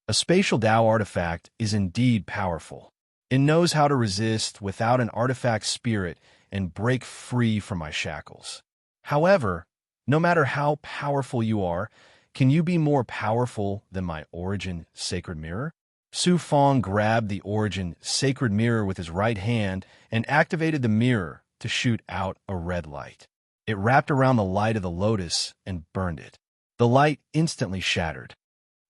A spatial Tao artifact is indeed powerful. It knows how to resist without an artifact spirit and break free from my shackles. However, no matter how powerful you are, can you be more powerful than my origin sacred mirror? Su Fang grabbed the origin sacred mirror with his right hand and activated the mirror to shoot out a red light. It wrapped around the light of the lotus and burned it. The light instantly shattered.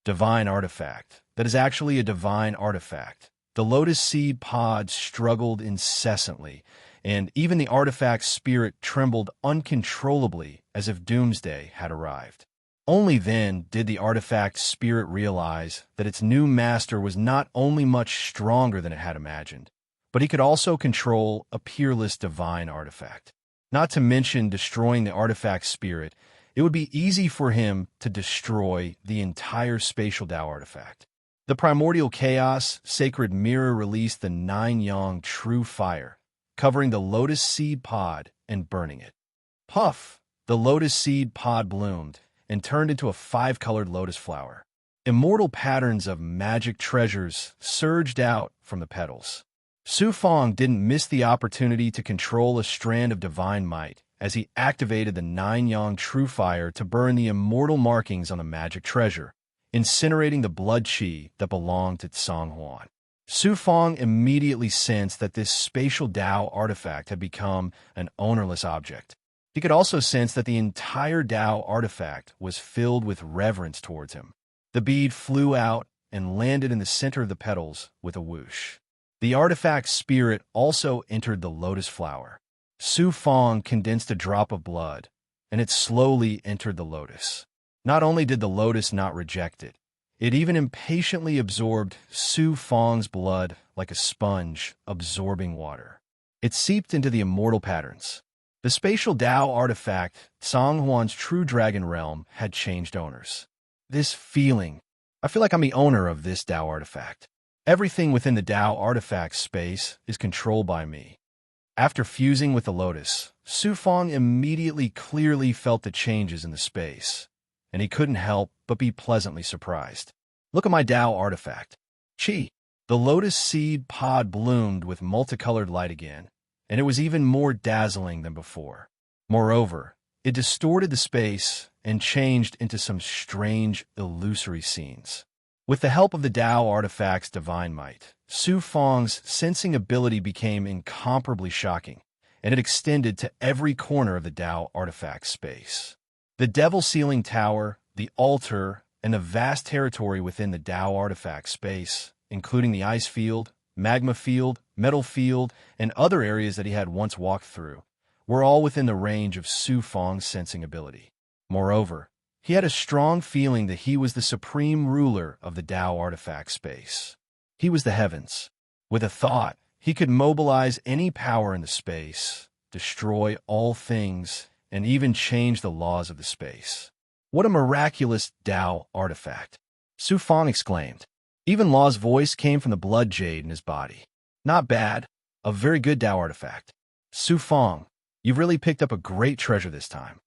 Divine artifact. That is actually a divine artifact. The lotus seed pod struggled incessantly, and even the artifact spirit trembled uncontrollably as if doomsday had arrived. Only then did the artifact spirit realize that its new master was not only much stronger than it had imagined, but he could also control a peerless divine artifact. Not to mention destroying the artifact spirit, it would be easy for him to destroy the entire spatial Tao artifact. The primordial chaos sacred mirror released the 9 yang true fire, covering the lotus seed pod and burning it. Puff! The lotus seed pod bloomed and turned into a 5-colored lotus flower. Immortal patterns of magic treasures surged out from the petals. Su Fong didn't miss the opportunity to control a strand of divine might as he activated the 9-yang true fire to burn the immortal markings on the magic treasure, incinerating the blood qi that belonged to Tsang Huan. Su Fong immediately sensed that this spatial Dao artifact had become an ownerless object. He could also sense that the entire Dao artifact was filled with reverence towards him. The bead flew out and landed in the center of the petals with a whoosh. The artifact's spirit also entered the lotus flower. Su Fong condensed a drop of blood, and it slowly entered the lotus. Not only did the lotus not reject it, it even impatiently absorbed Su Fong's blood like a sponge absorbing water. It seeped into the immortal patterns. The spatial Dao artifact, Tsang Huan's true dragon realm, had changed owners. This feeling, I feel like I'm the owner of this Dao artifact. Everything within the Dao artifact space is controlled by me. After fusing with the lotus, Su Fong immediately clearly felt the changes in the space, and he couldn't help but be pleasantly surprised. Look at my Dao artifact. Qi. The lotus seed pod bloomed with multicolored light again, and it was even more dazzling than before. Moreover, it distorted the space and changed into some strange, illusory scenes. With the help of the Dao artifact's divine might, Su Fong's sensing ability became incomparably shocking, and it extended to every corner of the Dao artifact space. The Devil Ceiling Tower, the altar, and the vast territory within the Dao artifact space, including the ice field, magma field, metal field, and other areas that he had once walked through, were all within the range of Su Fong's sensing ability. Moreover, he had a strong feeling that he was the supreme ruler of the Dao artifact space. He was the heavens. With a thought, he could mobilize any power in the space, destroy all things, and even change the laws of the space. What a miraculous Dao artifact! Su Fong exclaimed. Even Law's voice came from the blood jade in his body. Not bad. A very good Dao artifact. Su Fong, you've really picked up a great treasure this time.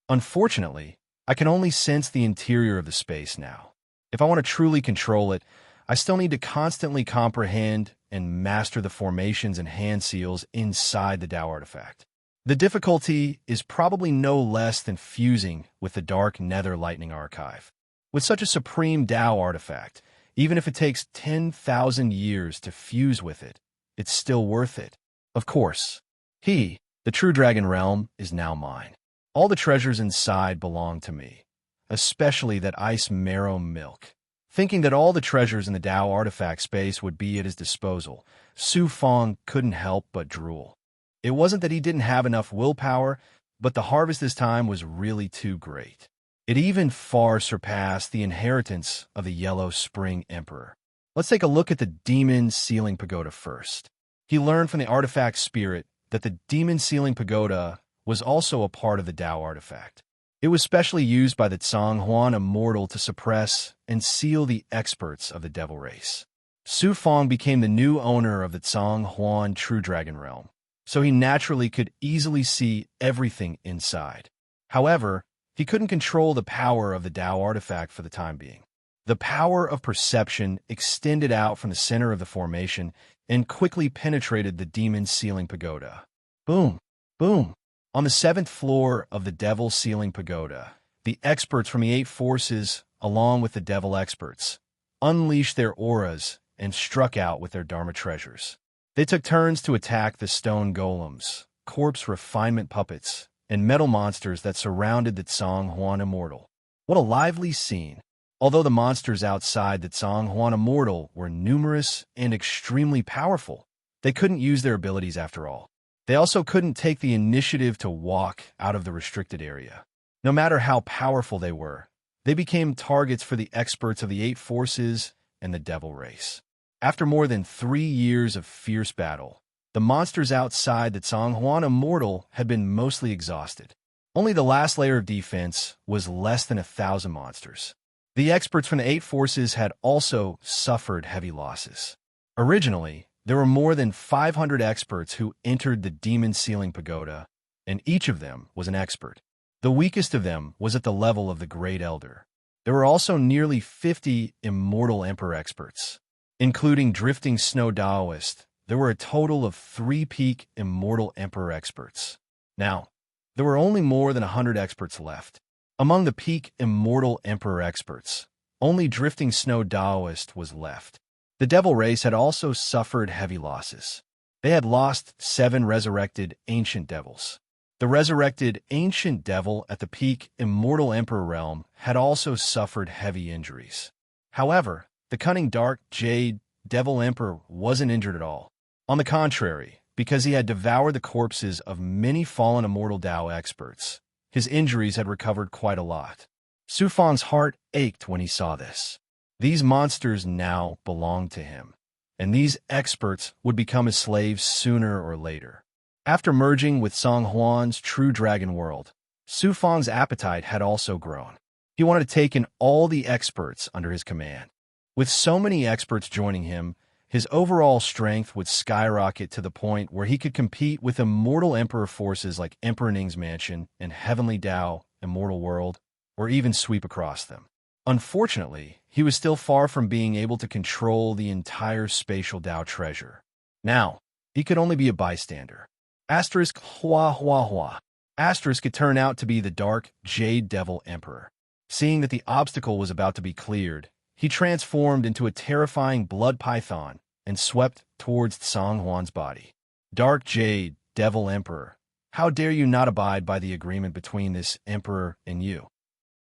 Unfortunately, I can only sense the interior of the space now. If I want to truly control it, I still need to constantly comprehend and master the formations and hand seals inside the Dao artifact. The difficulty is probably no less than fusing with the Dark Nether Lightning Archive. With such a supreme Dao artifact, even if it takes 10,000 years to fuse with it, it's still worth it. Of course, the true dragon realm, is now mine. All the treasures inside belong to me, especially that ice marrow milk. Thinking that all the treasures in the Dao artifact space would be at his disposal, Su Fong couldn't help but drool. It wasn't that he didn't have enough willpower, but the harvest this time was really too great. It even far surpassed the inheritance of the Yellow Spring Emperor. Let's take a look at the Demon Ceiling Pagoda first. He learned from the artifact spirit that the Demon Ceiling Pagoda was also a part of the Dao artifact. It was specially used by the Tsang Huan immortal to suppress and seal the experts of the devil race. Su Fong became the new owner of the Tsang Huan True Dragon Realm, so he naturally could easily see everything inside. However, he couldn't control the power of the Dao artifact for the time being. The power of perception extended out from the center of the formation and quickly penetrated the Demon Ceiling Pagoda. Boom! Boom! On the 7th floor of the Devil Ceiling Pagoda, the experts from the 8 forces, along with the devil experts, unleashed their auras and struck out with their Dharma treasures. They took turns to attack the stone golems, corpse refinement puppets, and metal monsters that surrounded the Tsang Huan Immortal. What a lively scene! Although the monsters outside the Tsang Huan Immortal were numerous and extremely powerful, they couldn't use their abilities after all. They also couldn't take the initiative to walk out of the restricted area. No matter how powerful they were, they became targets for the experts of the 8 forces and the devil race. After more than 3 years of fierce battle, the monsters outside the Tsang Huan Immortal had been mostly exhausted. Only the last layer of defense was less than 1,000 monsters. The experts from the 8 forces had also suffered heavy losses. Originally, there were more than 500 experts who entered the Demon Ceiling Pagoda, and each of them was an expert. The weakest of them was at the level of the Great Elder. There were also nearly 50 immortal Emperor experts. Including Drifting Snow Daoist, there were a total of 3 peak immortal Emperor experts. Now, there were only more than 100 experts left. Among the peak immortal Emperor experts, only Drifting Snow Daoist was left. The Devil race had also suffered heavy losses. They had lost 7 resurrected ancient devils. The resurrected ancient devil at the peak immortal Emperor realm had also suffered heavy injuries. However, the cunning dark jade devil Emperor wasn't injured at all. On the contrary, because he had devoured the corpses of many fallen immortal Dao experts, his injuries had recovered quite a lot. Su Fang's heart ached when he saw this. These monsters now belonged to him, and these experts would become his slaves sooner or later. After merging with Song Huan's true dragon world, Su Fang's appetite had also grown. He wanted to take in all the experts under his command. With so many experts joining him, his overall strength would skyrocket to the point where he could compete with immortal Emperor forces like Emperor Ning's Mansion and Heavenly Dao, Immortal World, or even sweep across them. Unfortunately, he was still far from being able to control the entire spatial Dao treasure. Now, he could only be a bystander. Asterisk Hua Hua Hua. Asterisk could turn out to be the dark Jade Devil Emperor. Seeing that the obstacle was about to be cleared, he transformed into a terrifying blood python and swept towards Song Huan's body. Dark Jade Devil Emperor, how dare you not abide by the agreement between this emperor and you?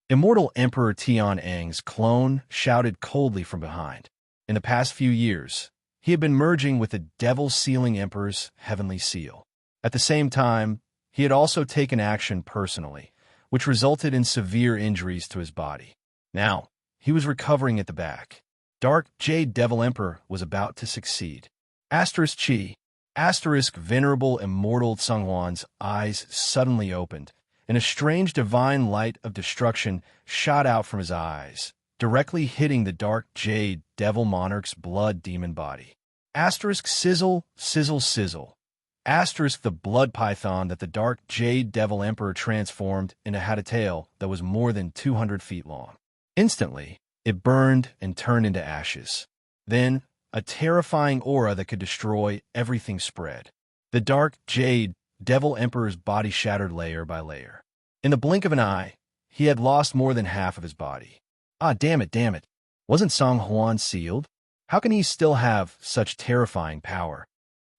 Immortal Emperor Tian Eng's clone shouted coldly from behind. In the past few years, he had been merging with the Devil Sealing Emperor's heavenly seal. At the same time, he had also taken action personally, which resulted in severe injuries to his body. Now, he was recovering at the back. Dark Jade Devil Emperor was about to succeed. Asterisk Chi. Asterisk Venerable Immortal Tsunghuan's eyes suddenly opened, and a strange divine light of destruction shot out from his eyes, directly hitting the dark Jade Devil Monarch's blood demon body. Asterisk Sizzle, Sizzle, Sizzle. Asterisk the blood python that the dark Jade Devil Emperor transformed into had a tail that was more than 200 feet long. Instantly, it burned and turned into ashes. Then, a terrifying aura that could destroy everything spread. The dark Jade Devil Emperor's body shattered layer by layer. In the blink of an eye, he had lost more than half of his body. Ah, damn it, damn it. Wasn't Song Huan sealed? How can he still have such terrifying power?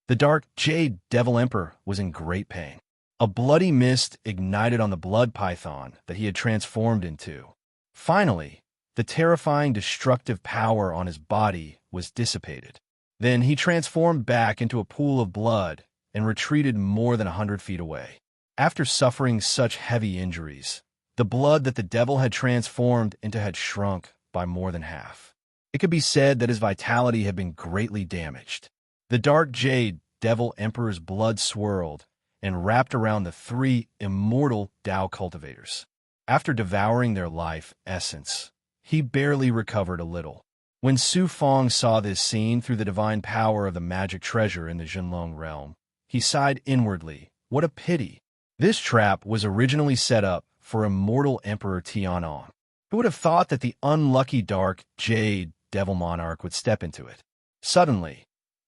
The dark Jade Devil Emperor was in great pain. A bloody mist ignited on the blood python that he had transformed into. Finally, the terrifying destructive power on his body was dissipated. Then he transformed back into a pool of blood and retreated more than 100 feet away. After suffering such heavy injuries, the blood that the devil had transformed into had shrunk by more than half. It could be said that his vitality had been greatly damaged. The dark Jade Devil Emperor's blood swirled and wrapped around the 3 immortal Dao cultivators. After devouring their life essence, he barely recovered a little. When Su Fang saw this scene through the divine power of the magic treasure in the Zhenlong realm, he sighed inwardly. What a pity. This trap was originally set up for immortal Emperor Tianong. Who would have thought that the unlucky dark Jade Devil Monarch would step into it? Suddenly,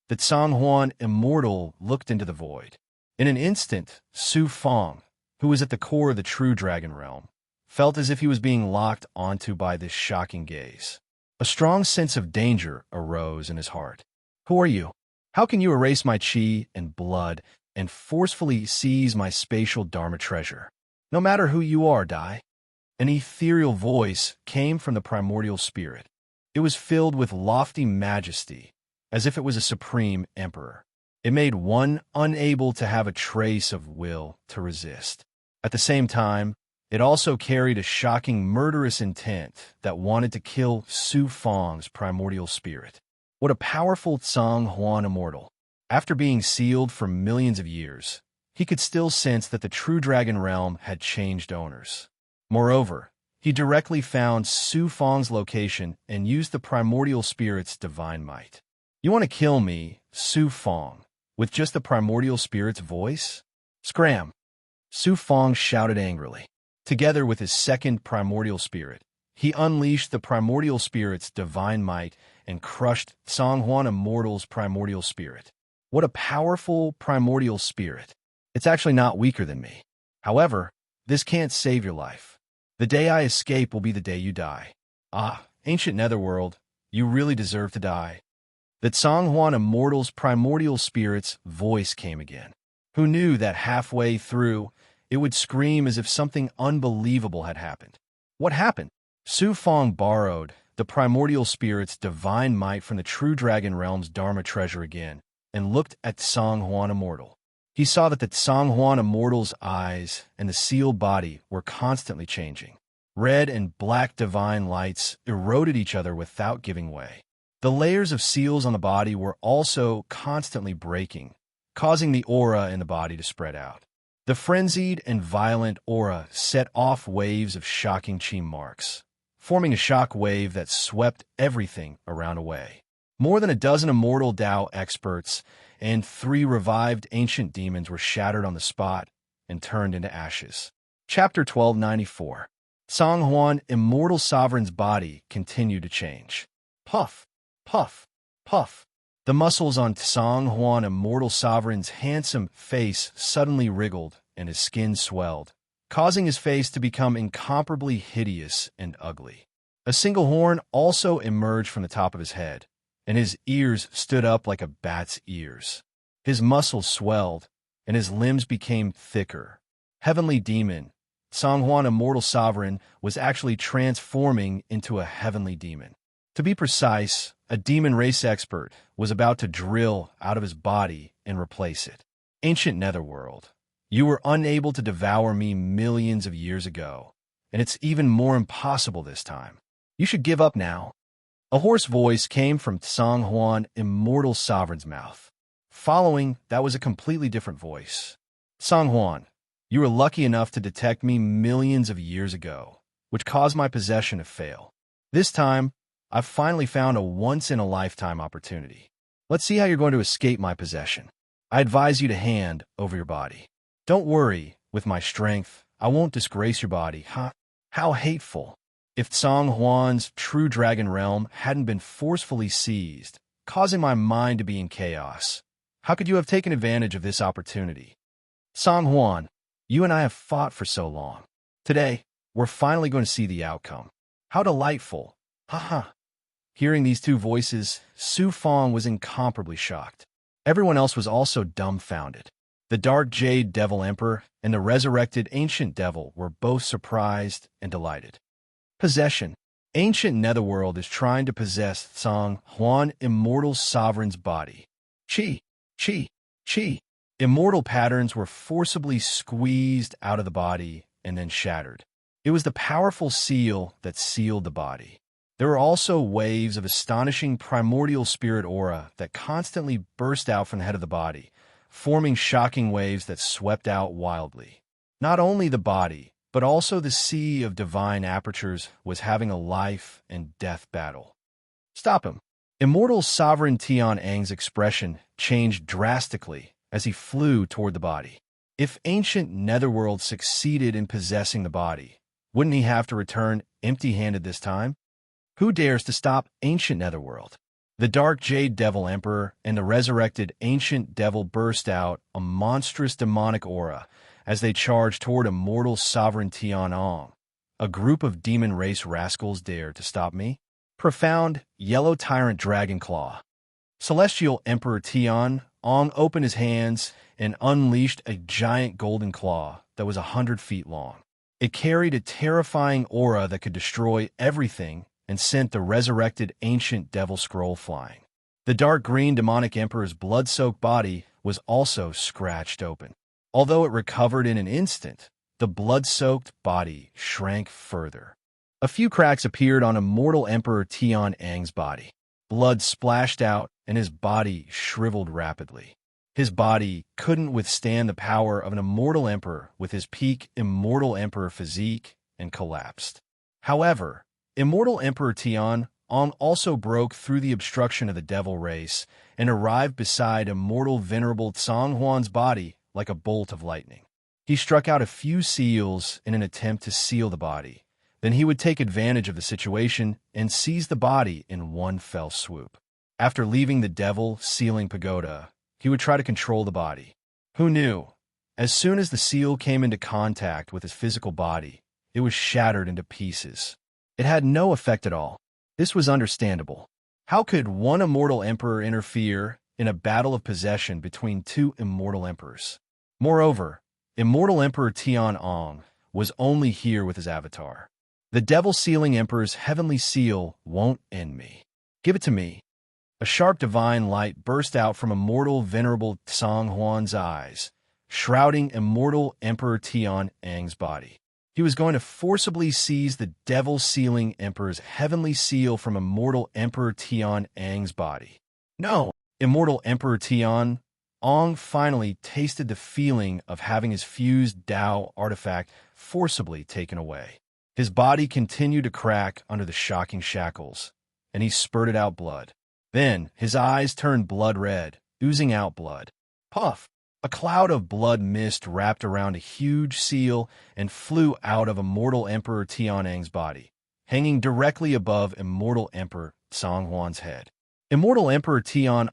the Tsanghuan Immortal looked into the void. In an instant, Su Fang, who was at the core of the true dragon realm, felt as if he was being locked onto by this shocking gaze. A strong sense of danger arose in his heart. Who are you? How can you erase my chi and blood and forcefully seize my spatial Dharma treasure? No matter who you are, Dai. An ethereal voice came from the primordial spirit. It was filled with lofty majesty, as if it was a supreme emperor. It made one unable to have a trace of will to resist. At the same time, it also carried a shocking murderous intent that wanted to kill Su Fang's primordial spirit. What a powerful Tsang Huan immortal. After being sealed for millions of years, he could still sense that the true dragon realm had changed owners. Moreover, he directly found Su Fang's location and used the primordial spirit's divine might. You want to kill me, Su Fang, with just the primordial spirit's voice? Scram! Su Fong shouted angrily. Together with his second primordial spirit, he unleashed the primordial spirit's divine might and crushed Songhuan Immortal's primordial spirit. What a powerful primordial spirit. It's actually not weaker than me. However, this can't save your life. The day I escape will be the day you die. Ah, ancient netherworld, you really deserve to die. The Songhuan Immortal's primordial spirit's voice came again. Who knew that halfway through, it would scream as if something unbelievable had happened? What happened? Su Fong borrowed the primordial spirit's divine might from the true dragon realm's Dharma treasure again and looked at Songhuan Immortal. He saw that the Songhuan Immortal's eyes and the sealed body were constantly changing. Red and black divine lights eroded each other without giving way. The layers of seals on the body were also constantly breaking, causing the aura in the body to spread out. The frenzied and violent aura set off waves of shocking chi marks, forming a shock wave that swept everything around away. More than a dozen immortal Dao experts and 3 revived ancient demons were shattered on the spot and turned into ashes. Chapter 1294. Songhuan Immortal Sovereign's body continued to change. Puff, puff, puff. The muscles on Songhuan Immortal Sovereign's handsome face suddenly wriggled and his skin swelled, causing his face to become incomparably hideous and ugly. A single horn also emerged from the top of his head, and his ears stood up like a bat's ears. His muscles swelled, and his limbs became thicker. Heavenly Demon, Songhuan Immortal Sovereign was actually transforming into a heavenly demon. To be precise, a demon race expert was about to drill out of his body and replace it. Ancient Netherworld, you were unable to devour me millions of years ago, and it's even more impossible this time. You should give up now. A hoarse voice came from Songhuan Immortal Sovereign's mouth. Following, that was a completely different voice. Songhuan, you were lucky enough to detect me millions of years ago, which caused my possession to fail. This time, I've finally found a once-in-a-lifetime opportunity. Let's see how you're going to escape my possession. I advise you to hand over your body. Don't worry, with my strength, I won't disgrace your body. How hateful. If Songhuan's true dragon realm hadn't been forcefully seized, causing my mind to be in chaos, how could you have taken advantage of this opportunity? Songhuan, you and I have fought for so long. Today, we're finally going to see the outcome. How delightful. Haha. Hearing these two voices, Su Fong was incomparably shocked. Everyone else was also dumbfounded. The Dark Jade Devil Emperor and the resurrected Ancient Devil were both surprised and delighted. Possession. Ancient Netherworld is trying to possess Songhuan Immortal Sovereign's body. Chi, chi, chi. Immortal patterns were forcibly squeezed out of the body and then shattered. It was the powerful seal that sealed the body. There were also waves of astonishing primordial spirit aura that constantly burst out from the head of the body, forming shocking waves that swept out wildly. Not only the body, but also the sea of divine apertures was having a life and death battle. Stop him. Immortal Sovereign Tian Ang's expression changed drastically as he flew toward the body. If Ancient Netherworld succeeded in possessing the body, wouldn't he have to return empty-handed this time? Who dares to stop Ancient Netherworld? The Dark Jade Devil Emperor and the resurrected Ancient Devil burst out a monstrous demonic aura as they charged toward Immortal Sovereign Tian Ang. A group of demon race rascals dared to stop me? Profound Yellow Tyrant Dragon Claw. Celestial Emperor Tian Ang opened his hands and unleashed a giant golden claw that was 100 feet long. It carried a terrifying aura that could destroy everything and sent the resurrected Ancient Devil Scroll flying. The dark green demonic emperor's blood-soaked body was also scratched open. Although it recovered in an instant, the blood-soaked body shrank further. A few cracks appeared on Immortal Emperor Tian Ang's body. Blood splashed out, and his body shriveled rapidly. His body couldn't withstand the power of an Immortal Emperor with his peak Immortal Emperor physique and collapsed. However, Immortal Emperor Tian Ang also broke through the obstruction of the devil race and arrived beside Immortal Venerable Songhuan's body like a bolt of lightning. He struck out a few seals in an attempt to seal the body. Then he would take advantage of the situation and seize the body in one fell swoop. After leaving the devil sealing pagoda, he would try to control the body. Who knew? As soon as the seal came into contact with his physical body, it was shattered into pieces. It had no effect at all. This was understandable. How could one immortal emperor interfere in a battle of possession between two immortal emperors? Moreover, immortal Emperor Tian was only here with his avatar. The devil-sealing emperor's heavenly seal won't end me. Give it to me. A sharp divine light burst out from immortal venerable Song Huan's eyes, shrouding immortal Emperor Tian's body. He was going to forcibly seize the devil-sealing emperor's heavenly seal from immortal Emperor Tian's body. No! Immortal Emperor Tian finally tasted the feeling of having his fused Tao artifact forcibly taken away. His body continued to crack under the shocking shackles, and he spurted out blood. Then his eyes turned blood red, oozing out blood. Puff! A cloud of blood mist wrapped around a huge seal and flew out of immortal Emperor Tian's body, hanging directly above immortal Emperor Song Huan's head. Immortal Emperor Tian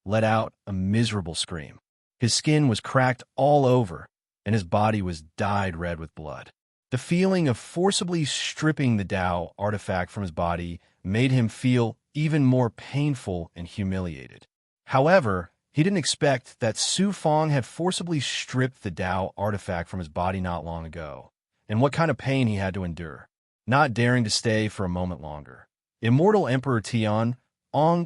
let out a miserable scream. His skin was cracked all over, and his body was dyed red with blood. The feeling of forcibly stripping the Tao artifact from his body made him feel even more painful and humiliated. However, he didn't expect that Su Feng had forcibly stripped the Tao artifact from his body not long ago, and what kind of pain he had to endure, not daring to stay for a moment longer. Immortal Emperor Tian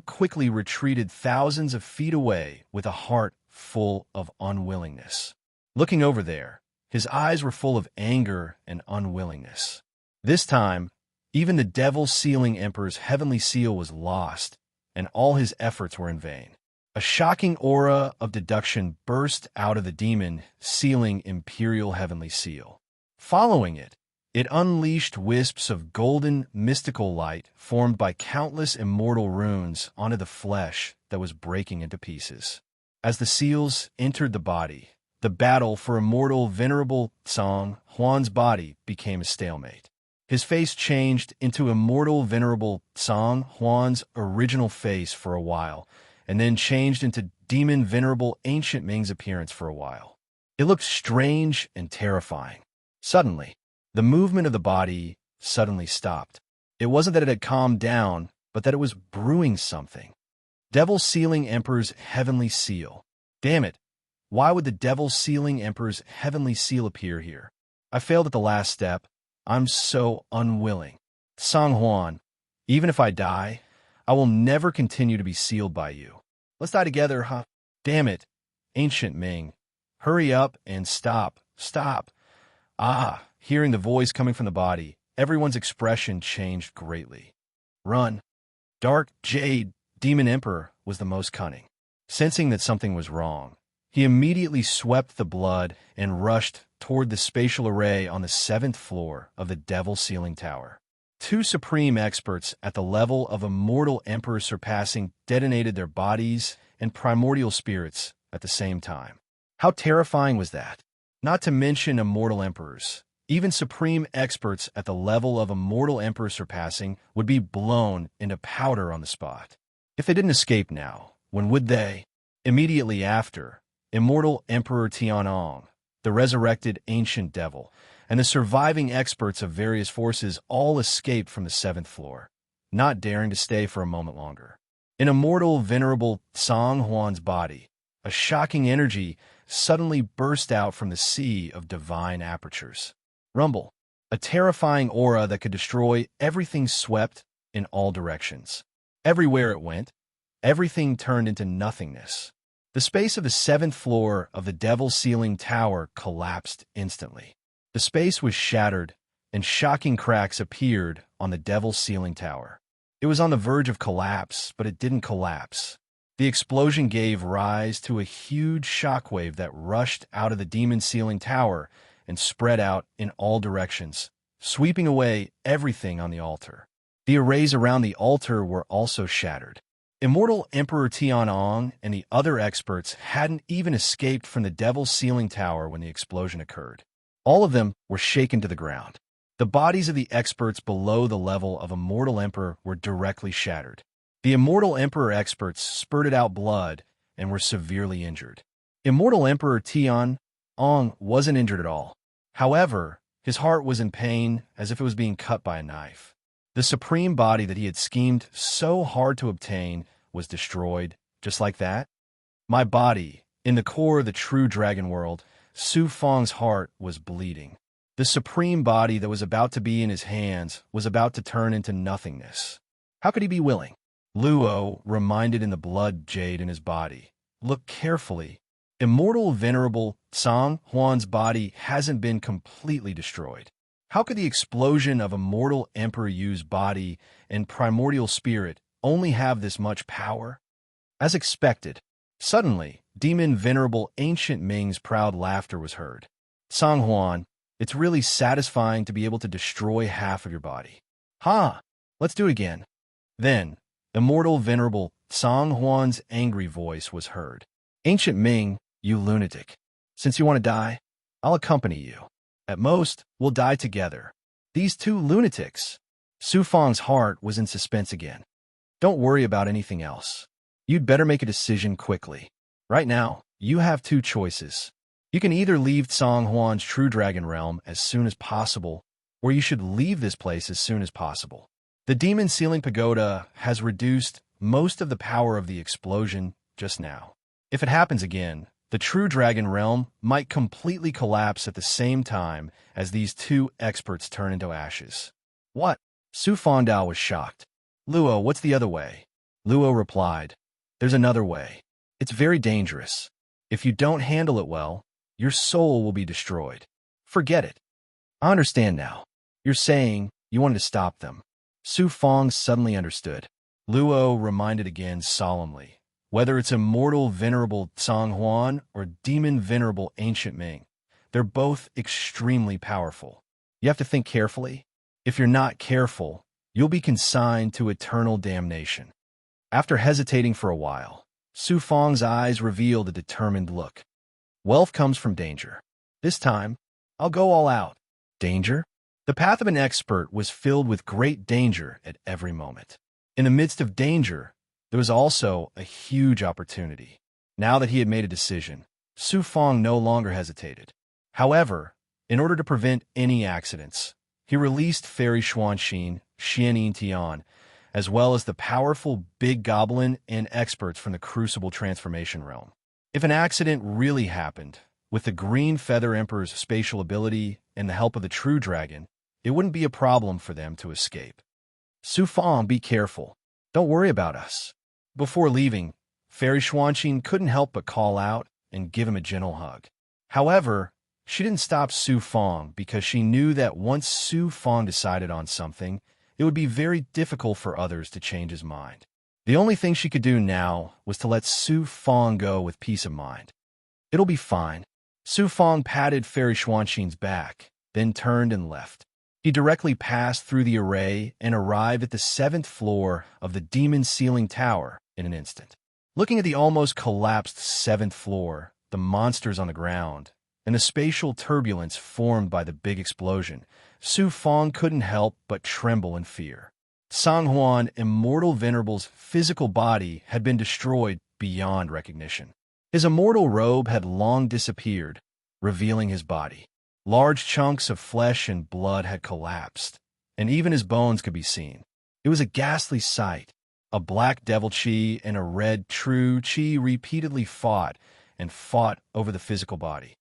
quickly retreated thousands of feet away with a heart full of unwillingness. Looking over there, his eyes were full of anger and unwillingness. This time, even the devil-sealing emperor's heavenly seal was lost, and all his efforts were in vain. A shocking aura of deduction burst out of the demon-sealing imperial heavenly seal. Following it, it unleashed wisps of golden, mystical light formed by countless immortal runes onto the flesh that was breaking into pieces. As the seals entered the body, the battle for immortal venerable Song Huan's body became a stalemate. His face changed into immortal venerable Song Huan's original face for a while, and then changed into demon venerable ancient Ming's appearance for a while. It looked strange and terrifying. Suddenly, the movement of the body suddenly stopped. It wasn't that it had calmed down, but that it was brewing something. Devil-sealing Emperor's heavenly seal. Damn it! Why would the devil-sealing Emperor's heavenly seal appear here? I failed at the last step. I'm so unwilling. Song Huan, even if I die, I will never continue to be sealed by you. Let's die together, huh? Damn it, ancient Ming. Hurry up and stop. Stop. Hearing the voice coming from the body, everyone's expression changed greatly. Run. Dark Jade, Demon Emperor, was the most cunning. Sensing that something was wrong, he immediately swept the blood and rushed toward the spatial array on the 7th floor of the Devil Sealing Tower. Two supreme experts at the level of immortal Emperor surpassing detonated their bodies and primordial spirits at the same time. How terrifying was that? Not to mention immortal emperors. Even supreme experts at the level of immortal Emperor surpassing would be blown into powder on the spot. If they didn't escape now, when would they? Immediately after, immortal Emperor Tianong, the resurrected ancient devil, and the surviving experts of various forces all escaped from the 7th floor, not daring to stay for a moment longer. In immortal venerable Song Huan's body, a shocking energy suddenly burst out from the sea of divine apertures. Rumble, a terrifying aura that could destroy everything swept in all directions. Everywhere it went, everything turned into nothingness. The space of the 7th floor of the Devil Sealing Tower collapsed instantly. The space was shattered, and shocking cracks appeared on the Devil Sealing Tower. It was on the verge of collapse, but it didn't collapse. The explosion gave rise to a huge shockwave that rushed out of the Demon Sealing Tower and spread out in all directions, sweeping away everything on the altar. The arrays around the altar were also shattered. Immortal Emperor Tianong and the other experts hadn't even escaped from the Devil's Ceiling Tower when the explosion occurred. All of them were shaken to the ground. The bodies of the experts below the level of Immortal Emperor were directly shattered. The Immortal Emperor experts spurted out blood and were severely injured. Immortal Emperor Tianong wasn't injured at all. However, his heart was in pain as if it was being cut by a knife. The supreme body that he had schemed so hard to obtain was destroyed, just like that. My body, in the core of the true dragon world, Su Fang's heart was bleeding. The supreme body that was about to be in his hands was about to turn into nothingness. How could he be willing? Luo, reminded in the blood jade in his body. Look carefully. Immortal Venerable Song Huan's body hasn't been completely destroyed. How could the explosion of Immortal Emperor Yu's body and primordial spirit only have this much power? As expected, suddenly, Demon Venerable Ancient Ming's proud laughter was heard. Song Huan, it's really satisfying to be able to destroy half of your body. Ha! Let's do it again. Then, Immortal Venerable Song Huan's angry voice was heard. Ancient Ming, you lunatic. Since you want to die, I'll accompany you. At most, we'll die together. These two lunatics. Su Fang's heart was in suspense again. Don't worry about anything else. You'd better make a decision quickly. Right now, you have two choices. You can either leave Song Huan's True Dragon Realm as soon as possible, or you should leave this place as soon as possible. The Demon Ceiling Pagoda has reduced most of the power of the explosion just now. If it happens again, the True Dragon Realm might completely collapse at the same time as these two experts turn into ashes. What? Su Fangdao was shocked. Luo, what's the other way? Luo replied, there's another way. It's very dangerous. If you don't handle it well, your soul will be destroyed. Forget it. I understand now. You're saying you wanted to stop them. Su Fang suddenly understood. Luo reminded again solemnly. Whether it's Immortal Venerable Song Huan or Demon Venerable Ancient Ming, they're both extremely powerful. You have to think carefully. If you're not careful, you'll be consigned to eternal damnation. After hesitating for a while, Su Fang's eyes revealed a determined look. Wealth comes from danger. This time, I'll go all out. Danger? The path of an expert was filled with great danger at every moment. In the midst of danger, there was also a huge opportunity. Now that he had made a decision, Su Fang no longer hesitated. However, in order to prevent any accidents, he released Fairy Xuanxin, Xianyin Tian, as well as the powerful Big Goblin and experts from the Crucible Transformation Realm. If an accident really happened, with the Green Feather Emperor's spatial ability and the help of the True Dragon, it wouldn't be a problem for them to escape. Su Fang, be careful. Don't worry about us. Before leaving, Fairy Xuanxin couldn't help but call out and give him a gentle hug. However, she didn't stop Su Fang because she knew that once Su Fang decided on something, it would be very difficult for others to change his mind. The only thing she could do now was to let Su Fang go with peace of mind. It'll be fine. Su Fang patted Fairy Xuanxin's back, then turned and left. He directly passed through the array and arrived at the 7th floor of the Demon Ceiling Tower in an instant. Looking at the almost collapsed 7th floor, the monsters on the ground, and the spatial turbulence formed by the big explosion, Su Fang couldn't help but tremble in fear. Song Huan, Immortal Venerable's physical body had been destroyed beyond recognition. His immortal robe had long disappeared, revealing his body. Large chunks of flesh and blood had collapsed, and even his bones could be seen. It was a ghastly sight. A black devil chi and a red true chi repeatedly fought over the physical body.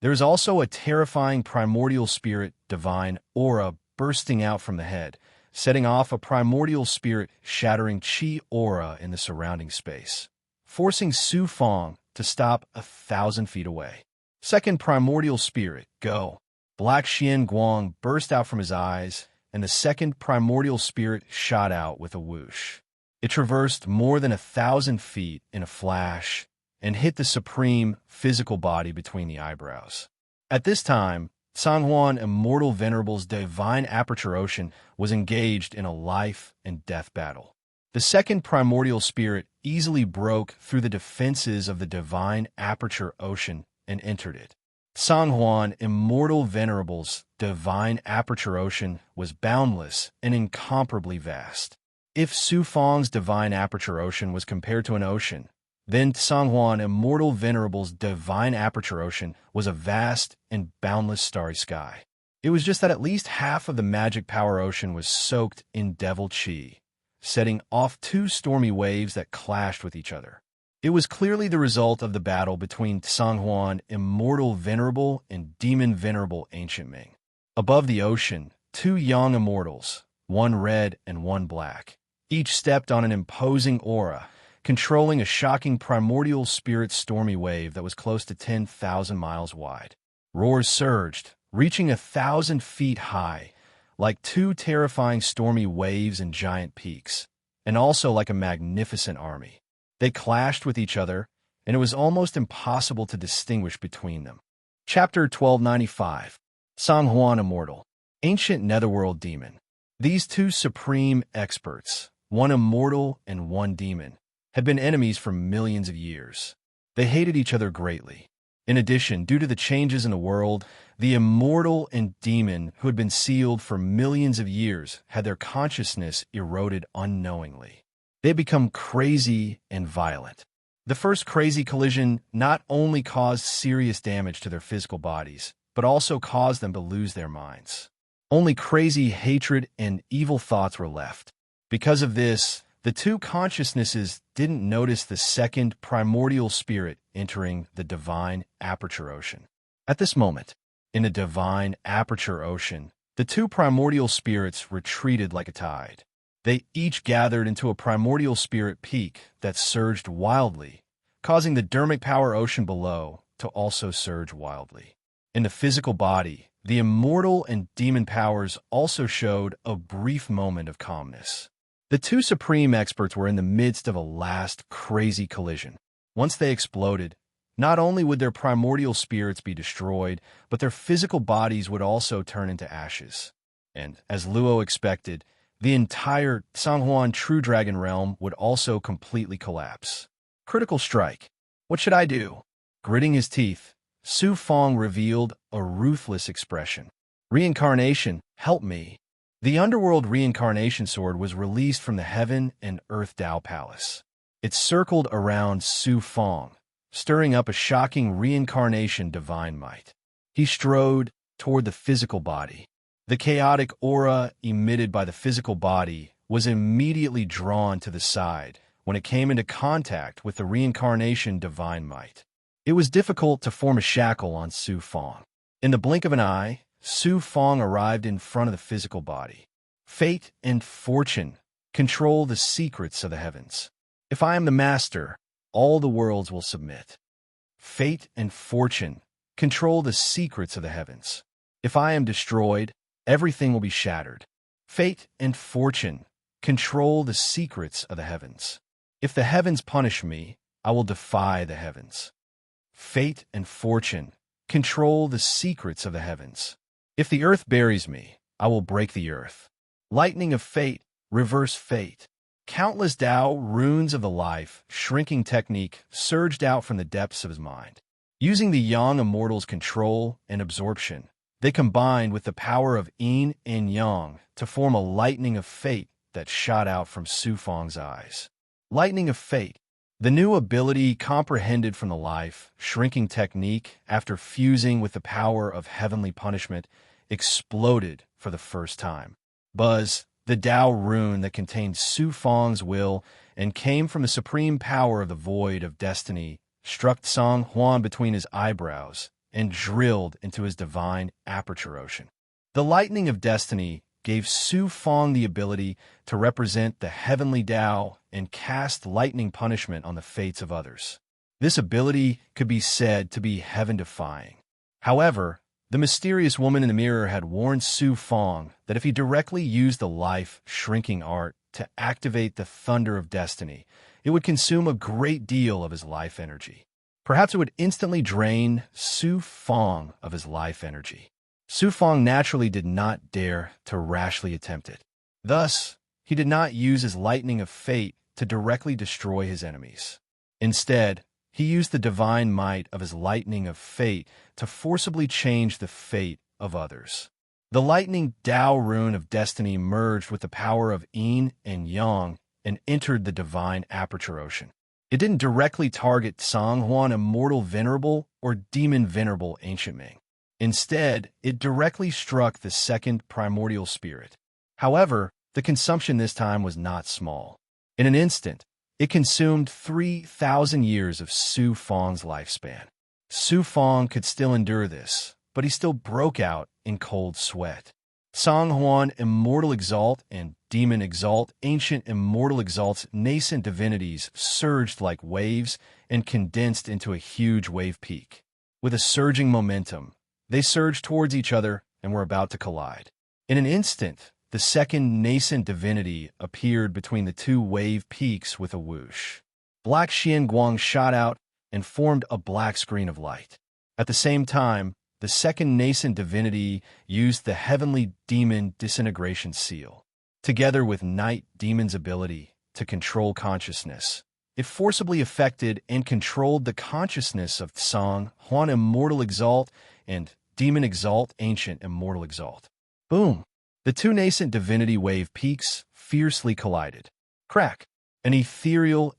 There is also a terrifying primordial spirit divine aura bursting out from the head, setting off a primordial spirit shattering chi aura in the surrounding space, forcing Su Fang to stop 1,000 feet away. Second primordial spirit, go. Black Xian Guang burst out from his eyes, and the second primordial spirit shot out with a whoosh. It traversed more than 1,000 feet in a flash and hit the supreme physical body between the eyebrows. At this time, Song Huan Immortal Venerable's divine aperture ocean was engaged in a life and death battle. The second primordial spirit easily broke through the defenses of the divine aperture ocean and entered it. Sanghuan, immortal venerable's divine aperture ocean, was boundless and incomparably vast. If Sufang's divine aperture ocean was compared to an ocean, then Sanghuan, immortal venerable's divine aperture ocean, was a vast and boundless starry sky. It was just that at least half of the magic power ocean was soaked in devil chi, setting off two stormy waves that clashed with each other. It was clearly the result of the battle between Sanghuan, immortal venerable, and demon venerable ancient Ming. Above the ocean, two young immortals, one red and one black, each stepped on an imposing aura, controlling a shocking primordial spirit stormy wave that was close to 10,000 miles wide. Roars surged, reaching 1,000 feet high, like two terrifying stormy waves and giant peaks, and also like a magnificent army. They clashed with each other, and it was almost impossible to distinguish between them. Chapter 1295. Sanghuan Immortal, Ancient Netherworld Demon. These two supreme experts, one immortal and one demon, had been enemies for millions of years. They hated each other greatly. In addition, due to the changes in the world, the immortal and demon who had been sealed for millions of years had their consciousness eroded unknowingly. They had become crazy and violent. The first crazy collision not only caused serious damage to their physical bodies, but also caused them to lose their minds. Only crazy hatred and evil thoughts were left. Because of this, the two consciousnesses didn't notice the second primordial spirit entering the divine aperture ocean. At this moment, in the divine aperture ocean, the two primordial spirits retreated like a tide. They each gathered into a primordial spirit peak that surged wildly, causing the dermic power ocean below to also surge wildly. In the physical body, the immortal and demon powers also showed a brief moment of calmness. The two supreme experts were in the midst of a last crazy collision. Once they exploded, not only would their primordial spirits be destroyed, but their physical bodies would also turn into ashes. And, as Luo expected, the entire Sanghuan True Dragon realm would also completely collapse. Critical strike. What should I do? Gritting his teeth, Su Fong revealed a ruthless expression. Reincarnation, help me. The underworld reincarnation sword was released from the Heaven and Earth Tao Palace. It circled around Su Fong, stirring up a shocking reincarnation divine might. He strode toward the physical body. The chaotic aura emitted by the physical body was immediately drawn to the side when it came into contact with the reincarnation divine might. It was difficult to form a shackle on Su Fong. In the blink of an eye, Su Fong arrived in front of the physical body. Fate and fortune control the secrets of the heavens. If I am the master, all the worlds will submit. Fate and fortune control the secrets of the heavens. If I am destroyed, everything will be shattered. Fate and fortune control the secrets of the heavens. If the heavens punish me, I will defy the heavens. Fate and fortune control the secrets of the heavens. If the earth buries me, I will break the earth. Lightning of fate, reverse fate. Countless Tao runes of the life shrinking technique surged out from the depths of his mind. Using the young immortal's control and absorption, they combined with the power of yin and yang to form a lightning of fate that shot out from Su Fong's eyes. Lightning of fate, the new ability comprehended from the life shrinking technique after fusing with the power of heavenly punishment, exploded for the first time. Buzz, the Tao rune that contained Su Fong's will and came from the supreme power of the void of destiny, struck Song Huan between his eyebrows and drilled into his divine aperture ocean. The lightning of destiny gave Su Fong the ability to represent the heavenly Tao and cast lightning punishment on the fates of others. This ability could be said to be heaven-defying. However, the mysterious woman in the mirror had warned Su Fong that if he directly used the life-shrinking art to activate the thunder of destiny, it would consume a great deal of his life energy. Perhaps it would instantly drain Su Fong of his life energy. Su Fong naturally did not dare to rashly attempt it. Thus, he did not use his lightning of fate to directly destroy his enemies. Instead, he used the divine might of his lightning of fate to forcibly change the fate of others. The lightning Tao rune of destiny merged with the power of yin and yang and entered the divine aperture ocean. It didn't directly target Songhuan immortal venerable or demon venerable ancient Ming. Instead, it directly struck the second primordial spirit. However, the consumption this time was not small. In an instant, it consumed 3,000 years of Su Fang's lifespan. Su Fang could still endure this, but he still broke out in cold sweat. Songhuan Immortal Exalt and Demon Exalt, Ancient Immortal Exalt's nascent divinities surged like waves and condensed into a huge wave peak. With a surging momentum, they surged towards each other and were about to collide. In an instant, the second nascent divinity appeared between the two wave peaks with a whoosh. Black Xianguang shot out and formed a black screen of light. At the same time, the second nascent divinity used the heavenly demon disintegration seal. Together with Night Demon's ability to control consciousness, it forcibly affected and controlled the consciousness of Song, Huan Immortal Exalt, and Demon Exalt, Ancient Immortal Exalt. Boom! The two nascent divinity wave peaks fiercely collided. Crack! An ethereal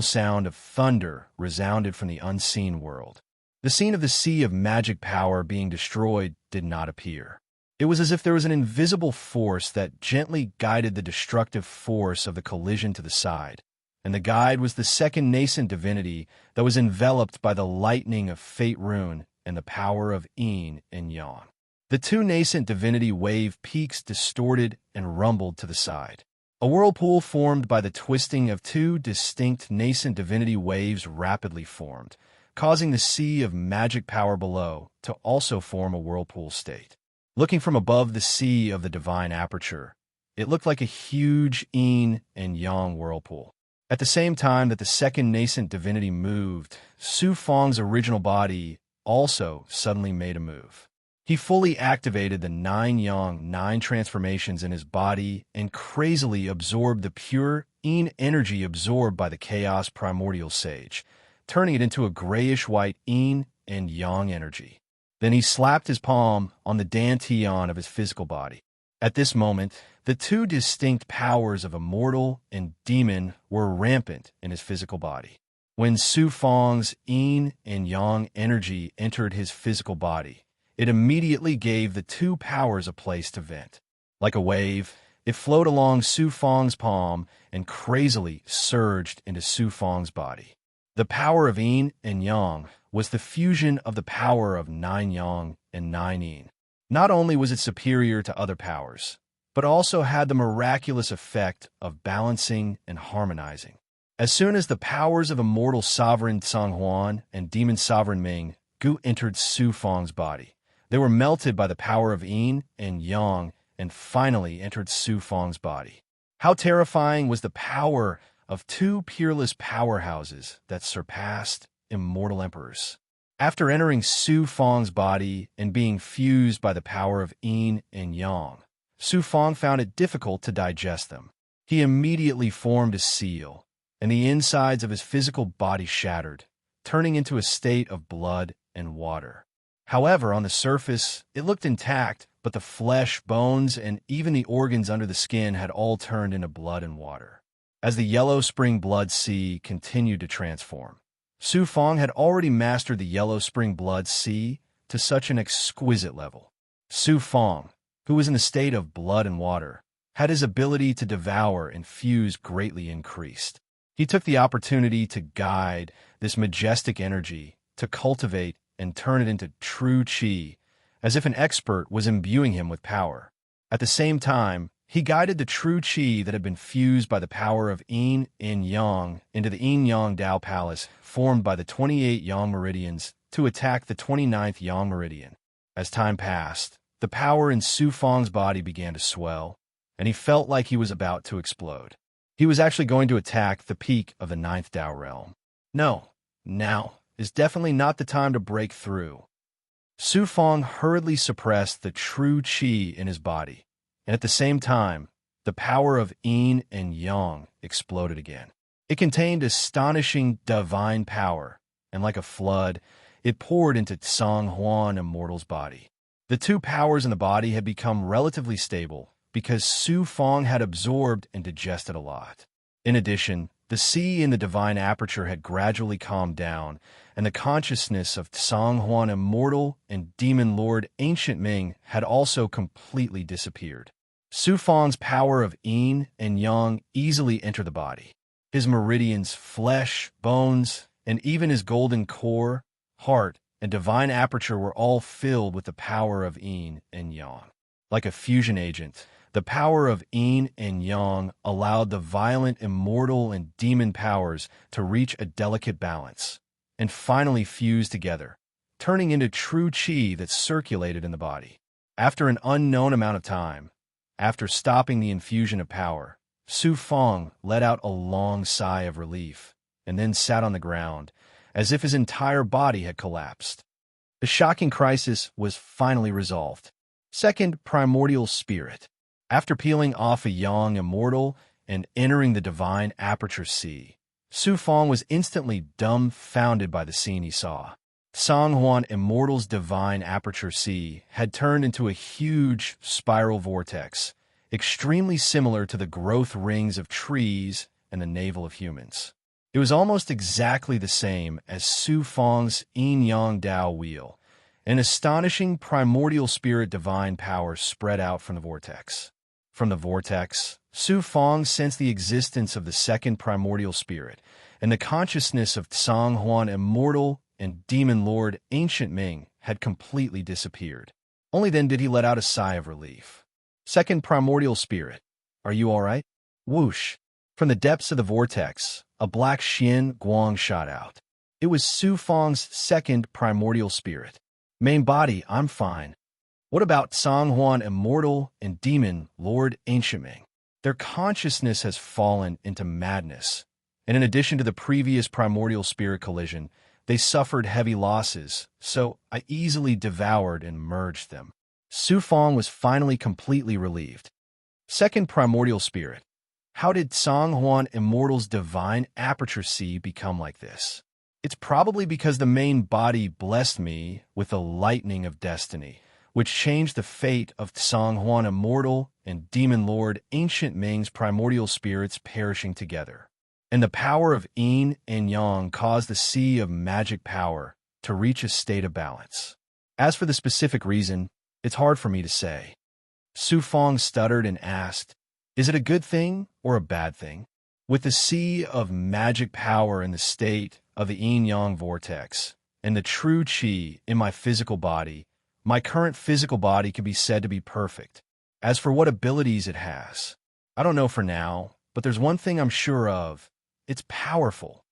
sound of thunder resounded from the unseen world. The scene of the sea of magic power being destroyed did not appear. It was as if there was an invisible force that gently guided the destructive force of the collision to the side, and the guide was the second nascent divinity that was enveloped by the lightning of Fate Rune and the power of Yin and Yang. The two nascent divinity wave peaks distorted and rumbled to the side. A whirlpool formed by the twisting of two distinct nascent divinity waves rapidly formed, causing the sea of magic power below to also form a whirlpool state. Looking from above the sea of the divine aperture, it looked like a huge yin and yang whirlpool. At the same time that the second nascent divinity moved, Su Fang's original body also suddenly made a move. He fully activated the 9 transformations in his body and crazily absorbed the pure yin energy absorbed by the chaos primordial sage, turning it into a grayish-white yin and yang energy. Then he slapped his palm on the dantian of his physical body. At this moment, the two distinct powers of immortal and demon were rampant in his physical body. When Su Fang's yin and yang energy entered his physical body, it immediately gave the two powers a place to vent. Like a wave, it flowed along Su Fang's palm and crazily surged into Su Fang's body. The power of yin and yang was the fusion of the power of 9 yang and 9 yin. Not only was it superior to other powers, but also had the miraculous effect of balancing and harmonizing. As soon as the powers of immortal sovereign Songhuan and demon sovereign Ming Gu entered Su Fang's body, they were melted by the power of yin and yang and finally entered Su Fang's body. How terrifying was the power of two peerless powerhouses that surpassed immortal emperors. After entering Su Fang's body and being fused by the power of yin and yang, Su Fang found it difficult to digest them. He immediately formed a seal, and the insides of his physical body shattered, turning into a state of blood and water. However, on the surface, it looked intact, but the flesh, bones, and even the organs under the skin had all turned into blood and water. As the yellow spring blood sea continued to transform, Su Fang had already mastered the yellow spring blood sea to such an exquisite level. Su Fang, who was in a state of blood and water, had his ability to devour and fuse greatly increased. He took the opportunity to guide this majestic energy, to cultivate and turn it into true qi, as if an expert was imbuing him with power. At the same time, he guided the true qi that had been fused by the power of yin and yang into the yin-yang Tao Palace formed by the 28 yang meridians to attack the 29th yang meridian. As time passed, the power in Su Fang's body began to swell, and he felt like he was about to explode. He was actually going to attack the peak of the 9th Tao realm. No, now is definitely not the time to break through. Su Fang hurriedly suppressed the true qi in his body, and at the same time, the power of yin and yang exploded again. It contained astonishing divine power, and like a flood, it poured into Tsang Huan Immortal's body. The two powers in the body had become relatively stable because Su Fong had absorbed and digested a lot. In addition, the sea in the divine aperture had gradually calmed down, and the consciousness of Tsang Huan Immortal and Demon Lord Ancient Ming had also completely disappeared. Su Fong's power of yin and yang easily entered the body. His meridians, flesh, bones, and even his golden core, heart, and divine aperture were all filled with the power of yin and yang. Like a fusion agent, the power of yin and yang allowed the violent immortal and demon powers to reach a delicate balance, and finally fuse together, turning into true qi that circulated in the body. After an unknown amount of time, after stopping the infusion of power, Su Fong let out a long sigh of relief, and then sat on the ground, as if his entire body had collapsed. The shocking crisis was finally resolved. Second, primordial spirit. After peeling off a yang immortal and entering the divine aperture sea, Su Fong was instantly dumbfounded by the scene he saw. Tsang Huan Immortal's divine aperture sea had turned into a huge spiral vortex, extremely similar to the growth rings of trees and the navel of humans. It was almost exactly the same as Su Fong's yin-yang Dao wheel. An astonishing primordial spirit divine power spread out from the vortex. From the vortex, Su Fong sensed the existence of the second primordial spirit, and the consciousness of Tsang Huan Immortal and Demon Lord Ancient Ming had completely disappeared. Only then did he let out a sigh of relief. Second primordial spirit, are you all right? Whoosh! From the depths of the vortex, a black Xian Guang shot out. It was Su Fong's second primordial spirit. Main body, I'm fine. What about Tsang Huan Immortal and Demon Lord Ancient Ming? Their consciousness has fallen into madness, and in addition to the previous primordial spirit collision, they suffered heavy losses, so I easily devoured and merged them. Su Fong was finally completely relieved. Second primordial spirit. How did Tsang Huan Immortal's divine aperture sea become like this? It's probably because the main body blessed me with the lightning of destiny, which changed the fate of Tsang Huan Immortal and Demon Lord Ancient Ming's primordial spirits perishing together. And the power of yin and yang caused the sea of magic power to reach a state of balance. As for the specific reason, it's hard for me to say. Su Fong stuttered and asked, is it a good thing or a bad thing? With the sea of magic power in the state of the yin-yang vortex and the true qi in my physical body, my current physical body can be said to be perfect. As for what abilities it has, I don't know for now, but there's one thing I'm sure of. It's powerful.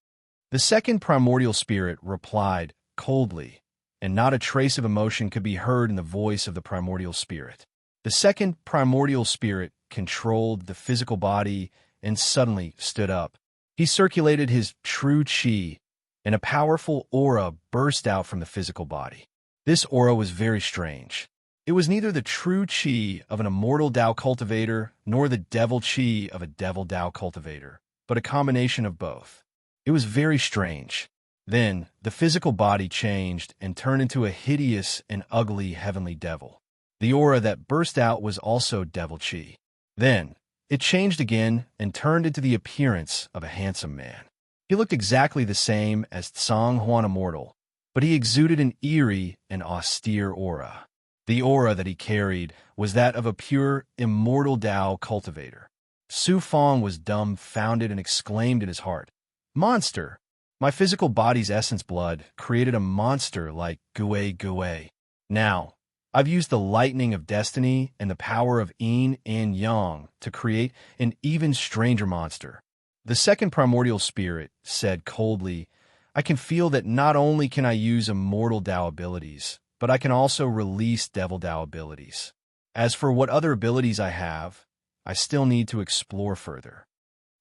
The second primordial spirit replied coldly, and not a trace of emotion could be heard in the voice of the primordial spirit. The second primordial spirit controlled the physical body and suddenly stood up. He circulated his true qi, and a powerful aura burst out from the physical body. This aura was very strange. It was neither the true qi of an immortal Dao cultivator nor the devil qi of a devil Dao cultivator, but a combination of both. It was very strange. Then, the physical body changed and turned into a hideous and ugly heavenly devil. The aura that burst out was also devil qi. Then, it changed again and turned into the appearance of a handsome man. He looked exactly the same as Tsang Huan Immortal, but he exuded an eerie and austere aura. The aura that he carried was that of a pure, immortal Dao cultivator. Su Fong was dumbfounded and exclaimed in his heart, monster! My physical body's essence blood created a monster like Gui Gui. Now, I've used the lightning of destiny and the power of yin and yang to create an even stranger monster. The second primordial spirit said coldly, I can feel that not only can I use immortal Dao abilities, but I can also release devil Dao abilities. As for what other abilities I have, I still need to explore further.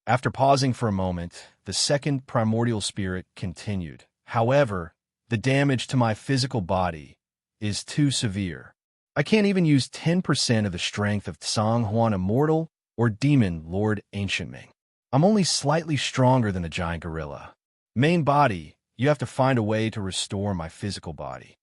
After pausing for a moment, the second primordial spirit continued. However, the damage to my physical body is too severe. I can't even use 10% of the strength of Tsang Huan Immortal or demon lord ancient Ming. I'm only slightly stronger than the giant gorilla. Main body, you have to find a way to restore my physical body.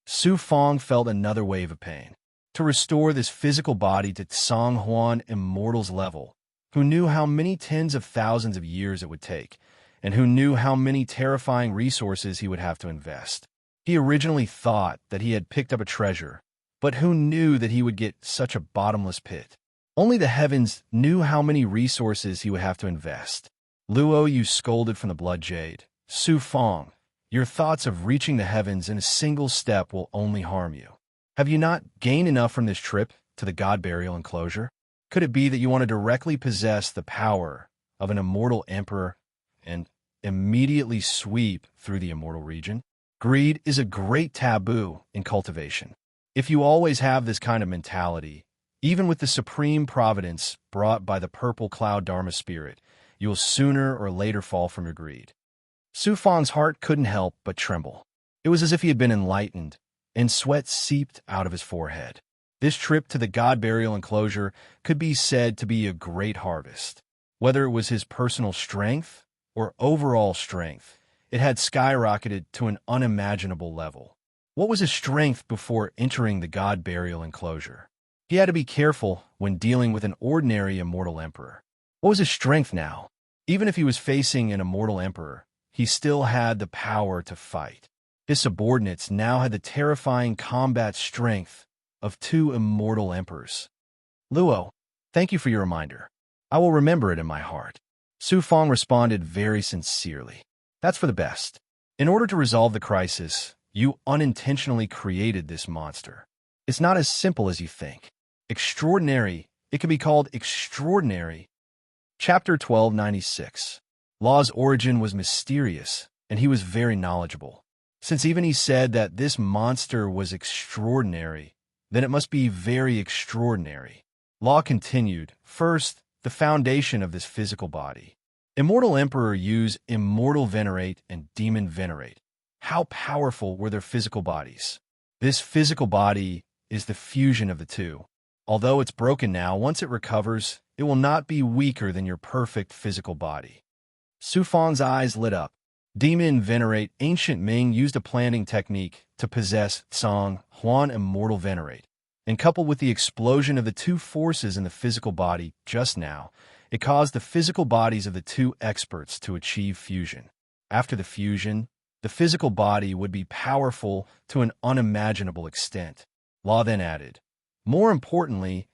Su Fong felt another wave of pain. To restore this physical body to Song Huan Immortal's level, who knew how many tens of thousands of years it would take, and who knew how many terrifying resources he would have to invest. He originally thought that he had picked up a treasure, but who knew that he would get such a bottomless pit? Only the heavens knew how many resources he would have to invest. Luo Yu scolded from the blood jade. Su Fong, your thoughts of reaching the heavens in a single step will only harm you. Have you not gained enough from this trip to the God Burial Enclosure? Could it be that you want to directly possess the power of an immortal emperor and immediately sweep through the immortal region? Greed is a great taboo in cultivation. If you always have this kind of mentality, even with the supreme providence brought by the purple cloud Dharma spirit, you will sooner or later fall from your greed. Su Fong's heart couldn't help but tremble. It was as if he had been enlightened, and sweat seeped out of his forehead. This trip to the God Burial Enclosure could be said to be a great harvest. Whether it was his personal strength or overall strength, it had skyrocketed to an unimaginable level. What was his strength before entering the God Burial Enclosure? He had to be careful when dealing with an ordinary immortal emperor. What was his strength now? Even if he was facing an immortal emperor, he still had the power to fight. His subordinates now had the terrifying combat strength of two immortal emperors. Luo, thank you for your reminder. I will remember it in my heart. Su Fong responded very sincerely. That's for the best. In order to resolve the crisis, you unintentionally created this monster. It's not as simple as you think. Extraordinary. It can be called extraordinary. Chapter 1296. Law's origin was mysterious, and he was very knowledgeable. Since even he said that this monster was extraordinary, then it must be very extraordinary. Law continued. First, the foundation of this physical body. Immortal Emperor used Immortal Venerate and Demon Venerate. How powerful were their physical bodies? This physical body is the fusion of the two. Although it's broken now, once it recovers, it will not be weaker than your perfect physical body. Su Fong's eyes lit up. Demon Venerate Ancient Ming used a planting technique to possess Song Huan Immortal Venerate, and coupled with the explosion of the two forces in the physical body just now, it caused the physical bodies of the two experts to achieve fusion. After the fusion, the physical body would be powerful to an unimaginable extent. Law then added, more importantly,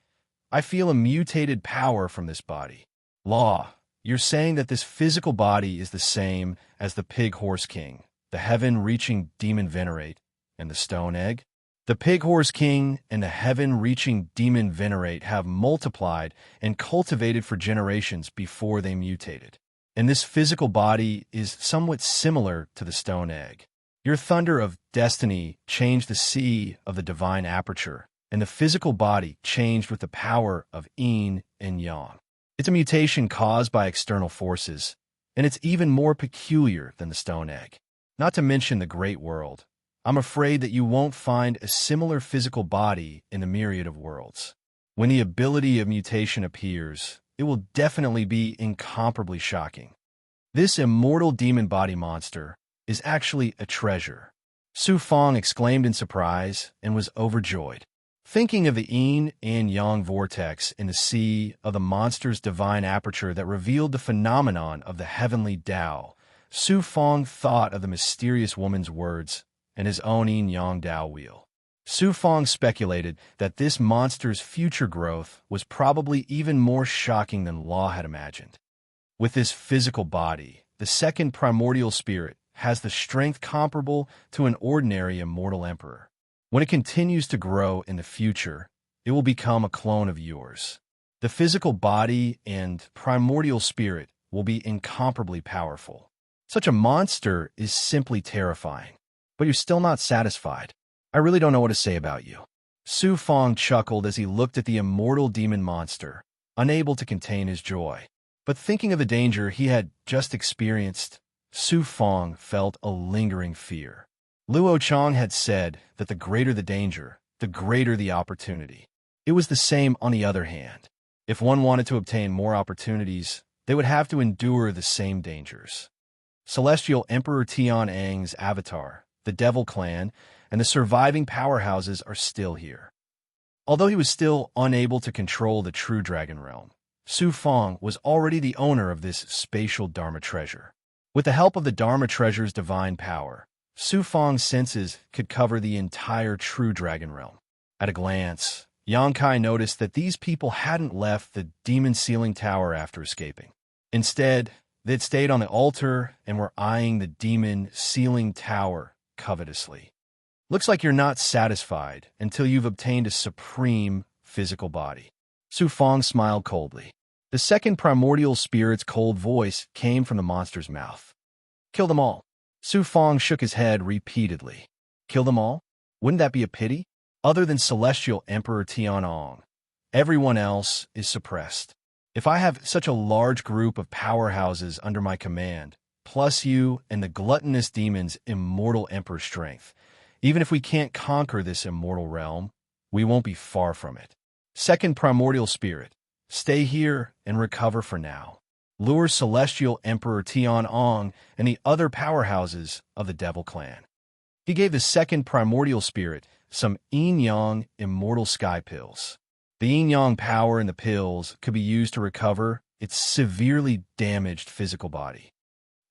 I feel a mutated power from this body. Law, you're saying that this physical body is the same as the Pig Horse King, the heaven-reaching Demon Venerate, and the Stone Egg? The Pig Horse King and the heaven-reaching Demon Venerate have multiplied and cultivated for generations before they mutated. And this physical body is somewhat similar to the Stone Egg. Your thunder of destiny changed the sea of the divine aperture, and the physical body changed with the power of yin and yang. It's a mutation caused by external forces, and it's even more peculiar than the Stone Egg. Not to mention the Great World. I'm afraid that you won't find a similar physical body in the myriad of worlds. When the ability of mutation appears, it will definitely be incomparably shocking. This immortal demon body monster is actually a treasure. Su Fong exclaimed in surprise and was overjoyed. Thinking of the yin and yang vortex in the sea of the monster's divine aperture that revealed the phenomenon of the heavenly Tao, Su Fong thought of the mysterious woman's words and his own yin-yang Tao wheel. Su Fong speculated that this monster's future growth was probably even more shocking than Law had imagined. With this physical body, the second primordial spirit has the strength comparable to an ordinary immortal emperor. When it continues to grow in the future, it will become a clone of yours. The physical body and primordial spirit will be incomparably powerful. Such a monster is simply terrifying. But you're still not satisfied. I really don't know what to say about you. Su Fong chuckled as he looked at the immortal demon monster, unable to contain his joy. But thinking of the danger he had just experienced, Su Fong felt a lingering fear. Luo Chang had said that the greater the danger, the greater the opportunity. It was the same on the other hand. If one wanted to obtain more opportunities, they would have to endure the same dangers. Celestial Emperor Tian Ang's avatar, the Devil Clan, and the surviving powerhouses are still here. Although he was still unable to control the true dragon realm, Su Feng was already the owner of this spatial Dharma treasure. With the help of the Dharma treasure's divine power, Su Feng's senses could cover the entire true dragon realm. At a glance, Yang Kai noticed that these people hadn't left the demon ceiling tower after escaping. Instead, they'd stayed on the altar and were eyeing the demon ceiling tower covetously. Looks like you're not satisfied until you've obtained a supreme physical body. Su Feng smiled coldly. The second primordial spirit's cold voice came from the monster's mouth. Kill them all. Su Feng shook his head repeatedly. Kill them all? Wouldn't that be a pity? Other than Celestial Emperor Tianong, everyone else is suppressed. If I have such a large group of powerhouses under my command, plus you and the gluttonous demon's immortal emperor strength, even if we can't conquer this immortal realm, we won't be far from it. Second primordial spirit, stay here and recover for now. Lure Celestial Emperor Tianong and the other powerhouses of the Devil Clan. He gave the second primordial spirit some yin-yang immortal sky pills. The yin-yang power in the pills could be used to recover its severely damaged physical body.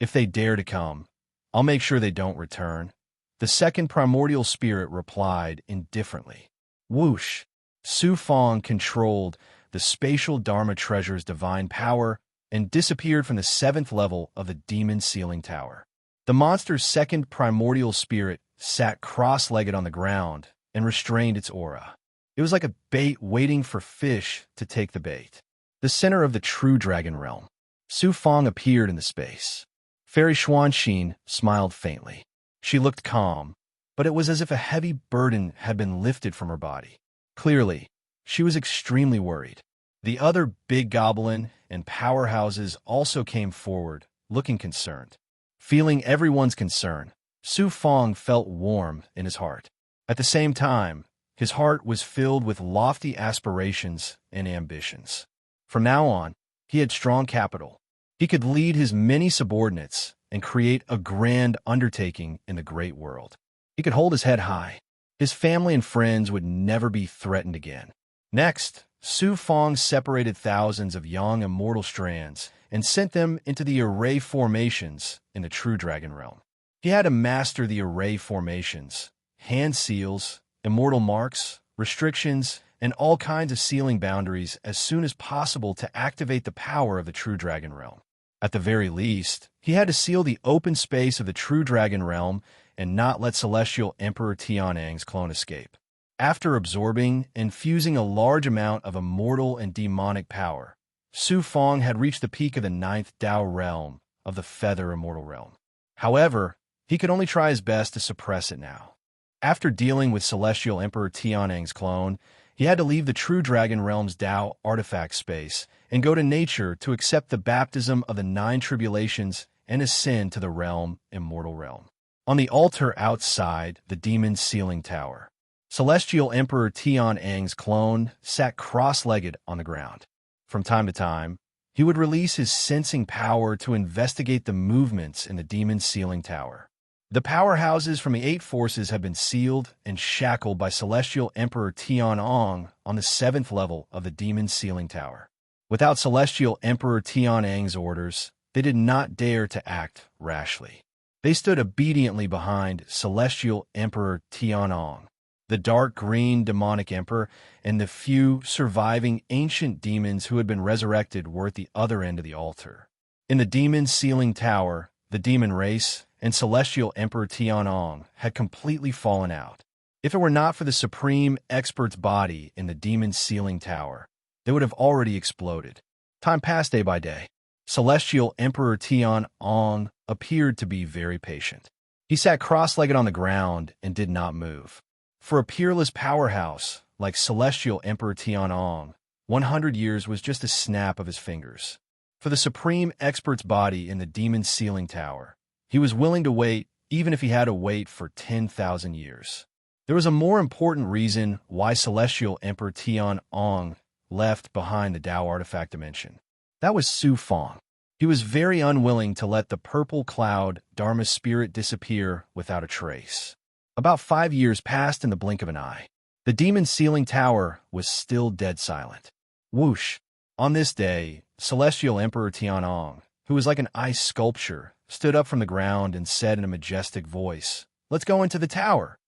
If they dare to come, I'll make sure they don't return. The second primordial spirit replied indifferently. Whoosh! Su Feng controlled the spatial Dharma treasure's divine power and disappeared from the 7th level of the demon ceiling tower. The monster's second primordial spirit sat cross-legged on the ground and restrained its aura. It was like a bait waiting for fish to take the bait. The center of the true dragon realm. Su Feng appeared in the space. Fairy Xuanxin smiled faintly. She looked calm, but it was as if a heavy burden had been lifted from her body. Clearly, she was extremely worried. The other big goblin and powerhouses also came forward, looking concerned. Feeling everyone's concern, Su Feng felt warm in his heart. At the same time, his heart was filled with lofty aspirations and ambitions. From now on, he had strong capital. He could lead his many subordinates and create a grand undertaking in the great world. He could hold his head high. His family and friends would never be threatened again. Next, Su Feng separated thousands of young immortal strands and sent them into the array formations in the true dragon realm. He had to master the array formations, hand seals, immortal marks, restrictions, and all kinds of sealing boundaries as soon as possible to activate the power of the true dragon realm. At the very least, he had to seal the open space of the true dragon realm and not let Celestial Emperor Tianang's clone escape. After absorbing and fusing a large amount of immortal and demonic power, Su Feng had reached the peak of the 9th Dao realm of the Feather Immortal Realm. However, he could only try his best to suppress it now. After dealing with Celestial Emperor Tianang's clone, he had to leave the True Dragon Realm's Dao artifact space and go to nature to accept the baptism of the 9 tribulations and ascend to the Immortal Realm. On the altar outside the demon's ceiling tower, Celestial Emperor Tianang's clone sat cross-legged on the ground. From time to time, he would release his sensing power to investigate the movements in the demon's ceiling tower. The powerhouses from the 8 forces have been sealed and shackled by Celestial Emperor Tianong on the 7th level of the demon's ceiling tower. Without Celestial Emperor Tianang's orders, they did not dare to act rashly. They stood obediently behind Celestial Emperor Tianong, the dark green demonic emperor, and the few surviving ancient demons who had been resurrected were at the other end of the altar. In the demon's ceiling tower, the demon race and Celestial Emperor Tianong had completely fallen out. If it were not for the supreme expert's body in the demon's ceiling tower, they would have already exploded. Time passed day by day. Celestial Emperor Tianong appeared to be very patient. He sat cross-legged on the ground and did not move. For a peerless powerhouse like Celestial Emperor Tianong, 100 years was just a snap of his fingers. For the supreme expert's body in the demon's ceiling tower, he was willing to wait even if he had to wait for 10,000 years. There was a more important reason why Celestial Emperor Tianong left behind the Tao artifact dimension. That was Su Fong. He was very unwilling to let the purple cloud Dharma spirit disappear without a trace. About 5 years passed in the blink of an eye. The demon sealing tower was still dead silent. Whoosh! On this day, Celestial Emperor Tianong, who was like an ice sculpture, stood up from the ground and said in a majestic voice, "Let's go into the tower."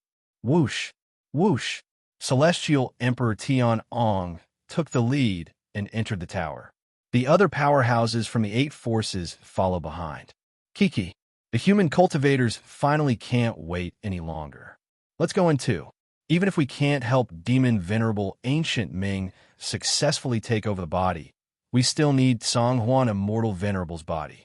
Whoosh! Whoosh! Celestial Emperor Tianong took the lead and entered the tower. The other powerhouses from the 8 forces follow behind. Kiki, the human cultivators finally can't wait any longer. Let's go in too. Even if we can't help Demon Venerable Ancient Ming successfully take over the body, we still need Songhuan Immortal Venerable's body.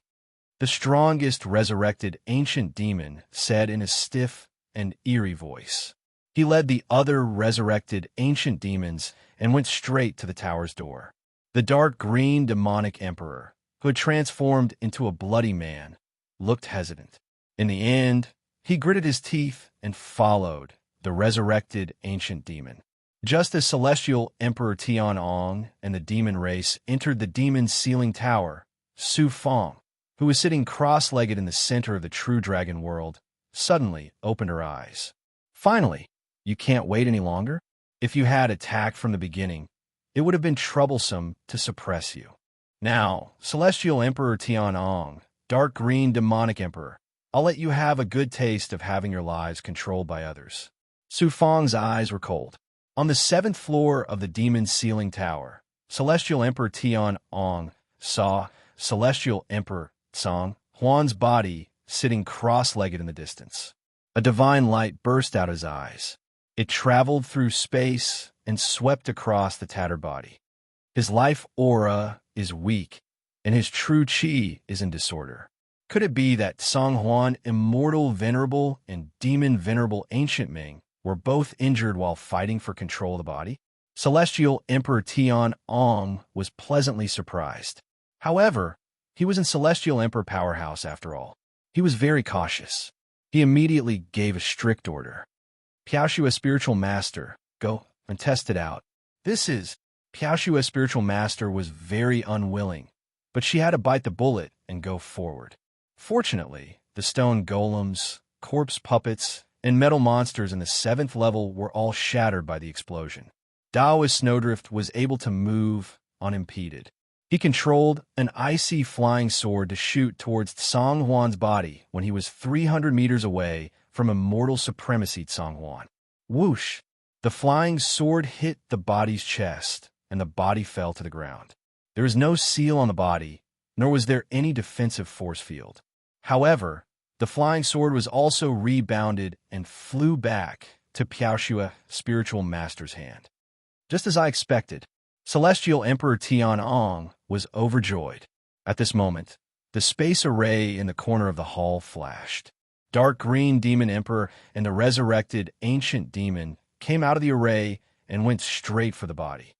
The strongest resurrected ancient demon said in a stiff and eerie voice. He led the other resurrected ancient demons and went straight to the tower's door. The dark green demonic emperor, who had transformed into a bloody man, looked hesitant. In the end, he gritted his teeth and followed the resurrected ancient demon. Just as Celestial Emperor Tianong and the demon race entered the demon sealing tower, Su Fong, who was sitting cross-legged in the center of the true dragon world, suddenly opened her eyes. Finally, you can't wait any longer? If you had attacked from the beginning, it would have been troublesome to suppress you. Now, Celestial Emperor Tianong, Dark Green Demonic Emperor, I'll let you have a good taste of having your lives controlled by others. Su Fong's eyes were cold. On the 7th floor of the demon sealing tower, Celestial Emperor Tianong saw Celestial Emperor Song Huan's body sitting cross-legged in the distance. A divine light burst out his eyes. It traveled through space and swept across the tattered body. His life aura is weak, and his true chi is in disorder. Could it be that Songhuan Immortal Venerable and Demon Venerable Ancient Ming were both injured while fighting for control of the body? Celestial Emperor Tianong was pleasantly surprised. However, he was in Celestial Emperor Powerhouse after all. He was very cautious. He immediately gave a strict order. Piaoshua Spiritual Master, go and test it out. Piaoshua Spiritual Master was very unwilling, but she had to bite the bullet and go forward. Fortunately, the stone golems, corpse puppets, and metal monsters in the 7th level were all shattered by the explosion. Daoist Snowdrift was able to move unimpeded. He controlled an icy flying sword to shoot towards Songhuan's body when he was 300 meters away from Immortal Supremacy Songhuan. Whoosh! The flying sword hit the body's chest, and the body fell to the ground. There was no seal on the body, nor was there any defensive force field. However, the flying sword was also rebounded and flew back to Piaoshua Spiritual Master's hand. Just as I expected, Celestial Emperor Tianong was overjoyed. At this moment, the space array in the corner of the hall flashed. Dark Green Demon Emperor and the resurrected Ancient Demon came out of the array and went straight for the body.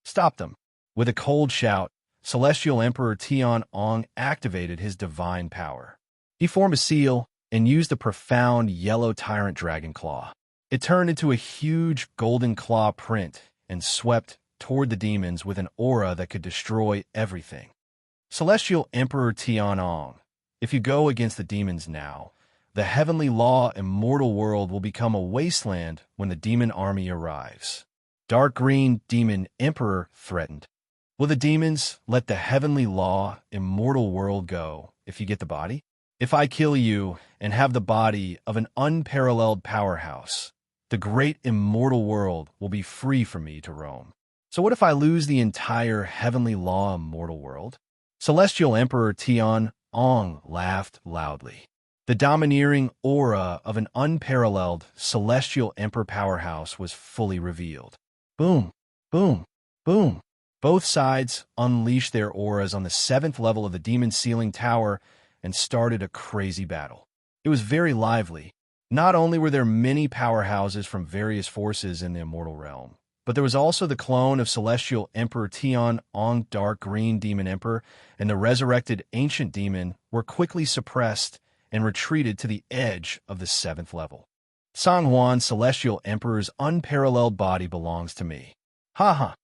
Stop them. With a cold shout, Celestial Emperor Tianong activated his divine power. He formed a seal and used a profound yellow tyrant dragon claw. It turned into a huge golden claw print and swept toward the demons with an aura that could destroy everything. Celestial Emperor Tianong, if you go against the demons now, the heavenly law immortal world will become a wasteland when the demon army arrives. Dark Green Demon Emperor threatened. Will the demons let the heavenly law immortal world go if you get the body? If I kill you and have the body of an unparalleled powerhouse, the great immortal world will be free for me to roam. So what if I lose the entire heavenly law immortal world? Celestial Emperor Tianong laughed loudly. The domineering aura of an unparalleled Celestial Emperor powerhouse was fully revealed. Boom, boom, boom. Both sides unleashed their auras on the 7th level of the demon sealing tower and started a crazy battle. It was very lively. Not only were there many powerhouses from various forces in the immortal realm, but there was also the clone of Celestial Emperor Tianong. Dark Green Demon Emperor and the resurrected Ancient Demon were quickly suppressed and retreated to the edge of the 7th level. Songhuan Celestial Emperor's unparalleled body belongs to me. Ha ha!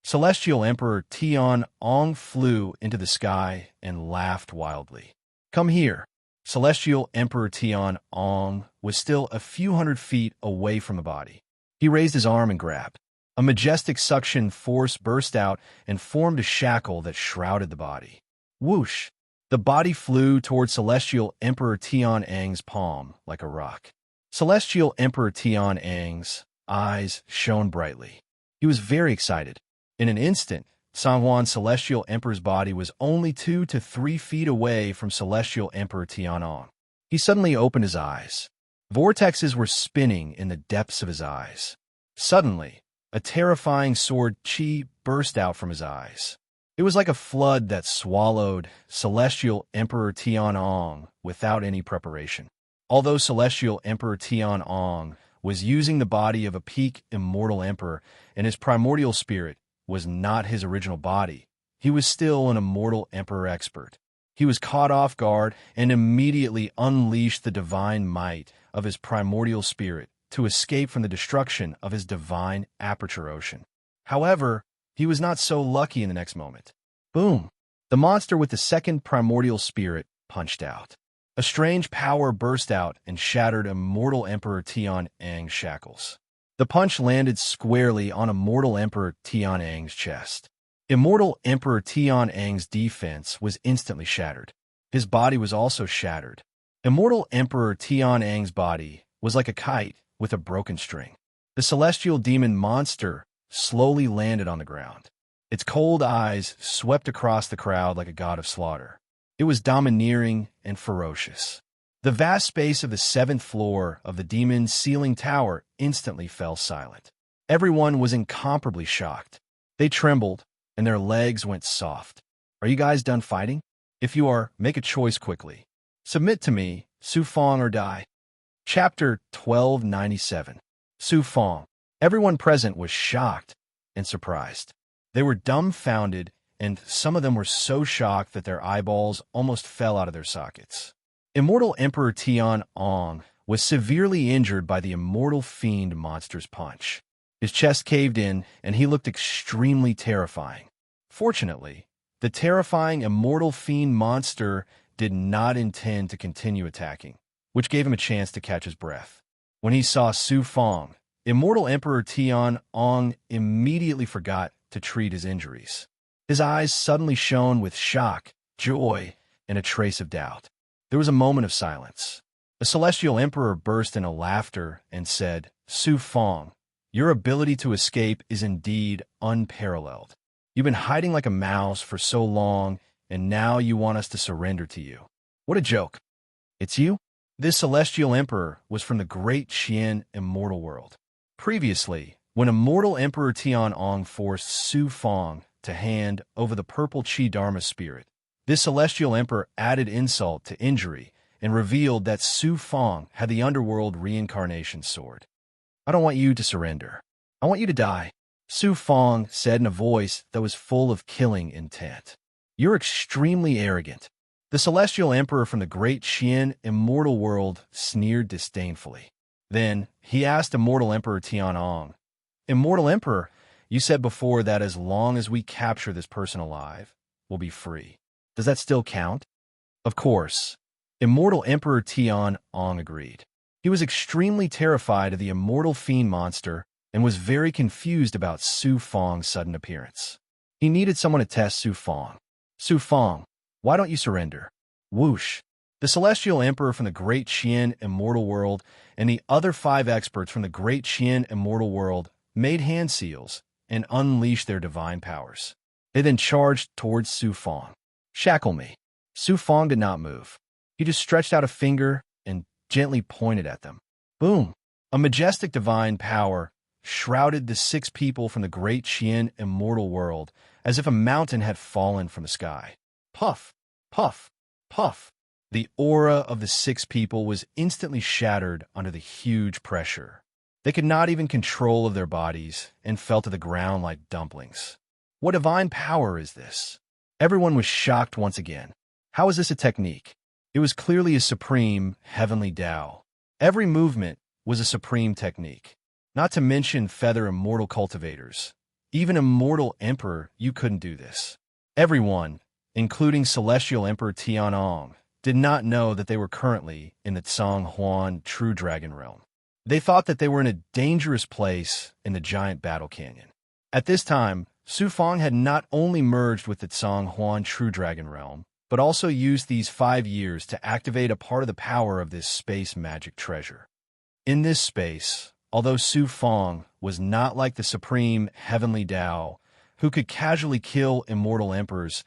Celestial Emperor Tian Ong flew into the sky and laughed wildly. Come here. Celestial Emperor Tian Ong was still a few hundred feet away from the body. He raised his arm and grabbed. A majestic suction force burst out and formed a shackle that shrouded the body. Whoosh! The body flew toward Celestial Emperor Tian Ang's palm like a rock. Celestial Emperor Tian Ang's eyes shone brightly. He was very excited. In an instant, Sanghuan Celestial Emperor's body was only 2 to 3 feet away from Celestial Emperor Tianong. He suddenly opened his eyes. Vortexes were spinning in the depths of his eyes. Suddenly, a terrifying sword chi burst out from his eyes. It was like a flood that swallowed Celestial Emperor Tianong without any preparation. Although Celestial Emperor Tianong was using the body of a peak immortal emperor and his primordial spirit was not his original body, he was still an immortal emperor expert. He was caught off guard and immediately unleashed the divine might of his primordial spirit to escape from the destruction of his divine aperture ocean. However, he was not so lucky in the next moment. Boom! The monster with the second primordial spirit punched out. A strange power burst out and shattered Immortal Emperor Tian Ang's shackles. The punch landed squarely on Immortal Emperor Tian Ang's chest. Immortal Emperor Tian Ang's defense was instantly shattered. His body was also shattered. Immortal Emperor Tian Ang's body was like a kite with a broken string. The celestial demon monster slowly landed on the ground. Its cold eyes swept across the crowd like a god of slaughter. It was domineering and ferocious. The vast space of the 7th floor of the demon's ceiling tower instantly fell silent. Everyone was incomparably shocked. They trembled, and their legs went soft. Are you guys done fighting? If you are, make a choice quickly. Submit to me, Su Fong, or die. Chapter 1297. Su Fong. Everyone present was shocked and surprised. They were dumbfounded, and some of them were so shocked that their eyeballs almost fell out of their sockets. Immortal Emperor Tian Ong was severely injured by the immortal fiend monster's punch. His chest caved in, and he looked extremely terrifying. Fortunately, the terrifying immortal fiend monster did not intend to continue attacking, which gave him a chance to catch his breath. When he saw Su Fong, Immortal Emperor Tian Ong immediately forgot to treat his injuries. His eyes suddenly shone with shock, joy, and a trace of doubt. There was a moment of silence. The Celestial Emperor burst into laughter and said, Su Fong, your ability to escape is indeed unparalleled. You've been hiding like a mouse for so long, and now you want us to surrender to you. What a joke. It's you? This Celestial Emperor was from the Great Qian Immortal World. Previously, when Immortal Emperor Tian Ong forced Su Fong to hand over the purple Qi Dharma spirit, this Celestial Emperor added insult to injury and revealed that Su Fong had the underworld reincarnation sword. I don't want you to surrender. I want you to die, Su Fong said in a voice that was full of killing intent. You're extremely arrogant. The Celestial Emperor from the Great Qian Immortal World sneered disdainfully. Then he asked Immortal Emperor Tian Ong, Immortal Emperor, you said before that as long as we capture this person alive, we'll be free. Does that still count? Of course. Immortal Emperor Tian Ong agreed. He was extremely terrified of the immortal fiend monster and was very confused about Su Fong's sudden appearance. He needed someone to test Su Fong. Su Fong, why don't you surrender? Whoosh! The Celestial Emperor from the Great Qian Immortal World and the other 5 experts from the Great Qian Immortal World made hand seals and unleashed their divine powers. They then charged towards Su Fong. Shackle me. Su Fong did not move. He just stretched out a finger and gently pointed at them. Boom! A majestic divine power shrouded the 6 people from the Great Qian Immortal World as if a mountain had fallen from the sky. Puff! Puff! Puff! The aura of the 6 people was instantly shattered under the huge pressure. They could not even control of their bodies and fell to the ground like dumplings. What divine power is this? Everyone was shocked once again. How is this a technique? It was clearly a supreme, heavenly Tao. Every movement was a supreme technique. Not to mention feather immortal cultivators. Even Immortal Emperor, you couldn't do this. Everyone, including Celestial Emperor Tianong, did not know that they were currently in the Tsang True Dragon realm. They thought that they were in a dangerous place in the giant battle canyon. At this time, Su Fang had not only merged with the Tsang True Dragon realm, but also used these 5 years to activate a part of the power of this space magic treasure. In this space, although Su Fang was not like the supreme heavenly Tao, who could casually kill immortal emperors,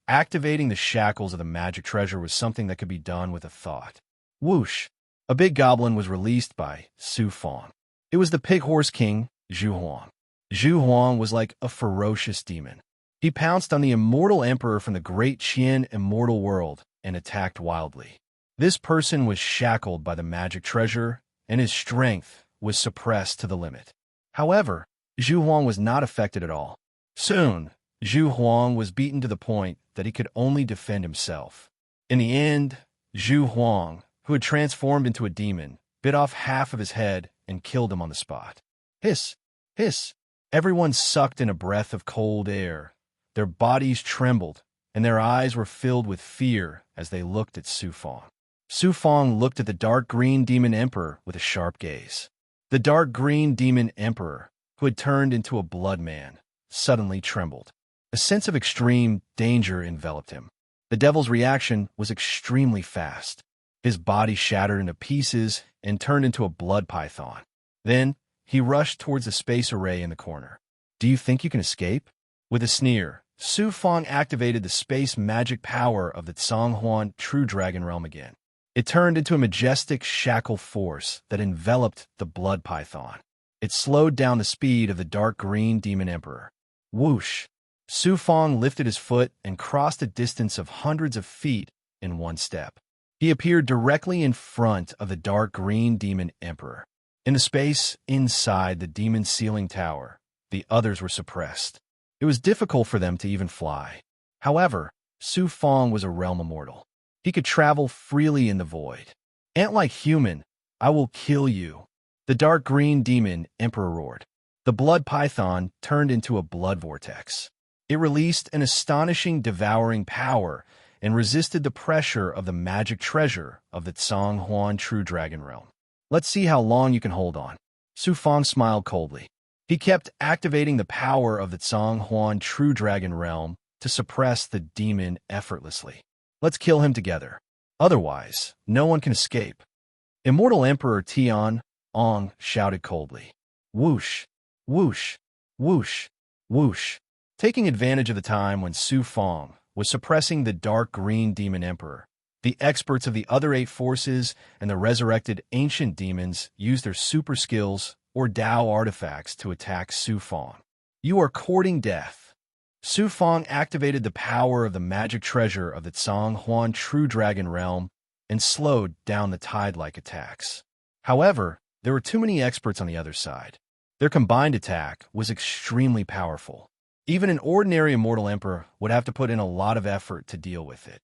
activating the shackles of the magic treasure was something that could be done with a thought. Whoosh! A big goblin was released by Su Fang. It was the Pig Horse King, Zhu Huang. Zhu Huang was like a ferocious demon. He pounced on the immortal emperor from the great Qian immortal world and attacked wildly. This person was shackled by the magic treasure, and his strength was suppressed to the limit. However, Zhu Huang was not affected at all. Soon, Zhu Huang was beaten to the point that he could only defend himself. In the end, Zhu Huang, who had transformed into a demon, bit off half of his head and killed him on the spot. Hiss! Hiss! Everyone sucked in a breath of cold air. Their bodies trembled, and their eyes were filled with fear as they looked at Su Fang. Su Fang looked at the dark green demon emperor with a sharp gaze. The dark green demon emperor, who had turned into a blood man, suddenly trembled. A sense of extreme danger enveloped him. The devil's reaction was extremely fast. His body shattered into pieces and turned into a blood python. Then, he rushed towards the space array in the corner. Do you think you can escape? With a sneer, Su Fang activated the space magic power of the Tsang True Dragon realm again. It turned into a majestic shackle force that enveloped the blood python. It slowed down the speed of the dark green demon emperor. Whoosh! Su Fang lifted his foot and crossed a distance of hundreds of feet in one step. He appeared directly in front of the dark green demon emperor. In the space inside the demon ceiling tower, the others were suppressed. It was difficult for them to even fly. However, Su Fang was a realm immortal. He could travel freely in the void. Ant-like human, I will kill you. The dark green demon emperor roared. The blood python turned into a blood vortex. It released an astonishing devouring power and resisted the pressure of the magic treasure of the Tsang True Dragon realm. Let's see how long you can hold on. Su Fang smiled coldly. He kept activating the power of the Tsang True Dragon realm to suppress the demon effortlessly. Let's kill him together. Otherwise, no one can escape. Immortal Emperor Tianong shouted coldly. Whoosh! Whoosh! Whoosh! Whoosh! Taking advantage of the time when Su Fang was suppressing the dark green demon emperor, the experts of the other 8 forces and the resurrected ancient demons used their super skills or Tao artifacts to attack Su Fang. You are courting death. Su Fang activated the power of the magic treasure of the Tsang True Dragon realm and slowed down the tide-like attacks. However, there were too many experts on the other side. Their combined attack was extremely powerful. Even an ordinary immortal emperor would have to put in a lot of effort to deal with it.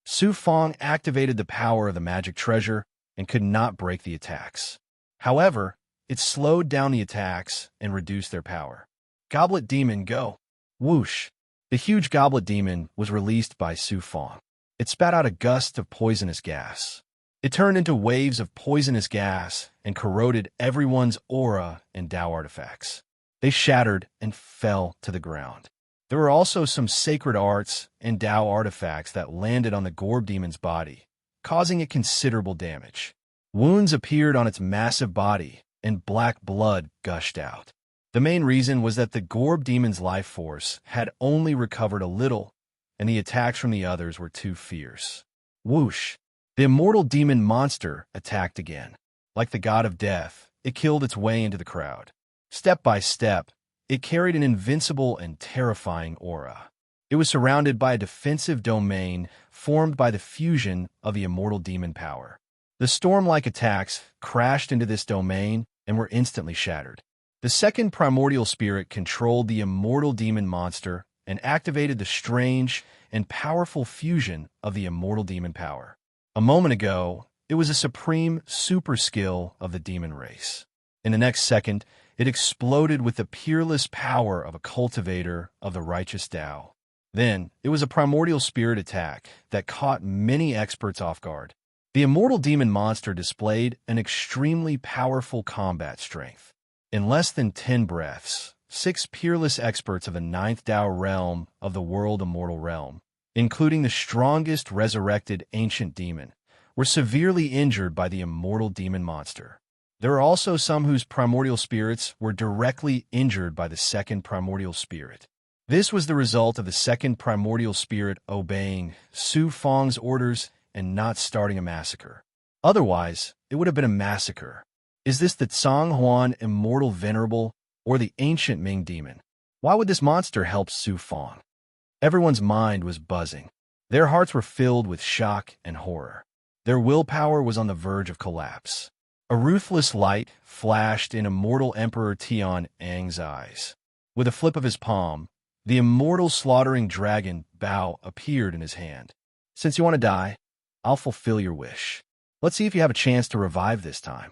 Su Fang activated the power of the magic treasure and could not break the attacks. However, it slowed down the attacks and reduced their power. Goblet Demon, go! Whoosh! The huge Goblet Demon was released by Su Fang. It spat out a gust of poisonous gas. It turned into waves of poisonous gas and corroded everyone's aura and Tao artifacts. They shattered and fell to the ground. There were also some sacred arts and Tao artifacts that landed on the Gorb Demon's body, causing it considerable damage. Wounds appeared on its massive body, and black blood gushed out. The main reason was that the Gorb Demon's life force had only recovered a little, and the attacks from the others were too fierce. Whoosh! The immortal demon monster attacked again. Like the god of death, it killed its way into the crowd. Step by step, it carried an invincible and terrifying aura. It was surrounded by a defensive domain formed by the fusion of the immortal demon power. The storm-like attacks crashed into this domain and were instantly shattered. The second primordial spirit controlled the immortal demon monster and activated the strange and powerful fusion of the immortal demon power. A moment ago, it was a supreme super skill of the demon race. In the next second, It exploded with the peerless power of a cultivator of the righteous Tao. Then, it was a primordial spirit attack that caught many experts off guard. The immortal demon monster displayed an extremely powerful combat strength. In less than 10 breaths, 6 peerless experts of the 9th Tao realm of the world immortal realm, including the strongest resurrected ancient demon, were severely injured by the immortal demon monster. There are also some whose primordial spirits were directly injured by the second primordial spirit. This was the result of the second primordial spirit obeying Su Fang's orders and not starting a massacre. Otherwise, it would have been a massacre. Is this the Tsang Huan immortal venerable or the ancient Ming demon? Why would this monster help Su Fang? Everyone's mind was buzzing. Their hearts were filled with shock and horror. Their willpower was on the verge of collapse. A ruthless light flashed in immortal Emperor Tian Ang's eyes. With a flip of his palm, the immortal slaughtering dragon Bao appeared in his hand. Since you want to die, I'll fulfill your wish. Let's see if you have a chance to revive this time.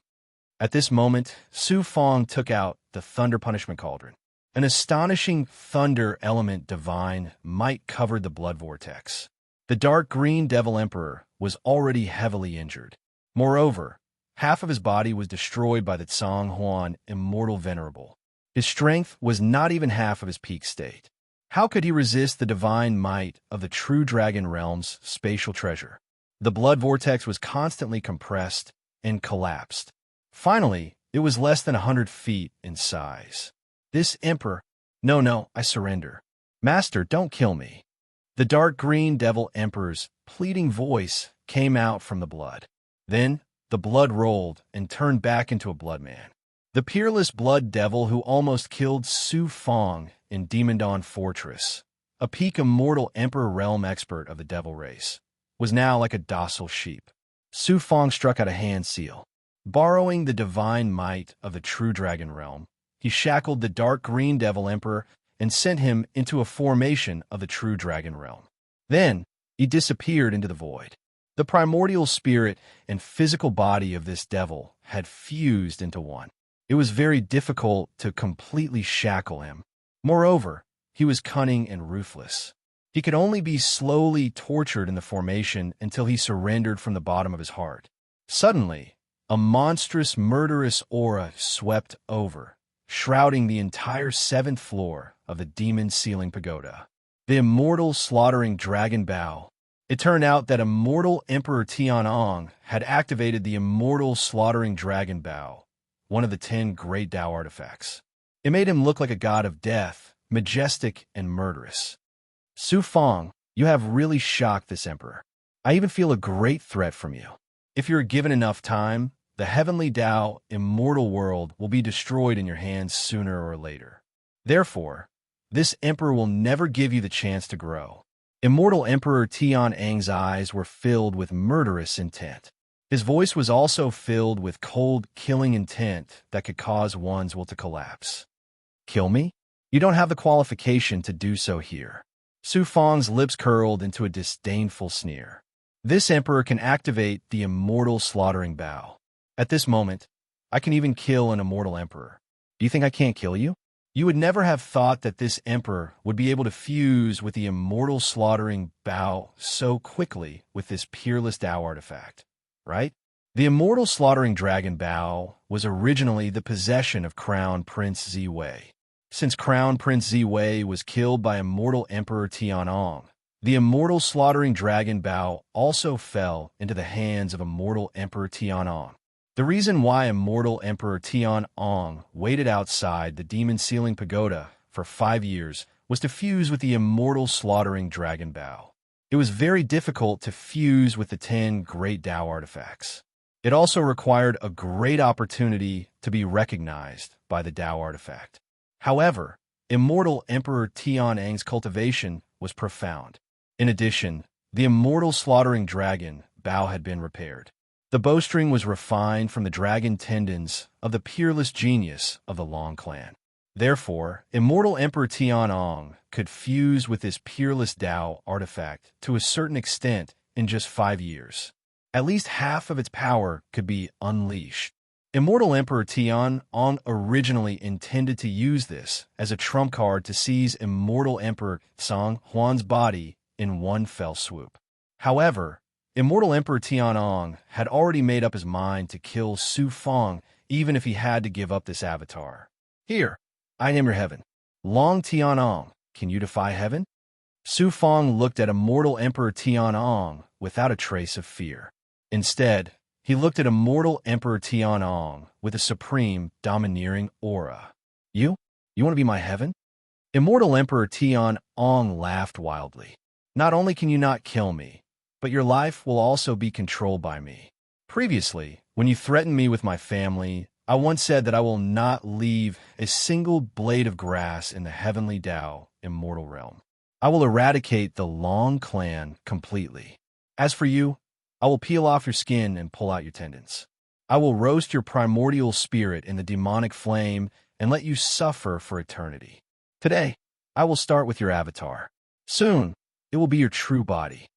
At this moment, Su Fang took out the Thunder Punishment Cauldron. An astonishing thunder element divine might covered the blood vortex. The dark green devil emperor was already heavily injured. Moreover, half of his body was destroyed by the Tsang Huan immortal venerable. His strength was not even half of his peak state. How could he resist the divine might of the true dragon realm's spatial treasure? The blood vortex was constantly compressed and collapsed. Finally, it was less than 100 feet in size. This emperor— No, I surrender. Master, don't kill me. The dark green devil emperor's pleading voice came out from the blood. Then, the blood rolled and turned back into a blood man. The peerless blood devil who almost killed Su Fang in Demon Dawn Fortress, a peak immortal emperor realm expert of the devil race, was now like a docile sheep. Su Fang struck out a hand seal. Borrowing the divine might of the true dragon realm, he shackled the dark green devil emperor and sent him into a formation of the true dragon realm. Then, he disappeared into the void. The primordial spirit and physical body of this devil had fused into one. It was very difficult to completely shackle him. Moreover, he was cunning and ruthless. He could only be slowly tortured in the formation until he surrendered from the bottom of his heart. Suddenly, a monstrous, murderous aura swept over, shrouding the entire 7th floor of the demon ceiling pagoda. The immortal slaughtering dragon Bao. It turned out that immortal Emperor Tianong had activated the immortal slaughtering dragon Bao, one of the 10 great Tao artifacts. It made him look like a god of death, majestic and murderous. Su Fang, you have really shocked this emperor. I even feel a great threat from you. If you're given enough time, the heavenly Tao immortal world will be destroyed in your hands sooner or later. Therefore, this emperor will never give you the chance to grow. Immortal Emperor Tian Ang's eyes were filled with murderous intent. His voice was also filled with cold, killing intent that could cause one's will to collapse. Kill me? You don't have the qualification to do so here. Su Fang's lips curled into a disdainful sneer. This emperor can activate the immortal slaughtering Bao. At this moment, I can even kill an immortal emperor. Do you think I can't kill you? You would never have thought that this emperor would be able to fuse with the immortal slaughtering Bao so quickly with this peerless Tao artifact, right? The immortal slaughtering dragon Bao was originally the possession of Crown Prince Ziwei. Since Crown Prince Ziwei was killed by immortal Emperor Tianong, the immortal slaughtering dragon Bao also fell into the hands of immortal Emperor Tianong. The reason why immortal Emperor Tianong waited outside the demon ceiling pagoda for 5 years was to fuse with the immortal slaughtering dragon Bao. It was very difficult to fuse with the 10 great Tao artifacts. It also required a great opportunity to be recognized by the Tao artifact. However, immortal Emperor Tianang's cultivation was profound. In addition, the immortal slaughtering dragon Bao had been repaired. The bowstring was refined from the dragon tendons of the peerless genius of the Long clan. Therefore, immortal Emperor Tianong could fuse with this peerless Tao artifact to a certain extent in just 5 years. At least half of its power could be unleashed. Immortal Emperor Tian Ong originally intended to use this as a trump card to seize Immortal Emperor Song Huan's body in one fell swoop. However, Immortal Emperor Tianong had already made up his mind to kill Su Fong even if he had to give up this avatar. Here, I am your heaven. Long Tianong, can you defy heaven? Su Fong looked at Immortal Emperor Tianong without a trace of fear. Instead, he looked at Immortal Emperor Tianong with a supreme, domineering aura. You? You want to be my heaven? Immortal Emperor Tianong laughed wildly. Not only can you not kill me, but your life will also be controlled by me. Previously, when you threatened me with my family, I once said that I will not leave a single blade of grass in the heavenly Tao immortal realm. I will eradicate the Long clan completely. As for you, I will peel off your skin and pull out your tendons. I will roast your primordial spirit in the demonic flame and let you suffer for eternity. Today, I will start with your avatar. Soon, it will be your true body.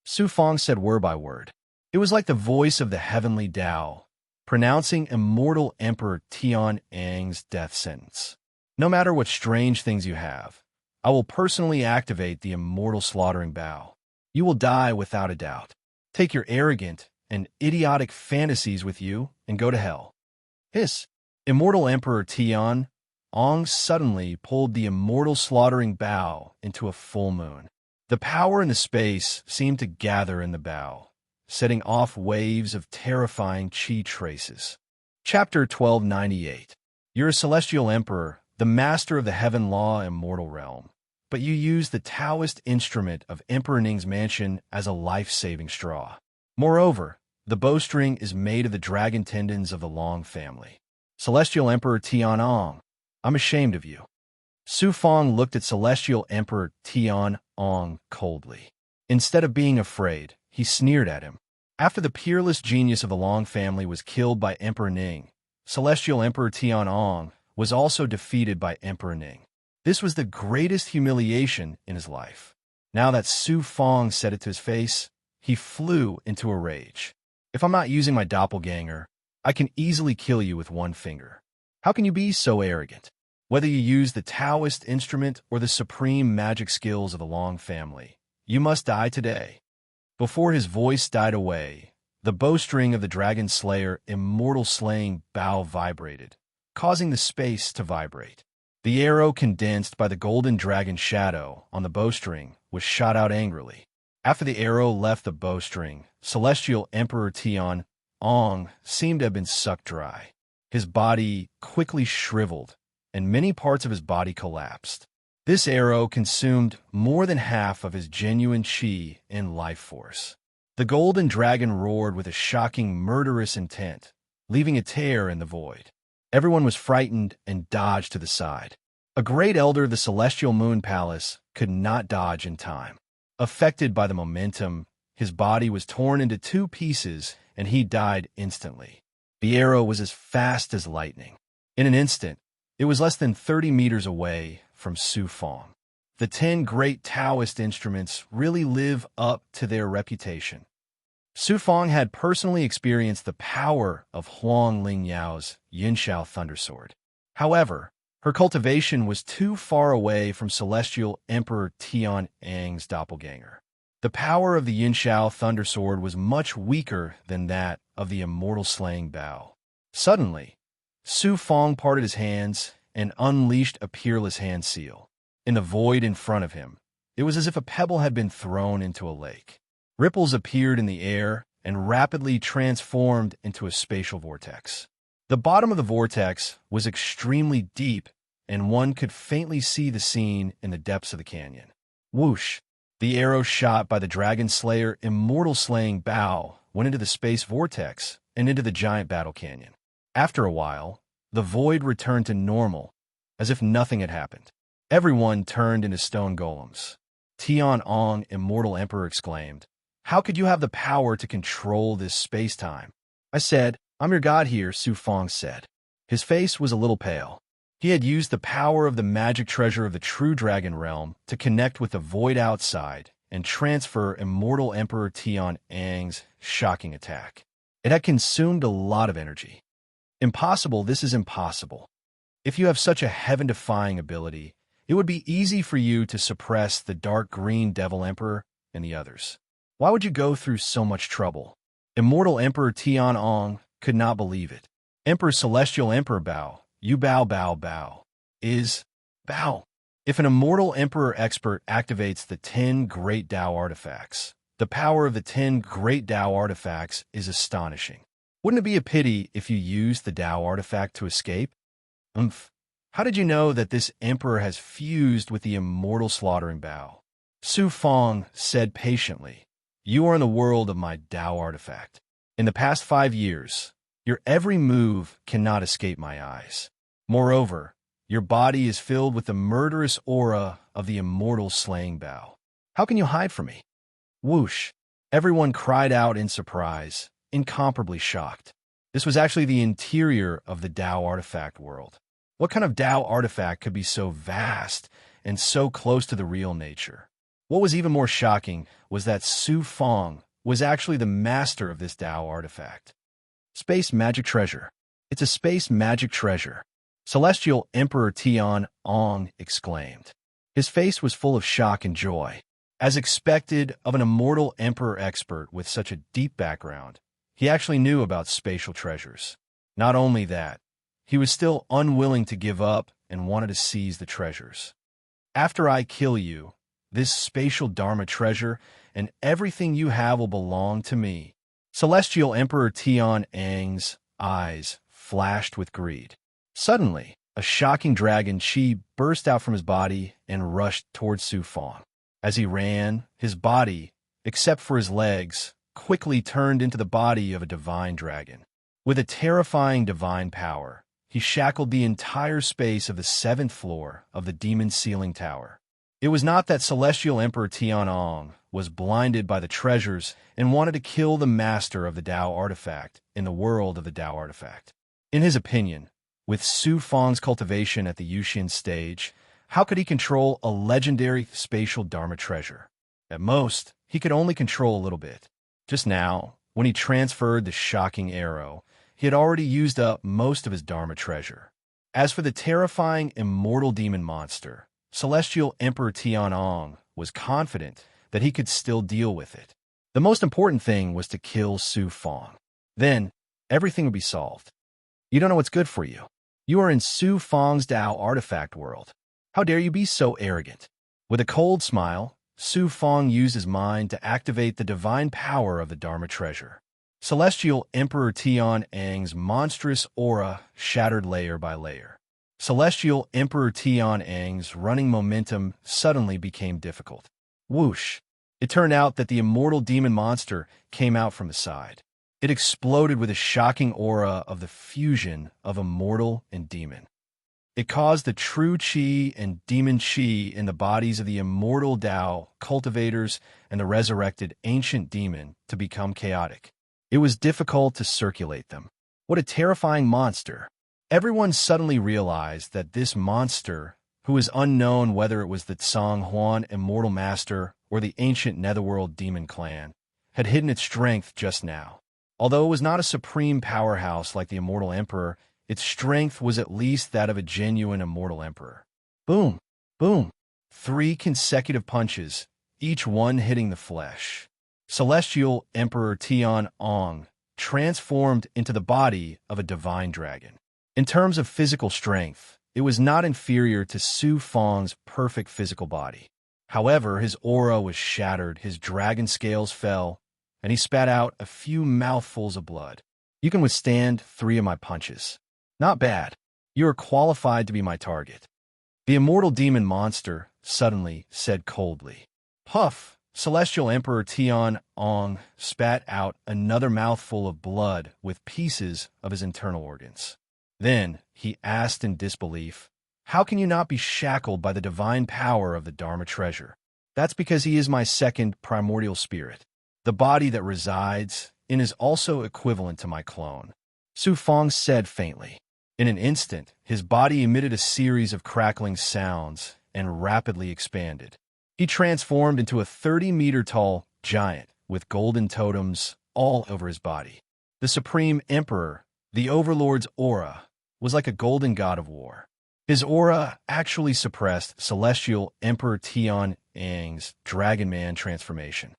Su Fong said word by word. It was like the voice of the heavenly Tao, pronouncing Immortal Emperor Tian Ang's death sentence. No matter what strange things you have, I will personally activate the immortal slaughtering bow. You will die without a doubt. Take your arrogant and idiotic fantasies with you and go to hell. Hiss! Immortal Emperor Tian Ong suddenly pulled the immortal slaughtering bow into a full moon. The power and the space seemed to gather in the bow, setting off waves of terrifying chi traces. Chapter 1298. You're a celestial emperor, the master of the heaven law immortal realm, but you use the Taoist instrument of Emperor Ning's mansion as a life-saving straw. Moreover, the bowstring is made of the dragon tendons of the Long family. Celestial Emperor Tian Ong, I'm ashamed of you. Su Fong looked at Celestial Emperor Tian Ong coldly. Instead of being afraid, he sneered at him. After the peerless genius of the Long family was killed by Emperor Ning, Celestial Emperor Tian Ong was also defeated by Emperor Ning. This was the greatest humiliation in his life. Now that Su Fong said it to his face, he flew into a rage. If I'm not using my doppelganger, I can easily kill you with one finger. How can you be so arrogant? Whether you use the Taoist instrument or the supreme magic skills of the Long family, you must die today. Before his voice died away, the bowstring of the Dragon Slayer immortal slaying bow vibrated, causing the space to vibrate. The arrow condensed by the golden dragon shadow on the bowstring was shot out angrily. After the arrow left the bowstring, Celestial Emperor Tian Ong seemed to have been sucked dry. His body quickly shriveled, and many parts of his body collapsed. This arrow consumed more than half of his genuine chi and life force. The golden dragon roared with a shocking, murderous intent, leaving a tear in the void. Everyone was frightened and dodged to the side. A great elder of the Celestial Moon Palace could not dodge in time. Affected by the momentum, his body was torn into two pieces and he died instantly. The arrow was as fast as lightning. In an instant, it was less than 30 meters away from Su Fong. The 10 great Taoist instruments really live up to their reputation. Su Fong had personally experienced the power of Huang Lingyao's Yinshao Thundersword. However, her cultivation was too far away from Celestial Emperor Tian Ang's doppelganger. The power of the Yinshao Thundersword was much weaker than that of the immortal slaying bow. Suddenly, Su Fong parted his hands and unleashed a peerless hand seal. In the void in front of him, it was as if a pebble had been thrown into a lake. Ripples appeared in the air and rapidly transformed into a spatial vortex. The bottom of the vortex was extremely deep, and one could faintly see the scene in the depths of the canyon. Whoosh! The arrow shot by the Dragon Slayer immortal slaying bow went into the space vortex and into the giant battle canyon. After a while, the void returned to normal, as if nothing had happened. Everyone turned into stone golems. Tian Ong, Immortal Emperor, exclaimed, "How could you have the power to control this space-time?" I said, "I'm your god here," Su Fong said. His face was a little pale. He had used the power of the magic treasure of the true dragon realm to connect with the void outside and transfer Immortal Emperor Tian Ang's shocking attack. It had consumed a lot of energy. Impossible, this is impossible. If you have such a heaven-defying ability, it would be easy for you to suppress the dark green Devil Emperor and the others. Why would you go through so much trouble? Immortal Emperor Tian Ong could not believe it. Emperor Celestial Emperor Bao, you bow, bow, bow. Is bow. If an Immortal Emperor expert activates the 10 Great Tao Artifacts, the power of the 10 Great Tao Artifacts is astonishing. Wouldn't it be a pity if you used the Tao Artifact to escape? How did you know that this Emperor has fused with the Immortal Slaughtering Bao? Su Fong said patiently, you are in the world of my Tao Artifact. In the past 5 years, your every move cannot escape my eyes. Moreover, your body is filled with the murderous aura of the Immortal Slaying Bao. How can you hide from me? Whoosh! Everyone cried out in surprise, incomparably shocked. This was actually the interior of the Tao Artifact world. What kind of Tao Artifact could be so vast and so close to the real nature? What was even more shocking was that Su Fong was actually the master of this Tao Artifact. Space Magic Treasure. It's a space magic treasure. Celestial Emperor Tian Ong exclaimed. His face was full of shock and joy. As expected of an Immortal Emperor expert with such a deep background, he actually knew about spatial treasures. Not only that, he was still unwilling to give up and wanted to seize the treasures. After I kill you, this spatial Dharma treasure and everything you have will belong to me. Celestial Emperor Tian Ang's eyes flashed with greed. Suddenly, a shocking dragon chi burst out from his body and rushed towards Su Fong. As he ran, his body, except for his legs, quickly turned into the body of a divine dragon. With a terrifying divine power, he shackled the entire space of the 7th floor of the Demon Ceiling Tower. It was not that Celestial Emperor Tian Ong was blinded by the treasures and wanted to kill the master of the Tao Artifact in the world of the Tao Artifact. In his opinion, with Su Fong's cultivation at the Yuxian stage, how could he control a legendary spatial Dharma treasure? At most, he could only control a little bit. Just now, when he transferred the shocking arrow, he had already used up most of his Dharma treasure. As for the terrifying immortal demon monster, Celestial Emperor Tian Ong was confident that he could still deal with it. The most important thing was to kill Su Fong. Then, everything would be solved. You don't know what's good for you. You are in Su Fong's Tao Artifact world. How dare you be so arrogant? With a cold smile, Su Fong used his mind to activate the divine power of the Dharma treasure. Celestial Emperor Tian Ang's monstrous aura shattered layer by layer. Celestial Emperor Tian Ang's running momentum suddenly became difficult. Whoosh! It turned out that the immortal demon monster came out from the side. It exploded with a shocking aura of the fusion of immortal and demon. It caused the true chi and demon chi in the bodies of the immortal Tao cultivators and the resurrected ancient demon to become chaotic. It was difficult to circulate them. What a terrifying monster! Everyone suddenly realized that this monster, who is unknown whether it was the Tsang Huan Immortal Master or the ancient Netherworld Demon Clan, had hidden its strength just now. Although it was not a supreme powerhouse like the Immortal Emperor, its strength was at least that of a genuine Immortal Emperor. Boom! Boom! 3 consecutive punches, each one hitting the flesh. Celestial Emperor Tian Ong transformed into the body of a divine dragon. In terms of physical strength, it was not inferior to Su Fong's perfect physical body. However, his aura was shattered, his dragon scales fell, and he spat out a few mouthfuls of blood. You can withstand 3 of my punches. Not bad. You are qualified to be my target. The immortal demon monster suddenly said coldly. Puff! Celestial Emperor Tian Ong spat out another mouthful of blood with pieces of his internal organs. Then he asked in disbelief, how can you not be shackled by the divine power of the Dharma treasure? That's because he is my second primordial spirit. The body that resides in is also equivalent to my clone. Su Fong said faintly. In an instant, his body emitted a series of crackling sounds and rapidly expanded. He transformed into a 30-meter-tall giant with golden totems all over his body. The Supreme Emperor The Overlord's aura was like a golden god of war. His aura actually suppressed Celestial Emperor Tian Ang's Dragon Man transformation.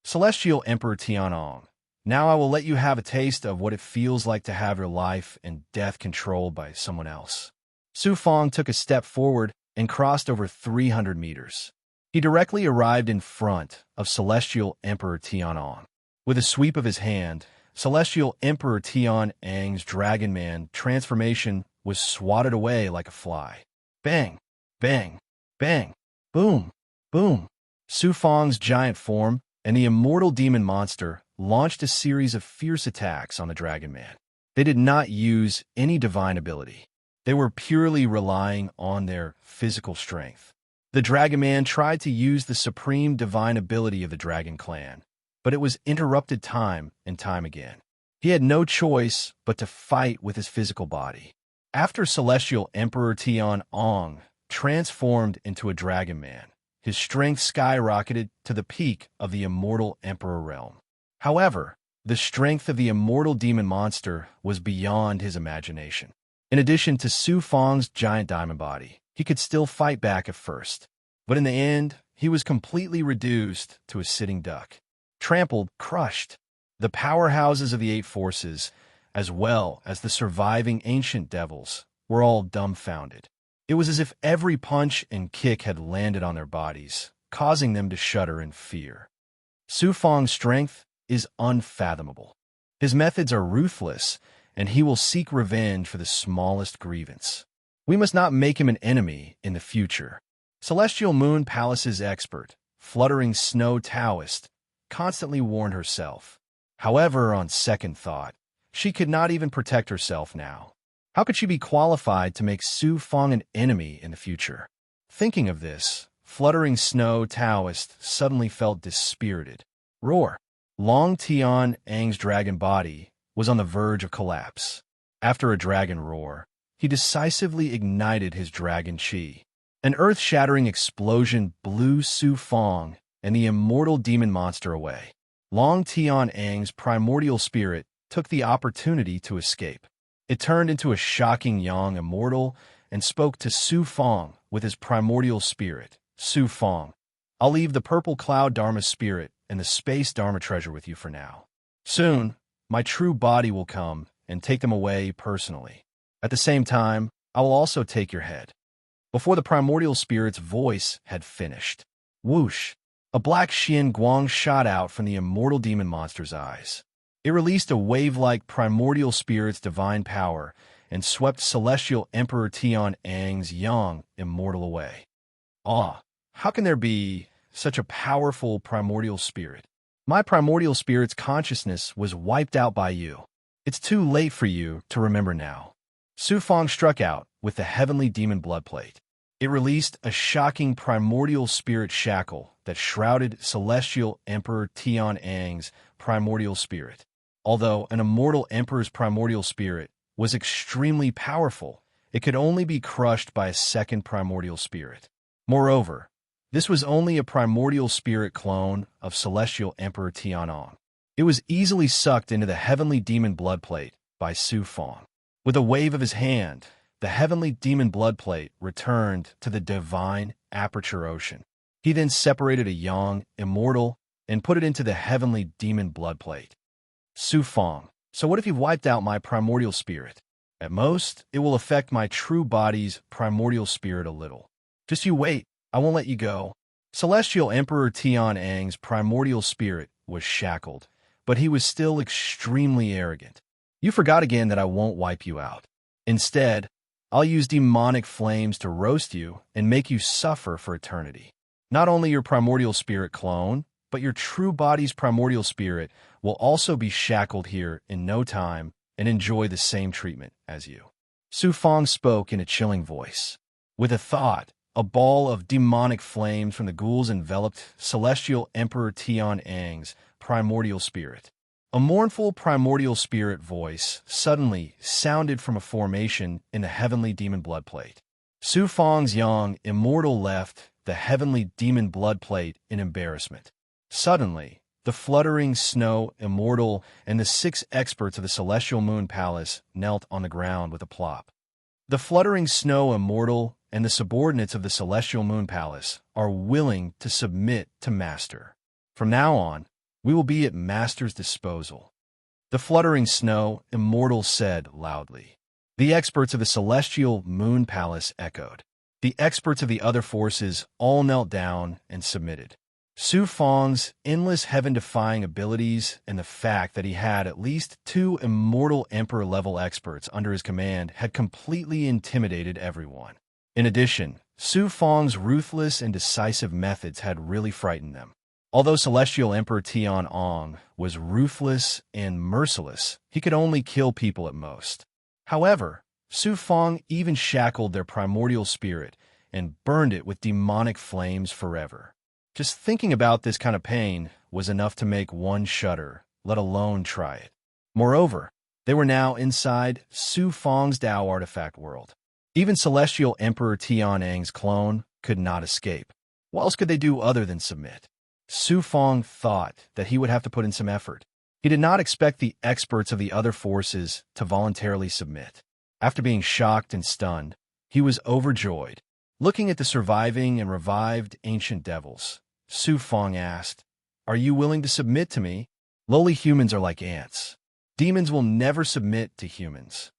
Celestial Emperor Tianong, now I will let you have a taste of what it feels like to have your life and death controlled by someone else. Su Fong took a step forward and crossed over 300 meters. He directly arrived in front of Celestial Emperor Tianong. With a sweep of his hand, Celestial Emperor Tian Ang's Dragon Man transformation was swatted away like a fly. Bang! Bang! Bang! Boom! Boom! Su Fong's giant form and the immortal demon monster launched a series of fierce attacks on the Dragon Man. They did not use any divine ability. They were purely relying on their physical strength. The Dragon Man tried to use the supreme divine ability of the Dragon Clan, but it was interrupted time and time again. He had no choice but to fight with his physical body. After Celestial Emperor Tian Ong transformed into a Dragon Man, his strength skyrocketed to the peak of the immortal Emperor realm. However, the strength of the immortal demon monster was beyond his imagination. In addition to Su Fong's giant diamond body, he could still fight back at first. But in the end, he was completely reduced to a sitting duck. Trampled, crushed. The powerhouses of the eight forces, as well as the surviving ancient devils, were all dumbfounded. It was as if every punch and kick had landed on their bodies, causing them to shudder in fear. Su Fong's strength is unfathomable. His methods are ruthless, and he will seek revenge for the smallest grievance. We must not make him an enemy in the future. Celestial Moon Palace's expert, Fluttering Snow Taoist, constantly warned herself. However, on second thought, she could not even protect herself now. How could she be qualified to make Su Fong an enemy in the future? Thinking of this, Fluttering Snow Taoist suddenly felt dispirited. Roar! Long Tian Ang's dragon body was on the verge of collapse. After a dragon roar, he decisively ignited his dragon chi. An earth-shattering explosion blew Su Fong and the immortal demon monster away. Long Tian Ang's primordial spirit took the opportunity to escape. It turned into a shocking young immortal and spoke to Su Fong with his primordial spirit. Su Fong, I'll leave the purple cloud Dharma spirit and the space Dharma treasure with you for now. Soon, my true body will come and take them away personally. At the same time, I will also take your head. Before the primordial spirit's voice had finished, whoosh, a black Xian Guang shot out from the immortal demon monster's eyes. It released a wave-like primordial spirit's divine power and swept Celestial Emperor Tian Ang's young immortal away. Ah, how can there be such a powerful primordial spirit? My primordial spirit's consciousness was wiped out by you. It's too late for you to remember now. Su Fong struck out with the heavenly demon blood plate. It released a shocking primordial spirit shackle that shrouded Celestial Emperor Tian Ang's primordial spirit. Although an immortal emperor's primordial spirit was extremely powerful, it could only be crushed by a second primordial spirit. Moreover, this was only a primordial spirit clone of Celestial Emperor Tianong. It was easily sucked into the heavenly demon blood plate by Su Fong. With a wave of his hand, the heavenly demon blood plate returned to the divine aperture ocean. He then separated a young immortal and put it into the heavenly demon blood plate. Su Fong, so what if you wiped out my primordial spirit? At most, it will affect my true body's primordial spirit a little. Just you wait, I won't let you go. Celestial Emperor Tian Ang's primordial spirit was shackled, but he was still extremely arrogant. You forgot again that I won't wipe you out. Instead, I'll use demonic flames to roast you and make you suffer for eternity. Not only your primordial spirit clone, but your true body's primordial spirit will also be shackled here in no time and enjoy the same treatment as you. Su Fong spoke in a chilling voice. With a thought, a ball of demonic flames from the ghouls enveloped Celestial Emperor Tian Ang's primordial spirit. A mournful primordial spirit voice suddenly sounded from a formation in the heavenly demon blood plate. Su Fong's young immortal left the heavenly demon blood plate in embarrassment. Suddenly, The fluttering snow, immortal, and the 6 experts of the celestial moon palace knelt on the ground with a plop. The fluttering snow, immortal, and the subordinates of the celestial moon palace are willing to submit to Master. From now on, we will be at Master's disposal. The fluttering snow, immortal, said loudly. The experts of the celestial moon palace echoed. The experts of the other forces all knelt down and submitted. Su Feng's endless heaven-defying abilities and the fact that he had at least 2 immortal emperor-level experts under his command had completely intimidated everyone. In addition, Su Feng's ruthless and decisive methods had really frightened them. Although Celestial Emperor Tian was ruthless and merciless, he could only kill people at most. However, Su Feng even shackled their primordial spirit and burned it with demonic flames forever. Just thinking about this kind of pain was enough to make one shudder, let alone try it. Moreover, they were now inside Su Feng's Tao artifact world. Even Celestial Emperor Tian's clone could not escape. What else could they do other than submit? Su Feng thought that he would have to put in some effort. He did not expect the experts of the other forces to voluntarily submit. After being shocked and stunned, he was overjoyed. Looking at the surviving and revived ancient devils, Su Feng asked, "Are you willing to submit to me? Lowly humans are like ants. Demons will never submit to humans.